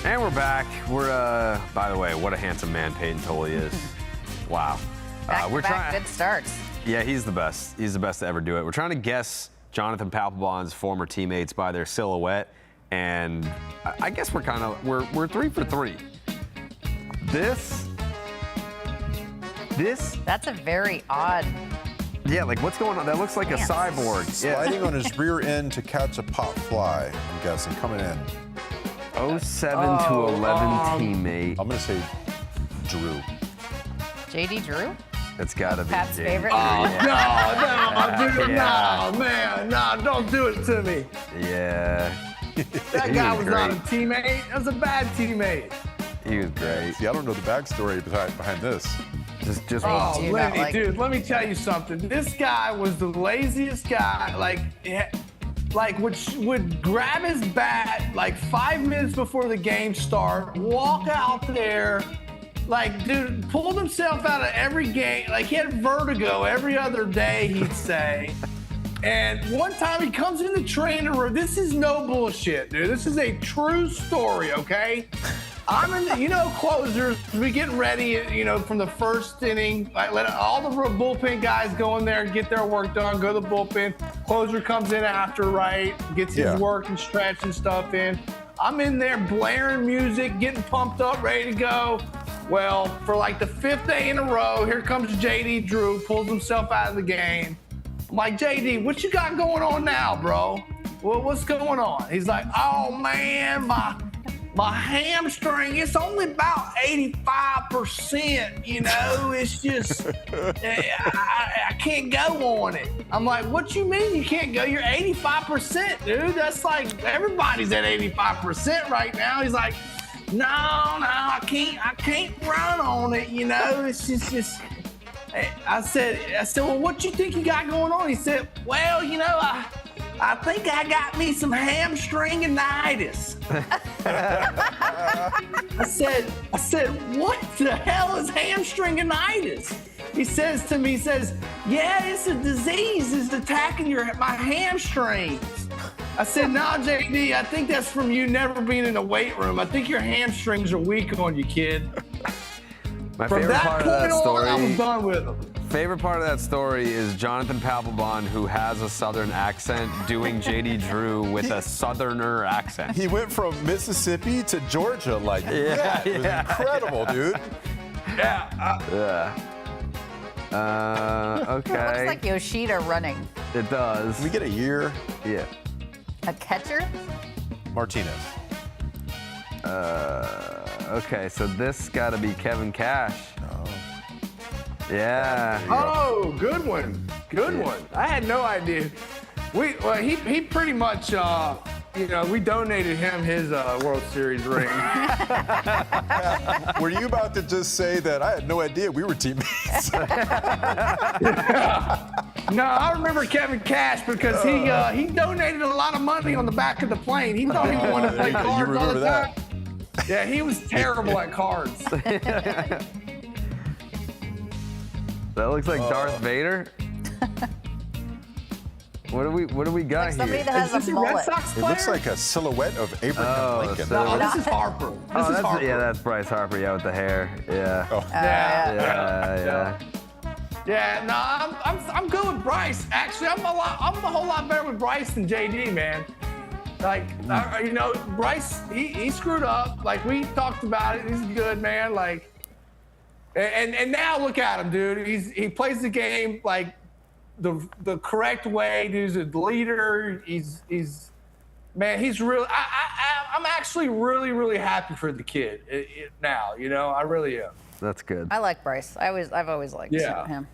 And we're back. We're, by the way, what a handsome man Peyton Tolley is. Wow. We're Back-to-back good starts. Yeah, he's the best. He's the best to ever do it. We're trying to guess Jonathan Papelbon's former teammates by their silhouette, and I guess we're 3 for 3. This. That's a very odd. Yeah, like what's going on? That looks like a Pants. cyborg. Sliding on his rear end to catch a pop fly, I'm guessing, coming in. 07 to 11 teammate. I'm going to say Drew. JD Drew? That's got to be Pat's Jay. favorite? No, dude, Yeah. no, man, no, don't do it to me. Yeah. That He guy was was not a great. teammate. That was a bad teammate. He was great. See, I don't know the backstory behind this. Just Oh, do not Lenny, like- dude, let me tell you something. This guy was the laziest guy. Like would grab his bat like 5 minutes before the game start, walk out there, like, dude, pulled himself out of every game. Like, he had vertigo every other day, he'd say. And one time he comes in the training room. This is no bullshit, dude. This is a true story, okay? I'm in the, closers, we getting ready, from the first inning. I let all the bullpen guys go in there and get their work done, go to the bullpen. Closer comes in after, right? Gets his work and stretch and stuff in. I'm in there blaring music, getting pumped up, ready to go. Well, for like the 5th day in a row, here comes JD Drew, pulls himself out of the game. I'm like, JD, what you got going on now, bro? Well, what's going on? He's like, oh man, my hamstring, it's only about 85%, it's just, I can't go on it. I'm like, what you mean you can't go? You're 85%, dude. That's like, everybody's at 85% right now. He's like, no, I can't run on it, it's just. I said, well, what you think you got going on? He said, well, I think I got me some hamstringitis. I said, what the hell is hamstringitis? He says to me, yeah, it's a disease. It's attacking my hamstrings. I said, no, JD, I think that's from you never being in the weight room. I think your hamstrings are weak on you, kid. My From favorite that part of point that on, story. I was done with him. Favorite part of that story is Jonathan Papelbon, who has a Southern accent, doing JD Drew with a Southerner accent. He went from Mississippi to Georgia, like, Yeah, it was incredible, dude. Yeah. Okay. Looks like Yoshida running. It does. Can we get a year? Yeah. A catcher? Martinez. Okay, so this got to be Kevin Cash. Yeah. Oh, good one. Good one. I had no idea. He pretty much, we donated him his World Series ring. Were you about to just say that I had no idea we were teammates? No, I remember Kevin Cash because he donated a lot of money on the back of the plane. He thought he wanted to play You cards all remember the that? time. Yeah, he was terrible at cards. That looks like Darth Vader. What do we got Like somebody here? that has Is this a a Red mullet. Sox It player? looks like a silhouette of Abraham Lincoln. so- No, this is Harper. This is Harper. that's Bryce Harper, yeah, with the hair. Yeah. Yeah. Yeah. No, I'm good with Bryce. Actually, I'm a whole lot better with Bryce than JD, man. Like, Bryce, he screwed up. Like, we talked about it. He's good, man. Like, and now look at him, dude. He plays the game like the correct way. He's a leader. He's really. I'm actually really, really happy for the kid now. I really am. That's good. I like Bryce. I've always liked him.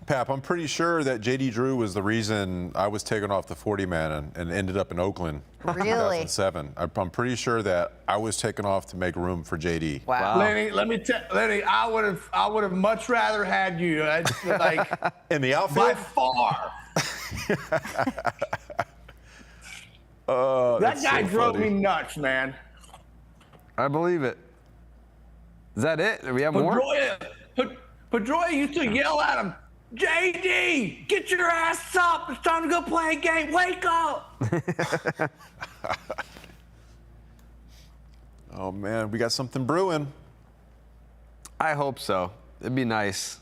Pap, I'm pretty sure that JD Drew was the reason I was taken off the 40-man and ended up in Oakland in Really? 2007. I'm pretty sure that I was taken off to make room for JD. Wow. Lenny, let me tell Lenny, I would have much rather had you. Like In the by outfield? far. That That's guy so drove funny. me nuts, man. I believe it. Is that it? Do we have more? Pedroia used to yell at him, JD, get your ass up. It's time to go play a game. Wake up. Oh, man, we got something brewing. I hope so. It'd be nice.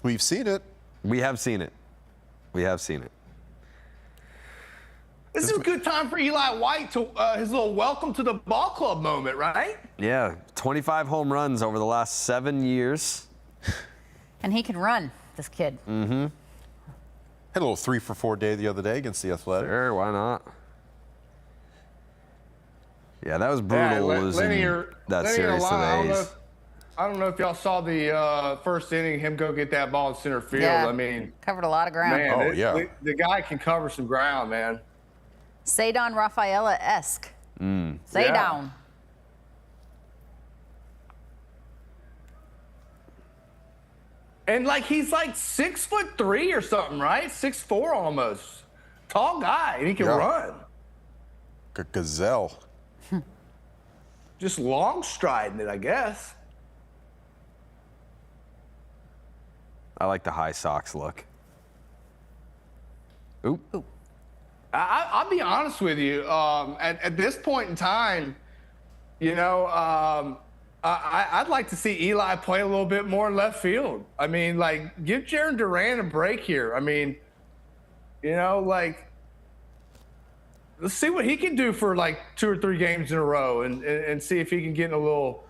We've seen it. We have seen it. We have seen it. This is a good time for Eli White to his little welcome to the ball club moment, right? Yeah, 25 home runs over the last 7 years. And he can run, this kid. Had a little 3-for-4 day the other day against the Athletic. Sure, why not? Yeah, that was brutal losing that series to the A's. I don't know if y'all saw the first inning, him go get that ball in center field. Yeah. I mean, Covered a lot of ground. man, Oh, yeah. the guy can cover some ground, man. Cedon Rafaela-esque. Cedon. Yeah. And like he's like 6'3" or something, right? 6'4" almost. Tall guy, and he can run. Gazelle. Just long striding it, I guess. I like the high socks look. Oop. I'll be honest with you. At this point in time, you know, I'd like to see Eli play a little bit more left field. I mean, like, give Jaron Duran a break here. I mean, you know, like, let's see what he can do for like 2 or 3 games in a row, and see if he can get in a little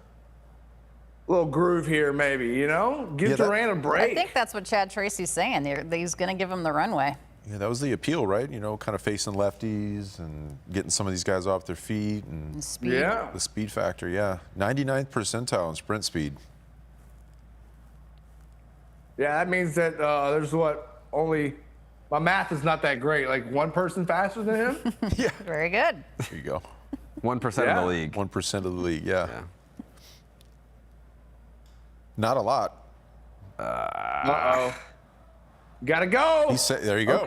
groove here, maybe. You know, give Duran a break. I think that's what Chad Tracy's saying. He's going to give him the runway. Yeah, that was the appeal, right? You know, kind of facing lefties and getting some of these guys off their feet and Speed. Yeah. the speed factor. Yeah, 99th percentile in sprint speed. Yeah, that means that there's only my math is not that great. Like one person faster than him. Yeah. Very good. There you go. 1% of Yeah. the league. 1% of the league. Yeah. Yeah. Not a lot. Uh-oh. Gotta go. There you go.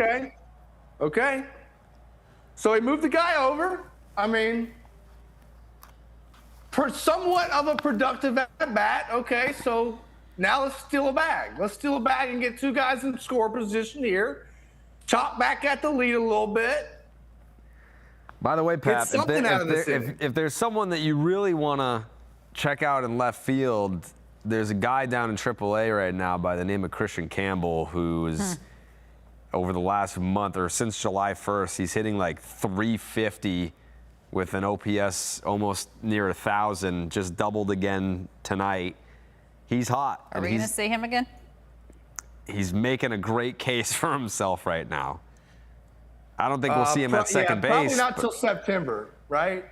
Okay. So he moved the guy over. I mean, somewhat of a productive at bat. Okay, so now let's steal a bag. Let's steal a bag and get 2 guys in score position here. Chop back at the lead a little bit. By the way, Pat, something out of this inning. if there's someone that you really want to check out in left field, there's a guy down in AAA right now by the name of Christian Campbell who's over the last month or since July 1st, he's hitting like 350 with an OPS almost near 1,000, just doubled again tonight. He's hot. Are we going to see him again? He's making a great case for himself right now. I don't think we'll see him at second base. Probably not till September, right?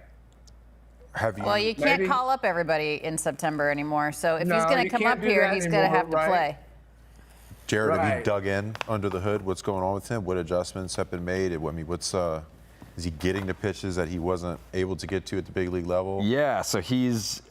Have you? Well, you can't Maybe. call up everybody in September anymore. So if No, he's going you to come can't up do here, that he's going to anymore, have to right? play. Jared, have you Right. dug in under the hood? What's going on with him? What adjustments have been made? I mean, is he getting the pitches that he wasn't able to get to at the big league level? Yeah, so he's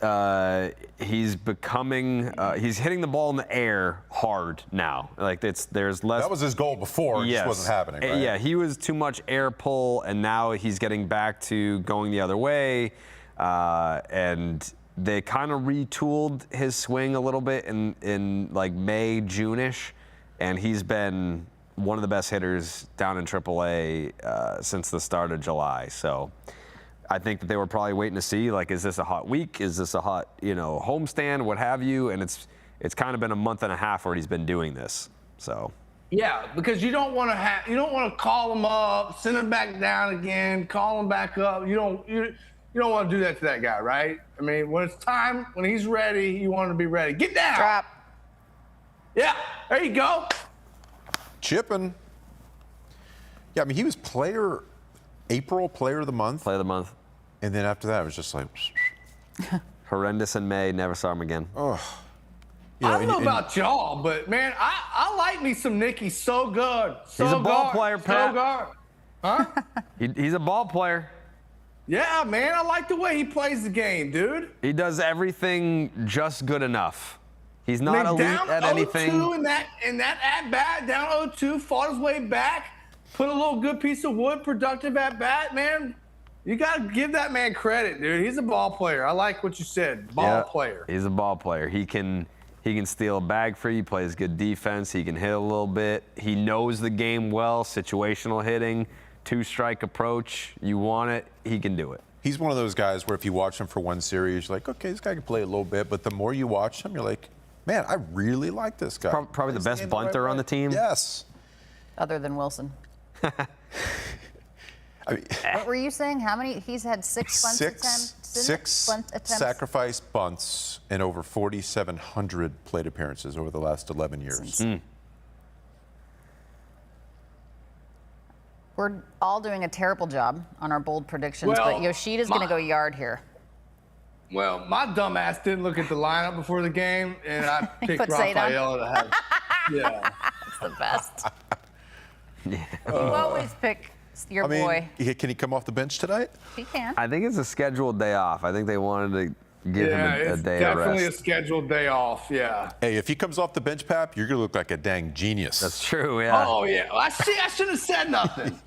becoming he's hitting the ball in the air hard now. Like there's less. That was his goal before. It just wasn't happening, right? Yeah, he was too much air pull, and now he's getting back to going the other way. And they kind of retooled his swing a little bit in like May, June-ish, and he's been one of the best hitters down in AAA since the start of July. So I think that they were probably waiting to see, like, is this a hot week? Is this a hot, homestand, what have you? And it's kind of been a month and a half where he's been doing this. So. Yeah, because you don't want to call him up, send him back down again, call him back up. You don't want to do that to that guy, right? I mean, when it's time, when he's ready, you want him to be ready. Get down. Drop. Yeah, there you go. Chipping. Yeah, I mean, he was April player of the month. Play of the month. And then after that, it was just like. Horrendous in May. Never saw him again. Oh. I don't know about y'all, but man, I like me some Nicky so good. So He's a ball good, player, Pat. So good. Huh? He's a ball player. Yeah, man, I like the way he plays the game, dude. He does everything just good enough. He's not elite down at 0-2 anything. in that at bat, down 0-2, fought his way back, put a little good piece of wood, productive at bat, man. You gotta give that man credit, dude. He's a ball player. I like what you said. Ball player. He's a ball player. He can steal a bag for you. He plays good defense. He can hit a little bit. He knows the game well. Situational hitting, 2-strike approach. You want it, he can do it. He's one of those guys where if you watch him for one series, you're like, okay, this guy can play a little bit. But the more you watch him, you're like, man, I really like this guy. Probably the best bunter on the team. Yes. Other than Wilson. I mean, What were you saying? How many? He's had 6 bunt attempts. Six bunt attempts. sacrifice bunts and over 4,700 plate appearances over the last 11 years. We're all doing a terrible job on our bold predictions, Well, but Yoshida's going to go yard here. Well, my dumb ass didn't look at the lineup before the game, and I picked put Zayden. Rafaela to have. Yeah. It's the best. You always pick It's your I mean, boy. can he come off the bench tonight? He can. I think it's a scheduled day off. I think they wanted to give him a it's day of definitely a rest. scheduled day off. Yeah. Hey, if he comes off the bench, Pap, you're going to look like a dang genius. That's true, yeah. Oh yeah. I shouldn't have said nothing.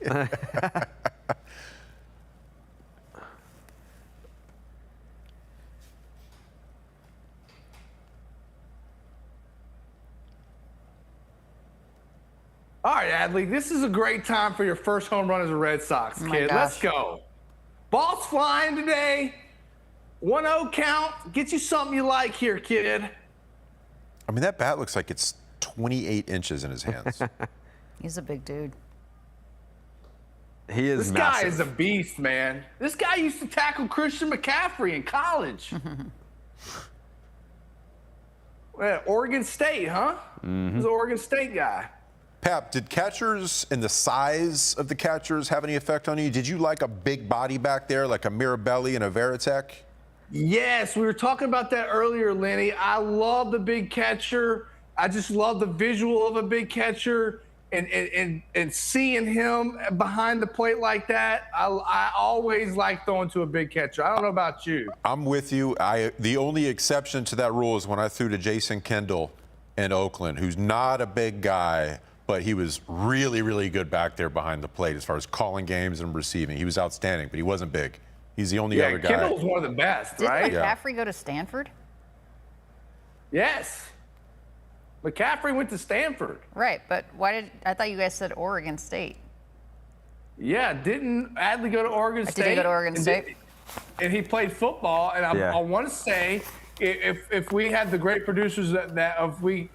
All right, Adley, this is a great time for your first home run as a Red Sox Oh my kid. gosh. Let's go. Ball's flying today. 1-0 count. Get you something you like here, kid. I mean, that bat looks like it's 28 inches in his hands. He's a big dude. He is This massive. guy is a beast, man. This guy used to tackle Christian McCaffrey in college. Oregon State, huh? He's an Oregon State guy. Pap, did catchers and the size of the catchers have any effect on you? Did you like a big body back there, like a Mirabelli and a Veritek? Yes, we were talking about that earlier, Lenny. I love the big catcher. I just love the visual of a big catcher and seeing him behind the plate like that. I always like throwing to a big catcher. I don't know about you. I'm with you. The only exception to that rule is when I threw to Jason Kendall in Oakland, who's not a big guy, but he was really, really good back there behind the plate as far as calling games and receiving. He was outstanding, but he wasn't big. He's the only other guy. Kendall's one of the best, Didn't right? McCaffrey go to Stanford? Yes. McCaffrey went to Stanford. Right, but I thought you guys said Oregon State. Yeah, didn't Adley go to Oregon State? Did he go to Oregon State? And he played football, and I want to say, if we had the great producers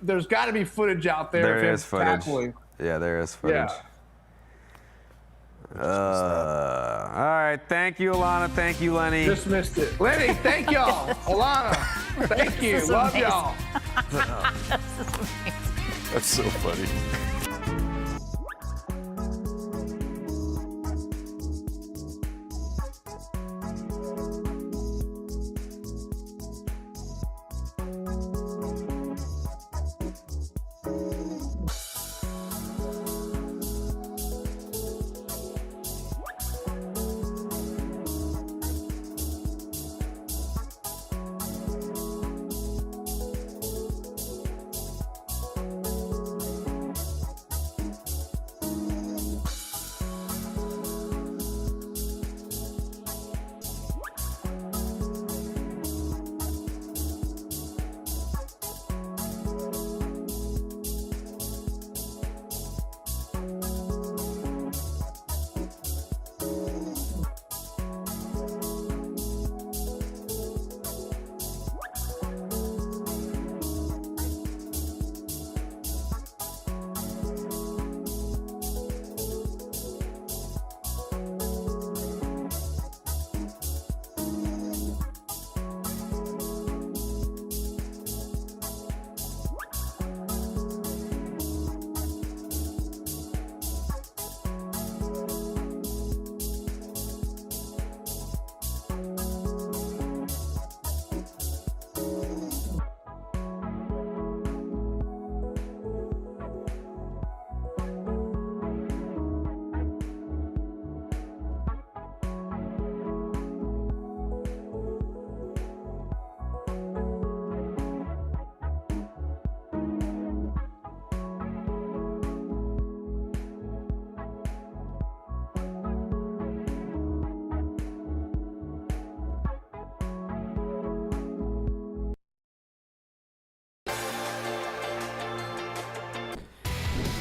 there's got to be footage out there. There of is him footage. tackling. Yeah, there is footage. Yeah. All right. Thank you, Alana. Thank you, Lenny. Just missed it. Lenny, thank y'all. Alana, thank you. is Love amazing. y'all. That's so funny.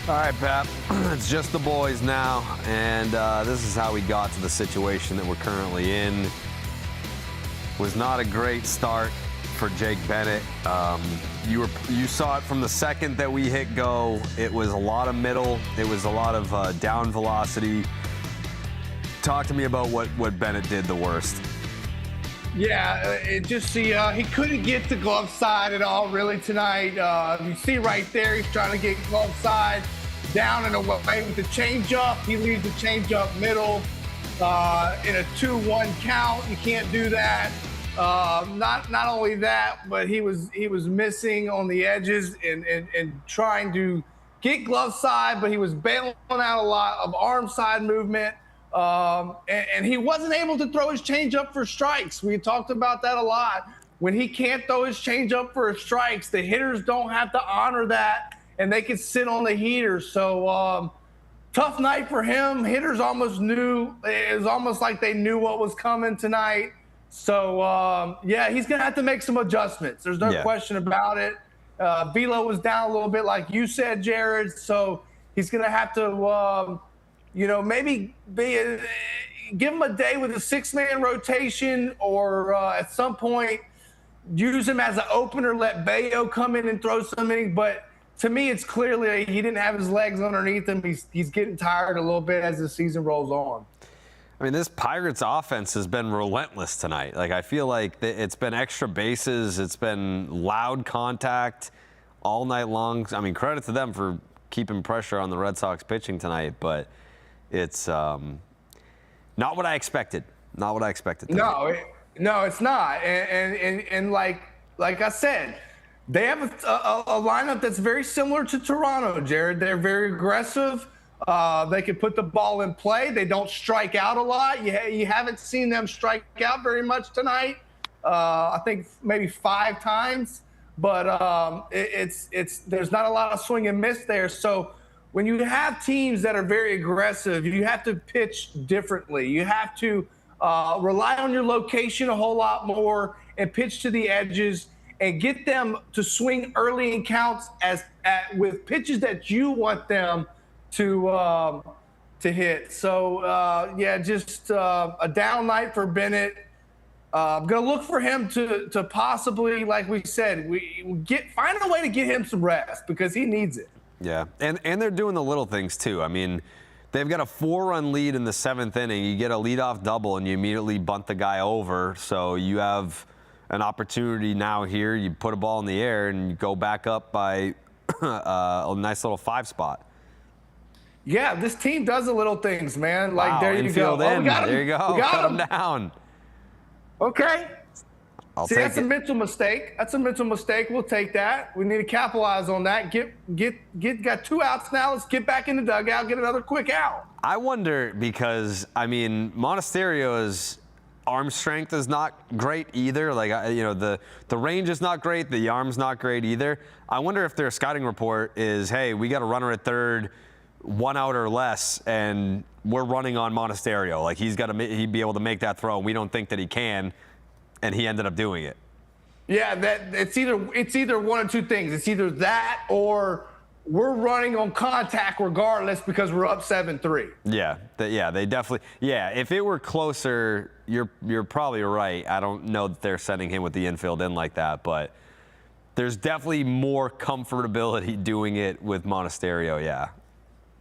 All right, Pap. It's just the boys now, and this is how we got to the situation that we're currently in. Was not a great start for Jake Bennett. You saw it from the second that we hit go. It was a lot of middle. It was a lot of down velocity. Talk to me about what Bennett did the worst. Yeah, he couldn't get the glove side at all really tonight. You see right there, he's trying to get glove side down and away with the changeup. He leaves the changeup middle in a 2-1 count. You can't do that. Not only that, but he was missing on the edges and trying to get glove side, but he was bailing out a lot of arm side movement. And he wasn't able to throw his changeup for strikes. We talked about that a lot. When he can't throw his changeup for strikes, the hitters don't have to honor that, and they can sit on the heater. So tough night for him. Hitters almost knew. It was almost like they knew what was coming tonight. So, yeah, he's going to have to make some adjustments. There's no question about it. Velo was down a little bit, like you said, Jared. So he's going to have to, maybe give him a day with a 6-man rotation, or at some point use him as an opener, let Bayo come in and throw some innings. But to me, it's clearly he didn't have his legs underneath him. He's getting tired a little bit as the season rolls on. I mean, this Pirates offense has been relentless tonight. Like, I feel like it's been extra bases. It's been loud contact all night long. I mean, credit to them for keeping pressure on the Red Sox pitching tonight, but it's not what I expected. Not what I expected. No, it's not. And like I said, they have a lineup that's very similar to Toronto, Jared. They're very aggressive. They can put the ball in play. They don't strike out a lot. You haven't seen them strike out very much tonight. I think maybe 5 times. But there's not a lot of swing and miss there. So when you have teams that are very aggressive, you have to pitch differently. You have to rely on your location a whole lot more and pitch to the edges and get them to swing early in counts with pitches that you want them to hit. So, just a down night for Bennett. I'm going to look for him to possibly, like we said, find a way to get him some rest because he needs it. Yeah, and they're doing the little things too. I mean, they've got a 4-run lead in the 7th inning. You get a leadoff double and you immediately bunt the guy over. So you have an opportunity now here. You put a ball in the air and you go back up by a nice little 5 spot. Yeah, this team does the little things, man. Like, wow, there you go. Oh, there you go. Cut him down. Okay. See, that's a mental mistake. That's a mental mistake. We'll take that. We need to capitalize on that. Got 2 outs now. Let's get back in the dugout, get another quick out. I wonder because, I mean, Monasterio's arm strength is not great either. Like, the range is not great. The arm's not great either. I wonder if their scouting report is, hey, we got a runner at third, 1 out or less, and we're running on Monasterio. Like, he'd be able to make that throw. We don't think that he can. And he ended up doing it. Yeah, it's either one of 2 things. It's either that or we're running on contact regardless because we're up 7-3. Yeah, they definitely. Yeah, if it were closer, you're probably right. I don't know that they're sending him with the infield in like that, but there's definitely more comfortability doing it with Monasterio.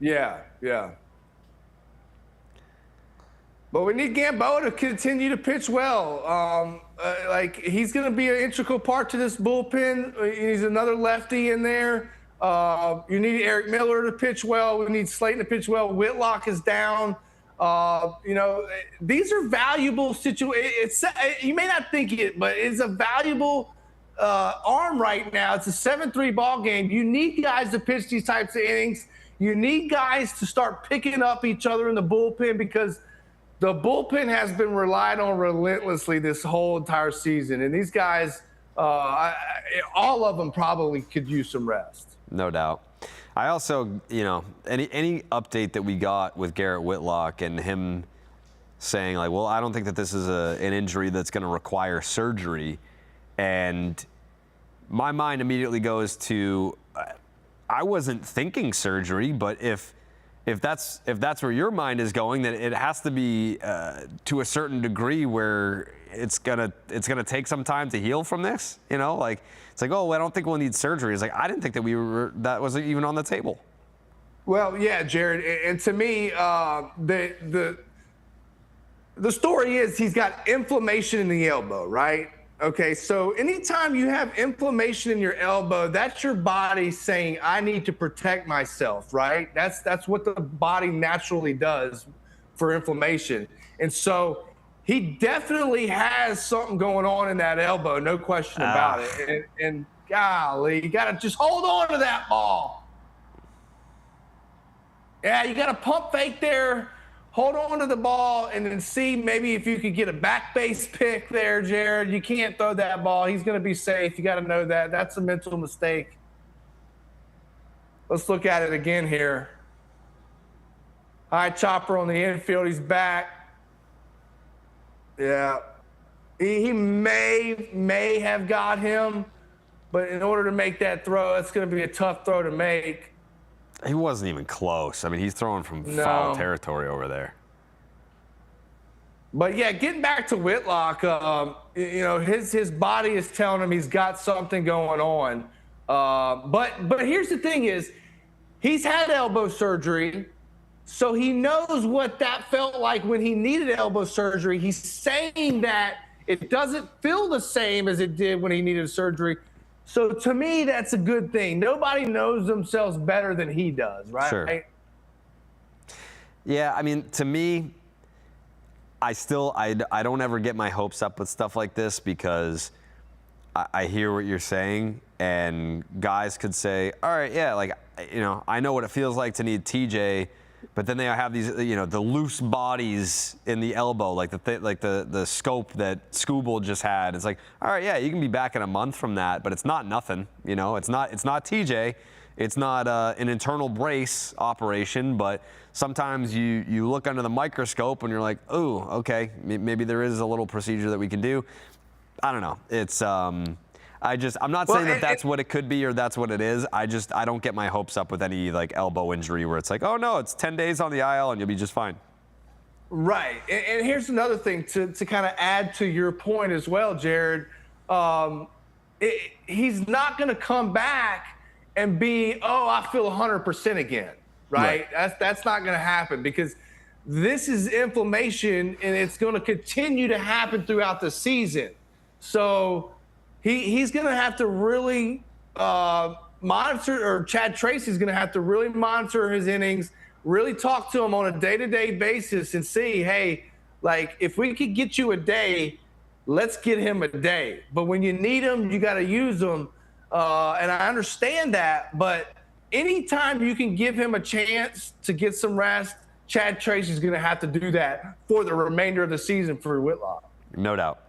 Yeah. But we need Gamboa to continue to pitch well. He's going to be an integral part to this bullpen. He's another lefty in there. You need Eric Miller to pitch well. We need Slayton to pitch well. Whitlock is down. These are valuable situations. You may not think it, but it's a valuable arm right now. It's a 7-3 ball game. You need guys to pitch these types of innings. You need guys to start picking up each other in the bullpen because the bullpen has been relied on relentlessly this whole entire season. And these guys, all of them probably could use some rest. No doubt. I also, any update that we got with Garrett Whitlock and him saying, like, well, I don't think that this is an injury that's going to require surgery. And my mind immediately goes to, I wasn't thinking surgery, but if that's where your mind is going, then it has to be to a certain degree where it's gonna take some time to heal from this. It's like, oh, I don't think we'll need surgery. It's like, I didn't think that wasn't even on the table. Well, yeah, Jared, and to me, the story is he's got inflammation in the elbow, right? Okay, so anytime you have inflammation in your elbow, that's your body saying, I need to protect myself, right? That's what the body naturally does for inflammation. And so he definitely has something going on in that elbow, no question about it. And golly, you got to just hold on to that ball. Yeah, you got a pump fake there. Hold on to the ball and then see maybe if you could get a back base pick there, Jared. You can't throw that ball. He's going to be safe. You got to know that. That's a mental mistake. Let's look at it again here. High chopper on the infield. He's back. Yeah. He may have got him, but in order to make that throw, it's going to be a tough throw to make. He wasn't even close. I mean, he's throwing from foul territory over there. But yeah, getting back to Whitlock, you know, his body is telling him he's got something going on. But here's the thing is, he's had elbow surgery, so he knows what that felt like when he needed elbow surgery. He's saying that it doesn't feel the same as it did when he needed surgery. So to me, that's a good thing. Nobody knows themselves better than he does, right? Sure. Yeah, I mean, to me, I don't ever get my hopes up with stuff like this because I hear what you're saying, and guys could say, all right, yeah, like, you know, I know what it feels like to need TJ, but then they have these, you know, the loose bodies in the elbow, like the scope that Scooble just had. It's like, all right, yeah, you can be back in a month from that, but it's not nothing, you know. It's not TJ, it's not an internal brace operation, but sometimes you look under the microscope and you're like, oh, okay, maybe there is a little procedure that we can do. I don't know. It's I'm not saying that that's what it could be or that's what it is. I don't get my hopes up with any like elbow injury where it's like, oh no, it's 10 days on the IL and you'll be just fine. Right. And here's another thing to kind of add to your point as well, Jared. He's not going to come back and be, oh, I feel 100% again. Right? That's not going to happen because this is inflammation and it's going to continue to happen throughout the season. So he's going to have to really monitor, or Chad Tracy's going to have to really monitor his innings, really talk to him on a day-to-day basis and see, hey, like if we could get you a day, let's get him a day. But when you need him, you got to use him. And I understand that, but anytime you can give him a chance to get some rest, Chad Tracy's going to have to do that for the remainder of the season for Whitlock. No doubt.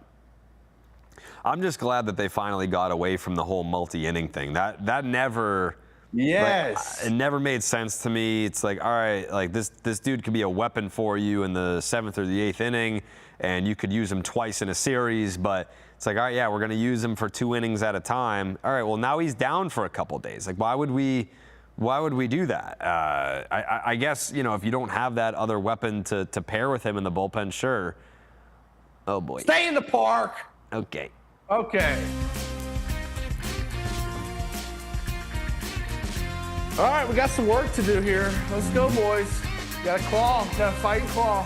I'm just glad that they finally got away from the whole multi-inning thing. That never, yes, it never made sense to me. It's like, all right, like this dude could be a weapon for you in the 7th or the 8th inning, and you could use him twice in a series. But it's like, all right, yeah, we're going to use him for 2 innings at a time. All right, well now he's down for a couple days. Like, why would we do that? I guess, you know, if you don't have that other weapon to pair with him in the bullpen, sure. Oh boy. Stay in the park. Okay. Okay. All right, we got some work to do here. Let's go, boys. Got a claw, got a fighting claw.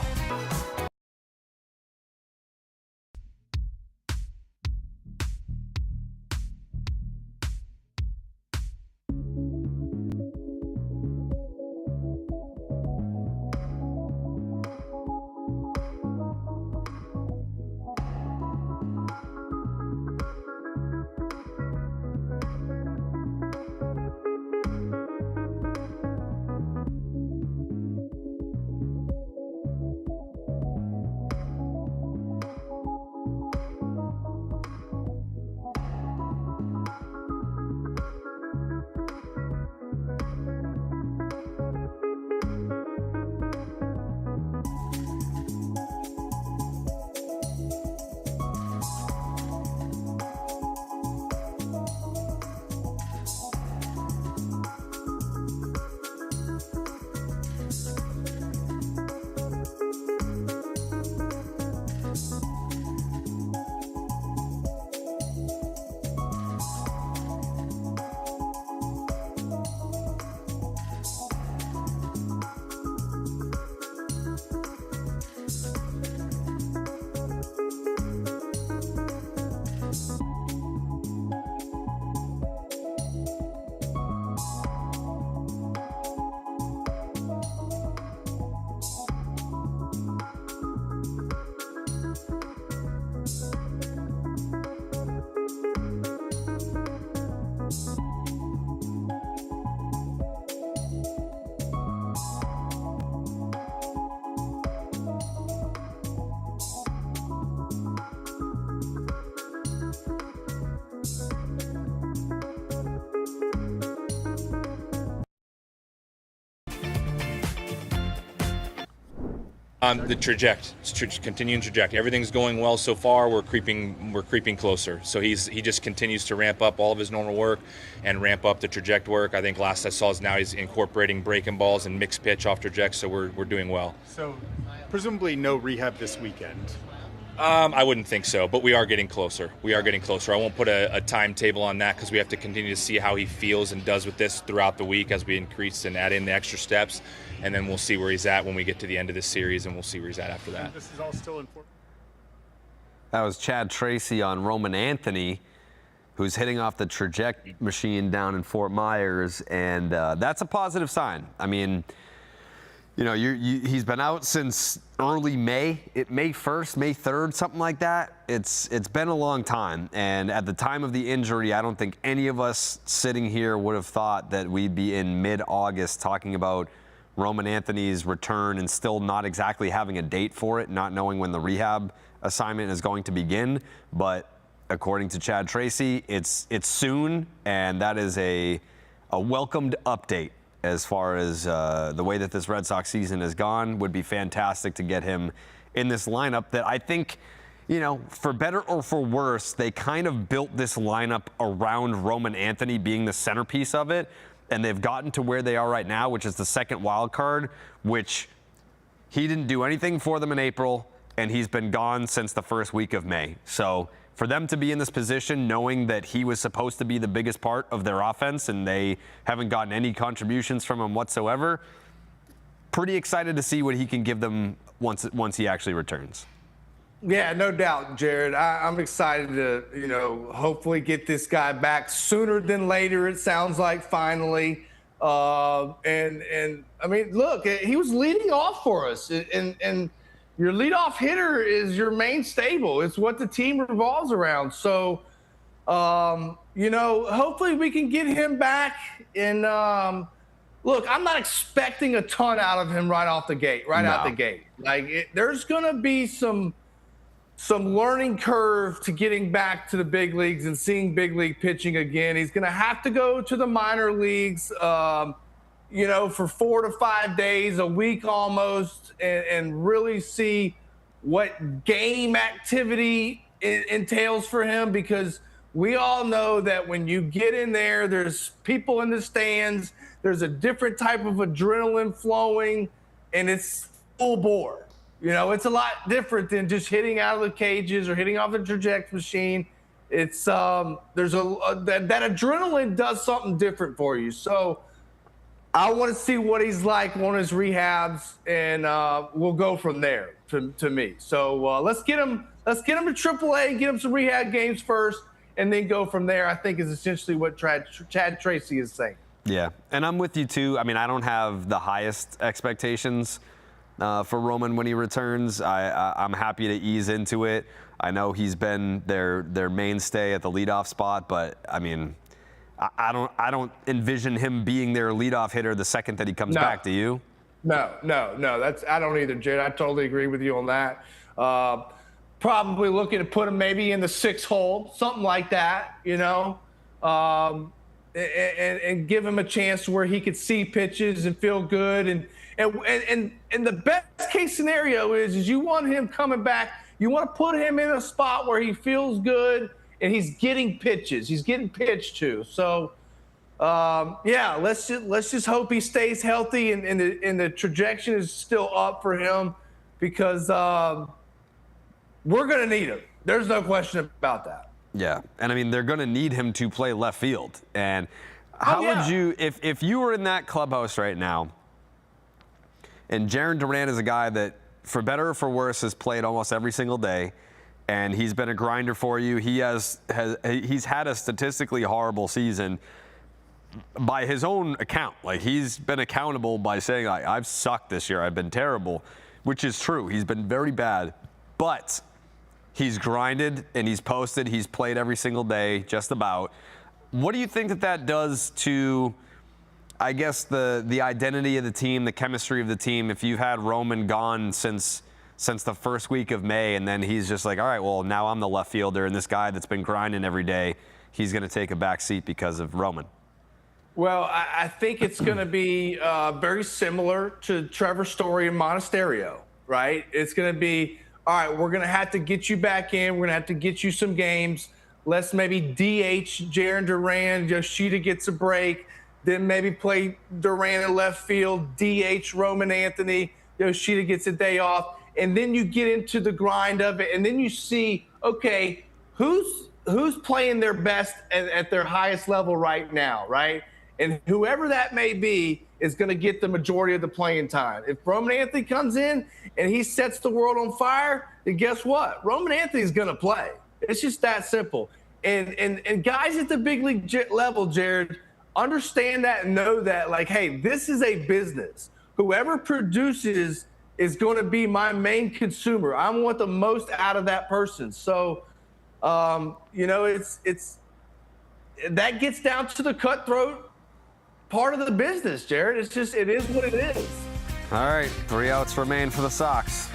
The continuing trajectory. Everything's going well so far. We're creeping closer. So he just continues to ramp up all of his normal work and ramp up the traject work. I think last I saw is now he's incorporating breaking balls and mixed pitch off traject. So we're doing well. So presumably no rehab this weekend. I wouldn't think so, but we are getting closer. I won't put a timetable on that because we have to continue to see how he feels and does with this throughout the week as we increase and add in the extra steps. And then we'll see where he's at when we get to the end of this series, and we'll see where he's at after that. This is all still important. That was Chad Tracy on Roman Anthony, who's hitting off the traject machine down in Fort Myers, and that's a positive sign. I mean, you know, he's been out since early May, May 1st, May 3rd, something like that. It's been a long time, and at the time of the injury, I don't think any of us sitting here would have thought that we'd be in mid-August talking about Roman Anthony's return and still not exactly having a date for it, not knowing when the rehab assignment is going to begin. But according to Chad Tracy, it's soon, and that is a welcomed update. As far as the way that this Red Sox season has gone, would be fantastic to get him in this lineup that I think, you know, for better or for worse, they kind of built this lineup around Roman Anthony being the centerpiece of it, and they've gotten to where they are right now, which is the second wild card, which he didn't do anything for them in April, and he's been gone since the first week of May. So for them to be in this position, knowing that he was supposed to be the biggest part of their offense and they haven't gotten any contributions from him whatsoever, pretty excited to see what he can give them once he actually returns. Yeah, no doubt, Jared. I'm excited to, you know, hopefully get this guy back sooner than later. It sounds like finally. And I mean, look, he was leading off for us, and your leadoff hitter is your main stable. It's what the team revolves around. So, you know, hopefully we can get him back. And look, I'm not expecting a ton out of him right out the gate. Like, there's going to be some learning curve to getting back to the big leagues and seeing big league pitching again. He's going to have to go to the minor leagues, you know, for 4 to 5 days, a week almost, and really see what game activity entails for him, because we all know that when you get in there, there's people in the stands, there's a different type of adrenaline flowing, and it's full bore. You know, it's a lot different than just hitting out of the cages or hitting off the traject machine. It's there's that adrenaline does something different for you. So I want to see what he's like on his rehabs, and we'll go from there. To me, so let's get him to AAA, get him some rehab games first, and then go from there. I think is essentially what Chad Tracy is saying. Yeah, and I'm with you too. I mean, I don't have the highest expectations for Roman when he returns. I'm happy to ease into it. I know he's been their mainstay at the leadoff spot, but I mean, I don't envision him being their leadoff hitter the second that he comes back. Do you? No. I don't either, Jared. I totally agree with you on that. Probably looking to put him maybe in the 6th hole, something like that, you know, and give him a chance where he could see pitches and feel good. And the best case scenario is you want him coming back. You want to put him in a spot where he feels good and he's getting pitches. He's getting pitched to. So, yeah, let's just hope he stays healthy and the trajectory is still up for him, because we're going to need him. There's no question about that. Yeah, and I mean, they're going to need him to play left field. And how would you, if you were in that clubhouse right now, and Jarren Duran is a guy that, for better or for worse, has played almost every single day, and he's been a grinder for you. He's had a statistically horrible season by his own account. Like, he's been accountable by saying, I've sucked this year. I've been terrible, which is true. He's been very bad, but he's grinded and he's posted. He's played every single day, just about. What do you think that does to, I guess, the identity of the team, the chemistry of the team, if you've had Roman gone since the first week of May, and then he's just like, all right, well, now I'm the left fielder, and this guy that's been grinding every day, he's going to take a back seat because of Roman? Well, I think it's going to be very similar to Trevor Story and Monasterio. right? It's going to be, all right, we're going to have to get you back in. We're going to have to get you some games. Let's maybe DH Jaron Duran. Yoshida gets a break. Then maybe play Duran in left field, DH Roman Anthony. Yoshida gets a day off. And then you get into the grind of it. And then you see, okay, who's playing their best at their highest level right now, right? And whoever that may be is going to get the majority of the playing time. If Roman Anthony comes in and he sets the world on fire, then guess what? Roman Anthony's going to play. It's just that simple. And guys at the big league level, Jared, understand that and know that, like, hey, this is a business. Whoever produces is going to be my main consumer. I want the most out of that person. So, you know, it's that gets down to the cutthroat part of the business, Jared. It's just, it is what it is. All right, 3 outs remain for the Sox.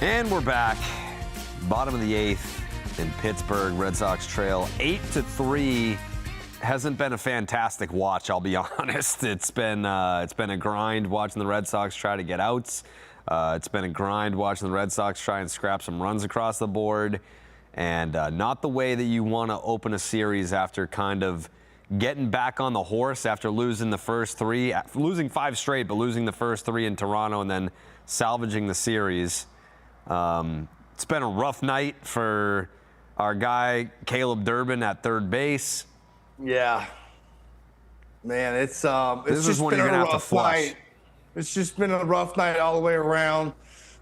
And we're back. Bottom of the 8th in Pittsburgh. Red Sox trail 8-3. Hasn't been a fantastic watch, I'll be honest. It's been a grind watching the Red Sox try to get outs. It's been a grind watching the Red Sox try and scrap some runs across the board. And not the way that you want to open a series after kind of getting back on the horse after losing the first 3, losing 5 straight, but losing the first 3 in Toronto and then salvaging the series. It's been a rough night for our guy, Caleb Durbin, at third base. Yeah. Man, it's This just is when been you're a going to have to rough flush. night. It's just been a rough night all the way around.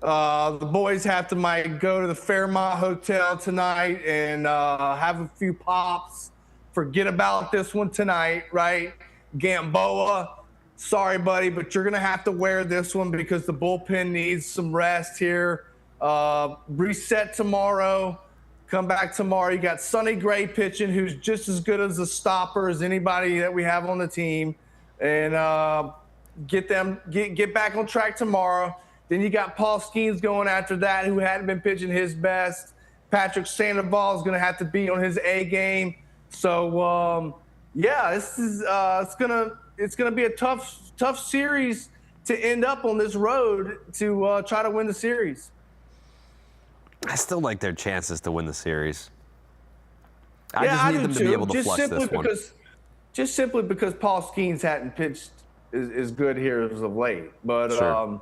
The boys have to might go to the Fairmont Hotel tonight and have a few pops. Forget about this one tonight, right? Gamboa, sorry, buddy, but you're going to have to wear this one because the bullpen needs some rest here. Reset tomorrow. Come back tomorrow. You got Sonny Gray pitching, who's just as good as a stopper as anybody that we have on the team. And get back on track tomorrow. Then you got Paul Skeens going after that, who hadn't been pitching his best. Patrick Sandoval is going to have to be on his A game. So yeah, this is it's gonna be a tough series to end up on this road to try to win the series. I still like their chances to win the series. I Yeah, just need do them to too. be able to flush this one. Just simply because Paul Skeens hadn't pitched as good here as of late. But Sure.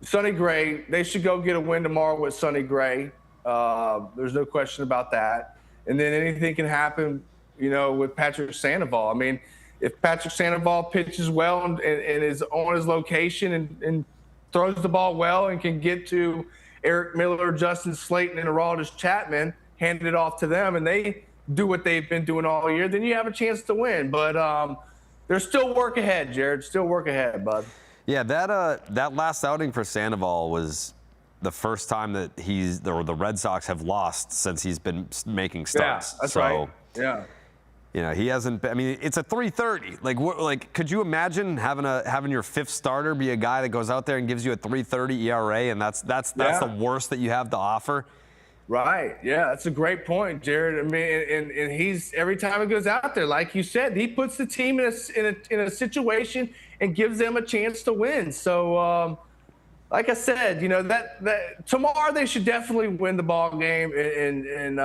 Sonny Gray, they should go get a win tomorrow with Sonny Gray. There's no question about that. And then anything can happen, you know, with Patrick Sandoval. I mean, if Patrick Sandoval pitches well and is on his location and throws the ball well and can get to Eric Miller, Justin Slayton, and Aroldis Chapman, hand it off to them, and they do what they've been doing all year, then you have a chance to win. But there's still work ahead, Jared. Still work ahead, bud. Yeah, that last outing for Sandoval was the first time that the Red Sox have lost since he's been making starts. Yeah, that's right. Yeah. You know, he hasn't. I mean, it's a 3.30. Like, could you imagine having your fifth starter be a guy that goes out there and gives you a 3.30 ERA, and that's the worst that you have to offer? Right. Yeah, that's a great point, Jared. I mean, and he's every time he goes out there, like you said, he puts the team in a situation and gives them a chance to win. So, like I said, you know that tomorrow they should definitely win the ball game. And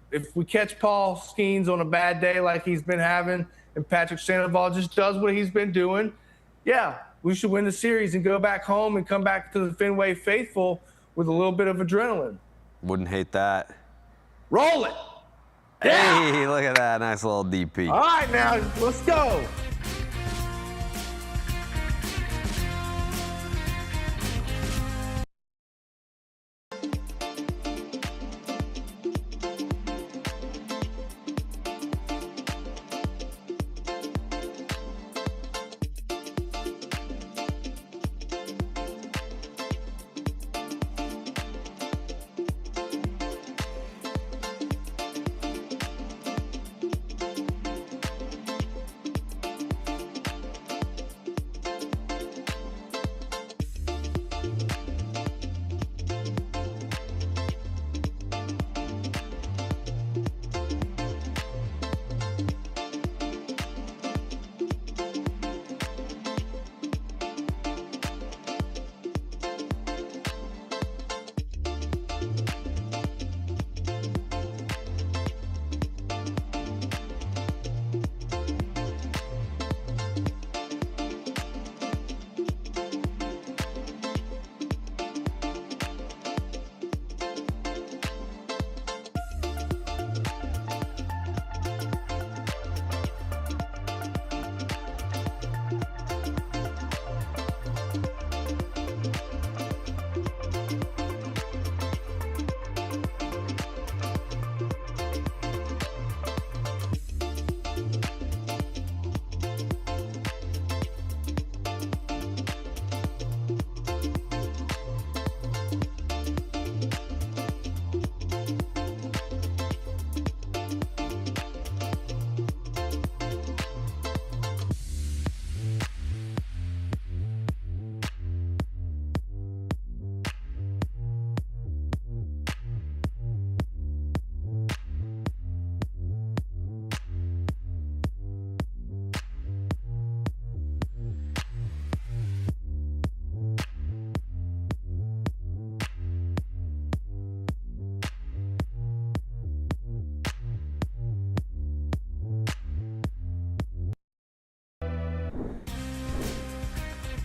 if we catch Paul Skeens on a bad day like he's been having, and Patrick Sandoval just does what he's been doing, yeah, we should win the series and go back home and come back to the Fenway faithful with a little bit of adrenaline. Wouldn't hate that. Roll it. Yeah. Hey, look at that. Nice little DP. All right, now, let's go.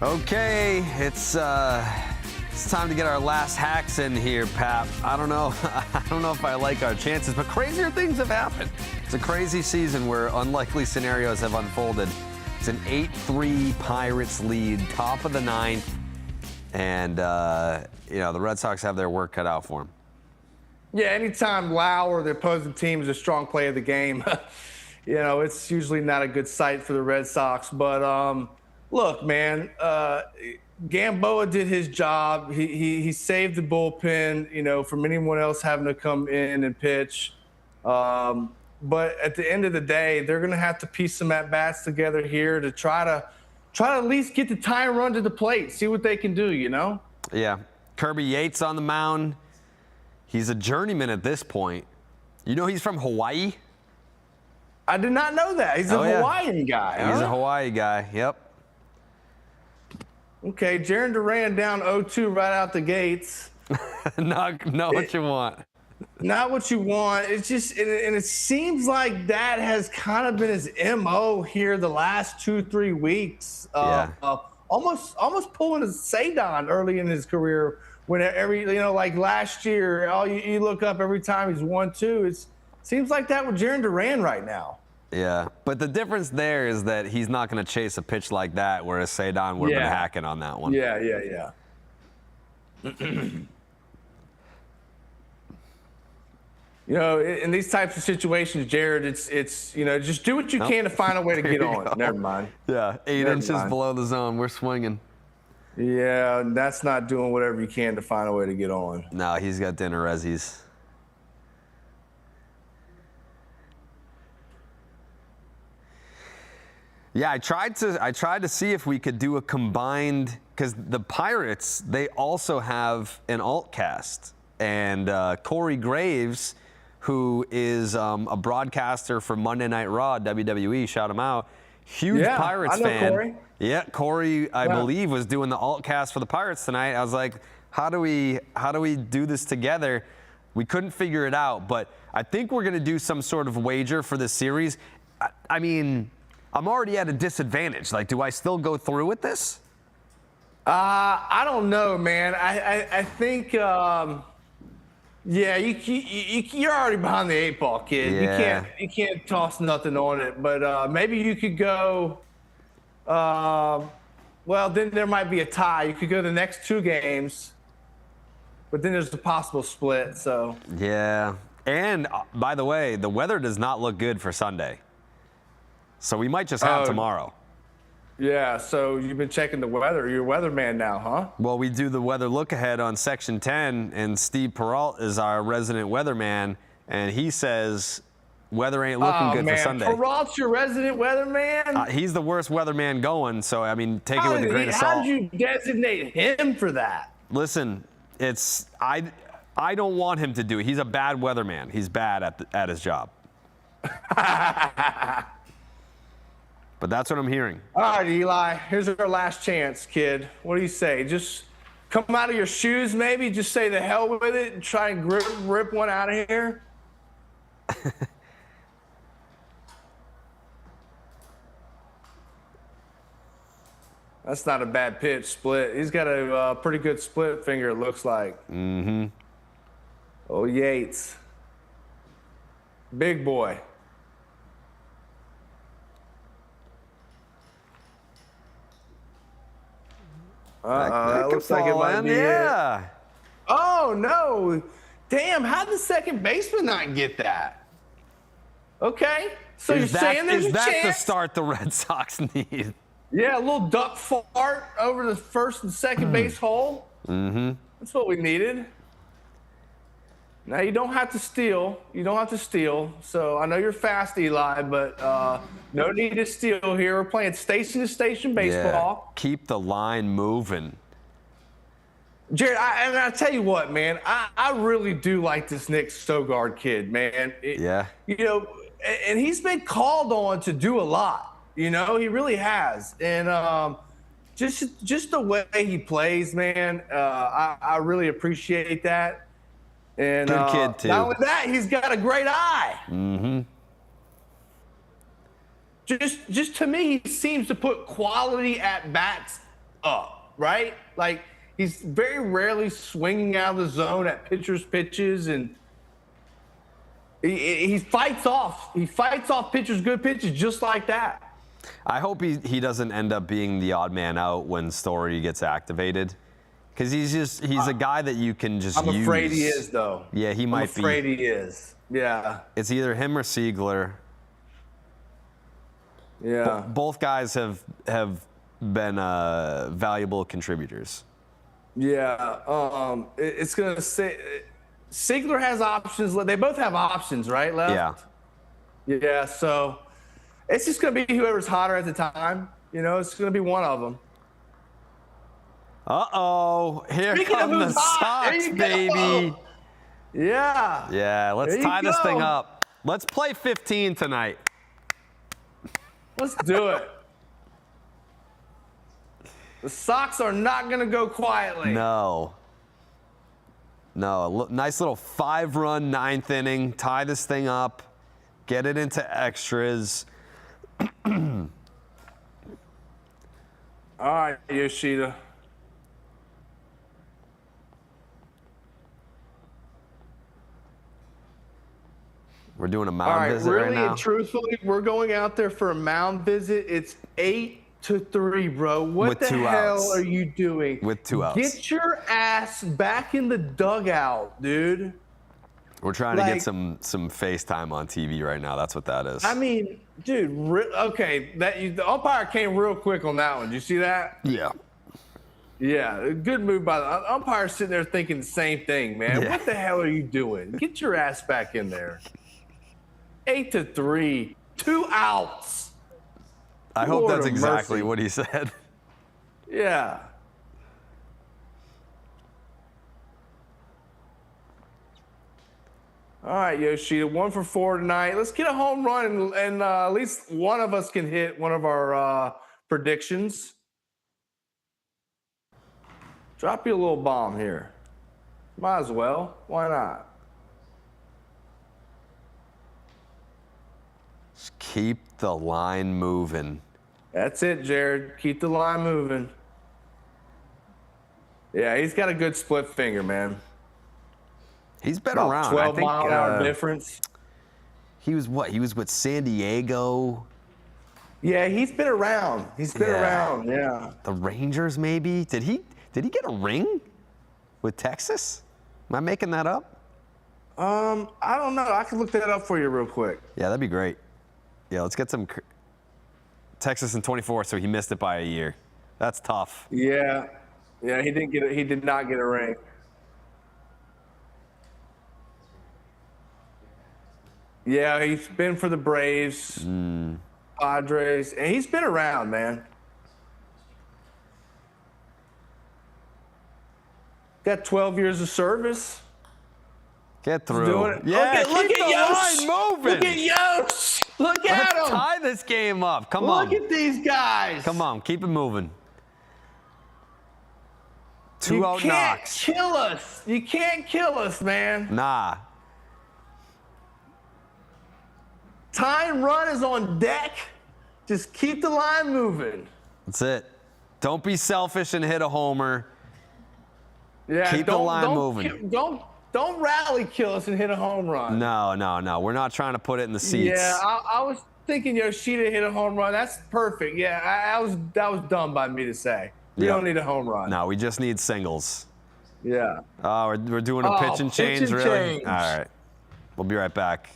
Okay, it's time to get our last hacks in here, Pap. I don't know if I like our chances, but crazier things have happened. It's a crazy season where unlikely scenarios have unfolded. It's an 8-3 Pirates lead, top of the ninth, and you know, the Red Sox have their work cut out for them. Yeah, anytime Lau or the opposing team is a strong play of the game, you know, it's usually not a good sight for the Red Sox. But look, man, Gamboa did his job. He saved the bullpen, you know, from anyone else having to come in and pitch. But at the end of the day, they're going to have to piece some at-bats together here to try to at least get the time run to the plate, see what they can do, you know? Yeah. Kirby Yates on the mound. He's a journeyman at this point. You know he's from Hawaii? I did not know that. He's a Hawaiian guy. He's a Hawaii guy, yep. Okay, Jarren Duran down 0-2 right out the gates. Not what you want. Not what you want. It's just, and it seems like that has kind of been his MO here the last 2-3 weeks. Almost pulling a Sadon early in his career. When like last year, you look up every time he's 1-2. It seems like that with Jarren Duran right now. Yeah, but the difference there is that he's not going to chase a pitch like that, whereas Cedon would have been hacking on that one. Yeah. You know, in these types of situations, Jared, it's you know, just do what you can to find a way to get on. Never mind. Yeah, 8 inches below the zone. We're swinging. Yeah, that's not doing whatever you can to find a way to get on. No, he's got dinner resis. Yeah, I tried to see if we could do a combined, because the Pirates, they also have an alt cast, and Corey Graves, who is a broadcaster for Monday Night Raw, WWE, shout him out, huge Pirates I know fan. Corey. Yeah, Corey, I believe, was doing the alt cast for the Pirates tonight. I was like, how do we do this together? We couldn't figure it out, but I think we're gonna do some sort of wager for this series. I mean, I'm already at a disadvantage. Like, do I still go through with this? I don't know, man. I think, yeah, you're already behind the 8 ball, kid. Yeah. You can't toss nothing on it. But maybe you could go. Well, then there might be a tie. You could go the next 2 games, but then there's a possible split. So. Yeah. And by the way, the weather does not look good for Sunday. So we might just have tomorrow. Yeah, so you've been checking the weather. You're a weatherman now, huh? Well, we do the weather look ahead on Section 10, and Steve Peralt is our resident weatherman, and he says weather ain't looking good for Sunday. Peralt's your resident weatherman? He's the worst weatherman going, so, I mean, take it with a grain of salt. How did you designate him for that? Listen, I don't want him to do it. He's a bad weatherman. He's bad at his job. But that's what I'm hearing. All right, Eli, here's our last chance, kid. What do you say? Just come out of your shoes, maybe? Just say the hell with it and try and rip one out of here? That's not a bad pitch split. He's got a pretty good split finger, it looks like. Mm-hmm. Oh, Yates. Big boy. That looks like it might be yeah. it. Oh, no. Damn, how did the second baseman not get that? Okay. So you're saying there's a chance? Is that the start the Red Sox need? Yeah, a little duck fart over the first and second base hole. Mm-hmm. That's what we needed. Now, you don't have to steal. You don't have to steal. So I know you're fast, Eli, but no need to steal here. We're playing station-to-station baseball. Yeah. Keep the line moving. Jared, I tell you what, man, I really do like this Nick Sogard kid, man. Yeah. You know, and he's been called on to do a lot. You know, he really has. And just the way he plays, man, I really appreciate that. And good kid, too. Not only that, he's got a great eye. Mm-hmm. Just to me, he seems to put quality at bats up, right? Like, he's very rarely swinging out of the zone at pitchers' pitches, and he fights off. He fights off pitchers' good pitches just like that. I hope he doesn't end up being the odd man out when Story gets activated. Because he's a guy that you can just use. I'm afraid he is, though. Yeah, he might be. I'm afraid he is. Yeah. It's either him or Siegler. Yeah. Both guys have been valuable contributors. Yeah. It's going to say Siegler has options. They both have options, right, left? Yeah. Yeah, so it's just going to be whoever's hotter at the time. You know, it's going to be one of them. Uh-oh, here come the Sox, baby. Yeah. Yeah, let's tie this thing up. Let's play 15 tonight. Let's do it. The Sox are not going to go quietly. No. Nice little 5-run 9th inning. Tie this thing up. Get it into extras. All right, Yoshida. We're doing a All mound right, visit really right now. and truthfully, we're going out there for a mound visit. It's 8-3, bro. What With the 2 hell outs. are you doing? With 2 outs. Get your ass back in the dugout, dude. We're trying to like- get some FaceTime on TV right now. That's what that is. I mean, dude. Okay, the umpire came real quick on that one. Did you see that? yeah. Yeah, good move by the umpire. Sitting there thinking the same thing, man. Yeah. What the hell are you doing? Get your ass back in there. 8-3, 2 outs. I hope Lord that's of exactly mercy. what he said. Yeah. All right, Yoshida, 1 for 4 tonight. Let's get a home run, and at least one of us can hit one of our predictions. Drop you a little bomb here. Might as well. Why not? Just keep the line moving. That's it, Jared. Keep the line moving. Yeah, he's got a good split finger, man. He's been About around. 12 I think mile an hour difference. he was what? He was with San Diego, Yeah, he's been around. He's been Yeah. around. Yeah. the Rangers maybe. Did he get a ring with Texas? Am I making that up? I don't know. I can look that up for you real quick. Yeah, that'd be great. Yeah, let's get some Texas in 24, so he missed it by a year. That's tough. Yeah. Yeah, he did not get a ring. Yeah, he's been for the Braves, Padres, and he's been around, man. Got 12 years of service. Get through. Doing it. Yeah, look keep at the Yosh. line moving. Look at Yosh. Look at Let's him. tie this game up. Come Look on. at these guys. Come on, keep it moving. You 2-0 can't knocks. kill us. You can't kill us, man. Nah. Time run is on deck. Just keep the line moving. That's it. Don't be selfish and hit a homer. Yeah, Keep the line don't moving. Don't rally kill us and hit a home run. No. We're not trying to put it in the seats. Yeah, I was thinking Yoshida hit a home run. That's perfect. Yeah, that was dumb by me to say. We Yep. don't need a home run. No, we just need singles. Yeah. Oh, we're doing a pitch and pitch change, and really? change. All right. We'll be right back.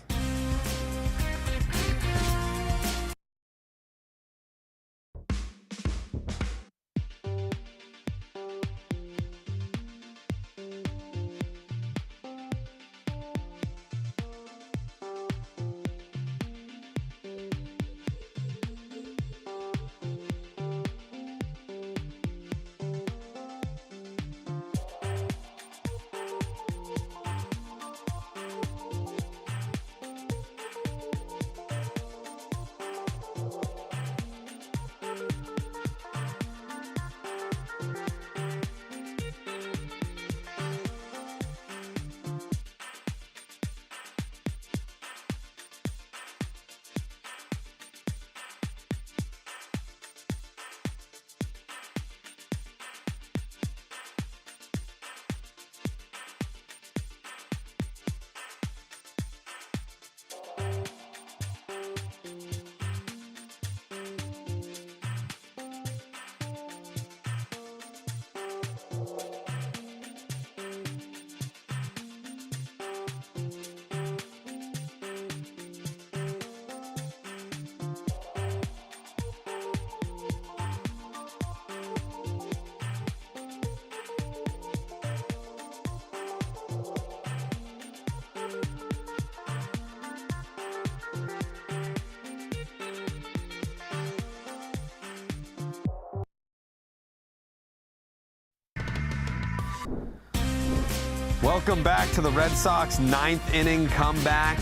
Welcome back to the Red Sox 9th inning comeback.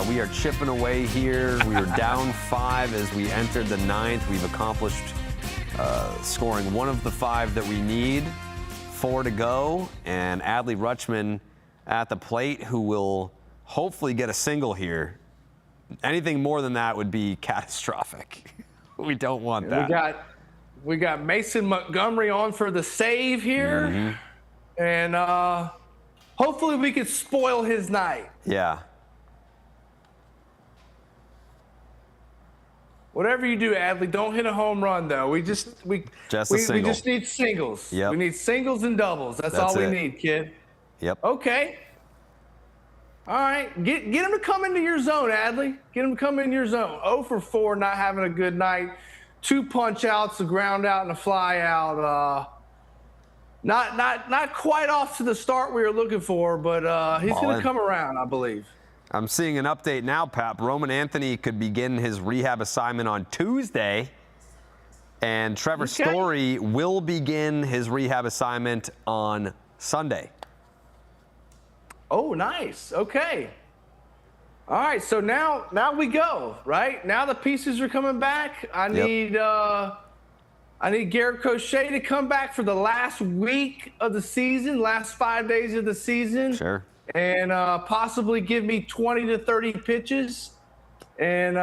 We are chipping away here. We were down 5 as we entered the 9th. We've accomplished scoring 1 of the 5 that we need. 4 to go, and Adley Rutschman at the plate, who will hopefully get a single here. Anything more than that would be catastrophic. We don't want that. We got Mason Montgomery on for the save here, and hopefully we could spoil his night. Yeah. Whatever you do, Adley, don't hit a home run though. We just a single. we just need singles. Yep. We need singles and doubles. That's all we need, kid. Yep. Okay. All right. Get him to come into your zone, Adley. Get him to come into your zone. 0 for 4, not having a good night. 2 punch outs, a ground out and a fly out. Not quite off to the start we were looking for, but he's going to come around, I believe. I'm seeing an update now, Pap. Roman Anthony could begin his rehab assignment on Tuesday, and Trevor Story will begin his rehab assignment on Sunday. Oh, nice. Okay. All right, so now we go, right? Now the pieces are coming back. I need Garrett Crochet to come back for the last week of the season, last 5 days of the season. Sure. And possibly give me 20 to 30 pitches, and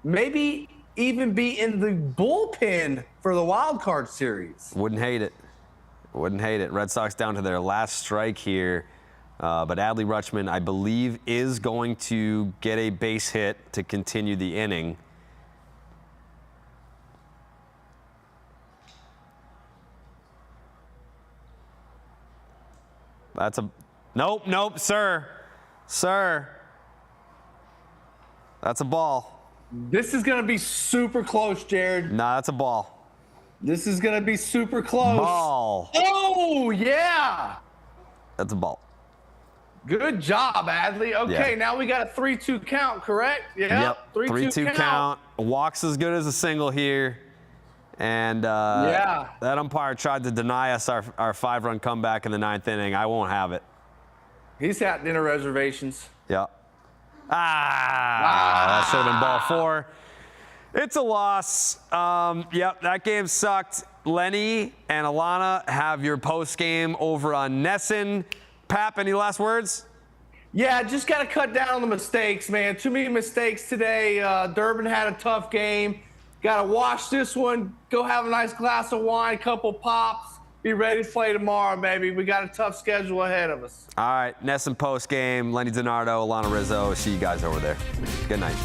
maybe even be in the bullpen for the wild card series. Wouldn't hate it. Wouldn't hate it. Red Sox down to their last strike here, but Adley Rutschman, I believe, is going to get a base hit to continue the inning. That's a Nope, sir. Sir. That's a ball. This is going to be super close, Jared. Nah, that's a ball. This is going to be super close. Ball. Oh, yeah. That's a ball. Good job, Adley. Okay, now we got a 3-2 count, correct? Yep. 3-2 count. Walks as good as a single here. And that umpire tried to deny us our 5-run comeback in the 9th inning. I won't have it. He's at dinner reservations. Yeah. That should have been ball 4. It's a loss. Yep, that game sucked. Lenny and Alana have your post game over on Nesson. Pap, any last words? Yeah, just got to cut down on the mistakes, man. Too many mistakes today. Durbin had a tough game. Got to wash this one. Go have a nice glass of wine, couple pops. Be ready to play tomorrow, baby. We got a tough schedule ahead of us. All right, Nesson post game. Lenny DiNardo, Alana Rizzo. See you guys over there. Good night.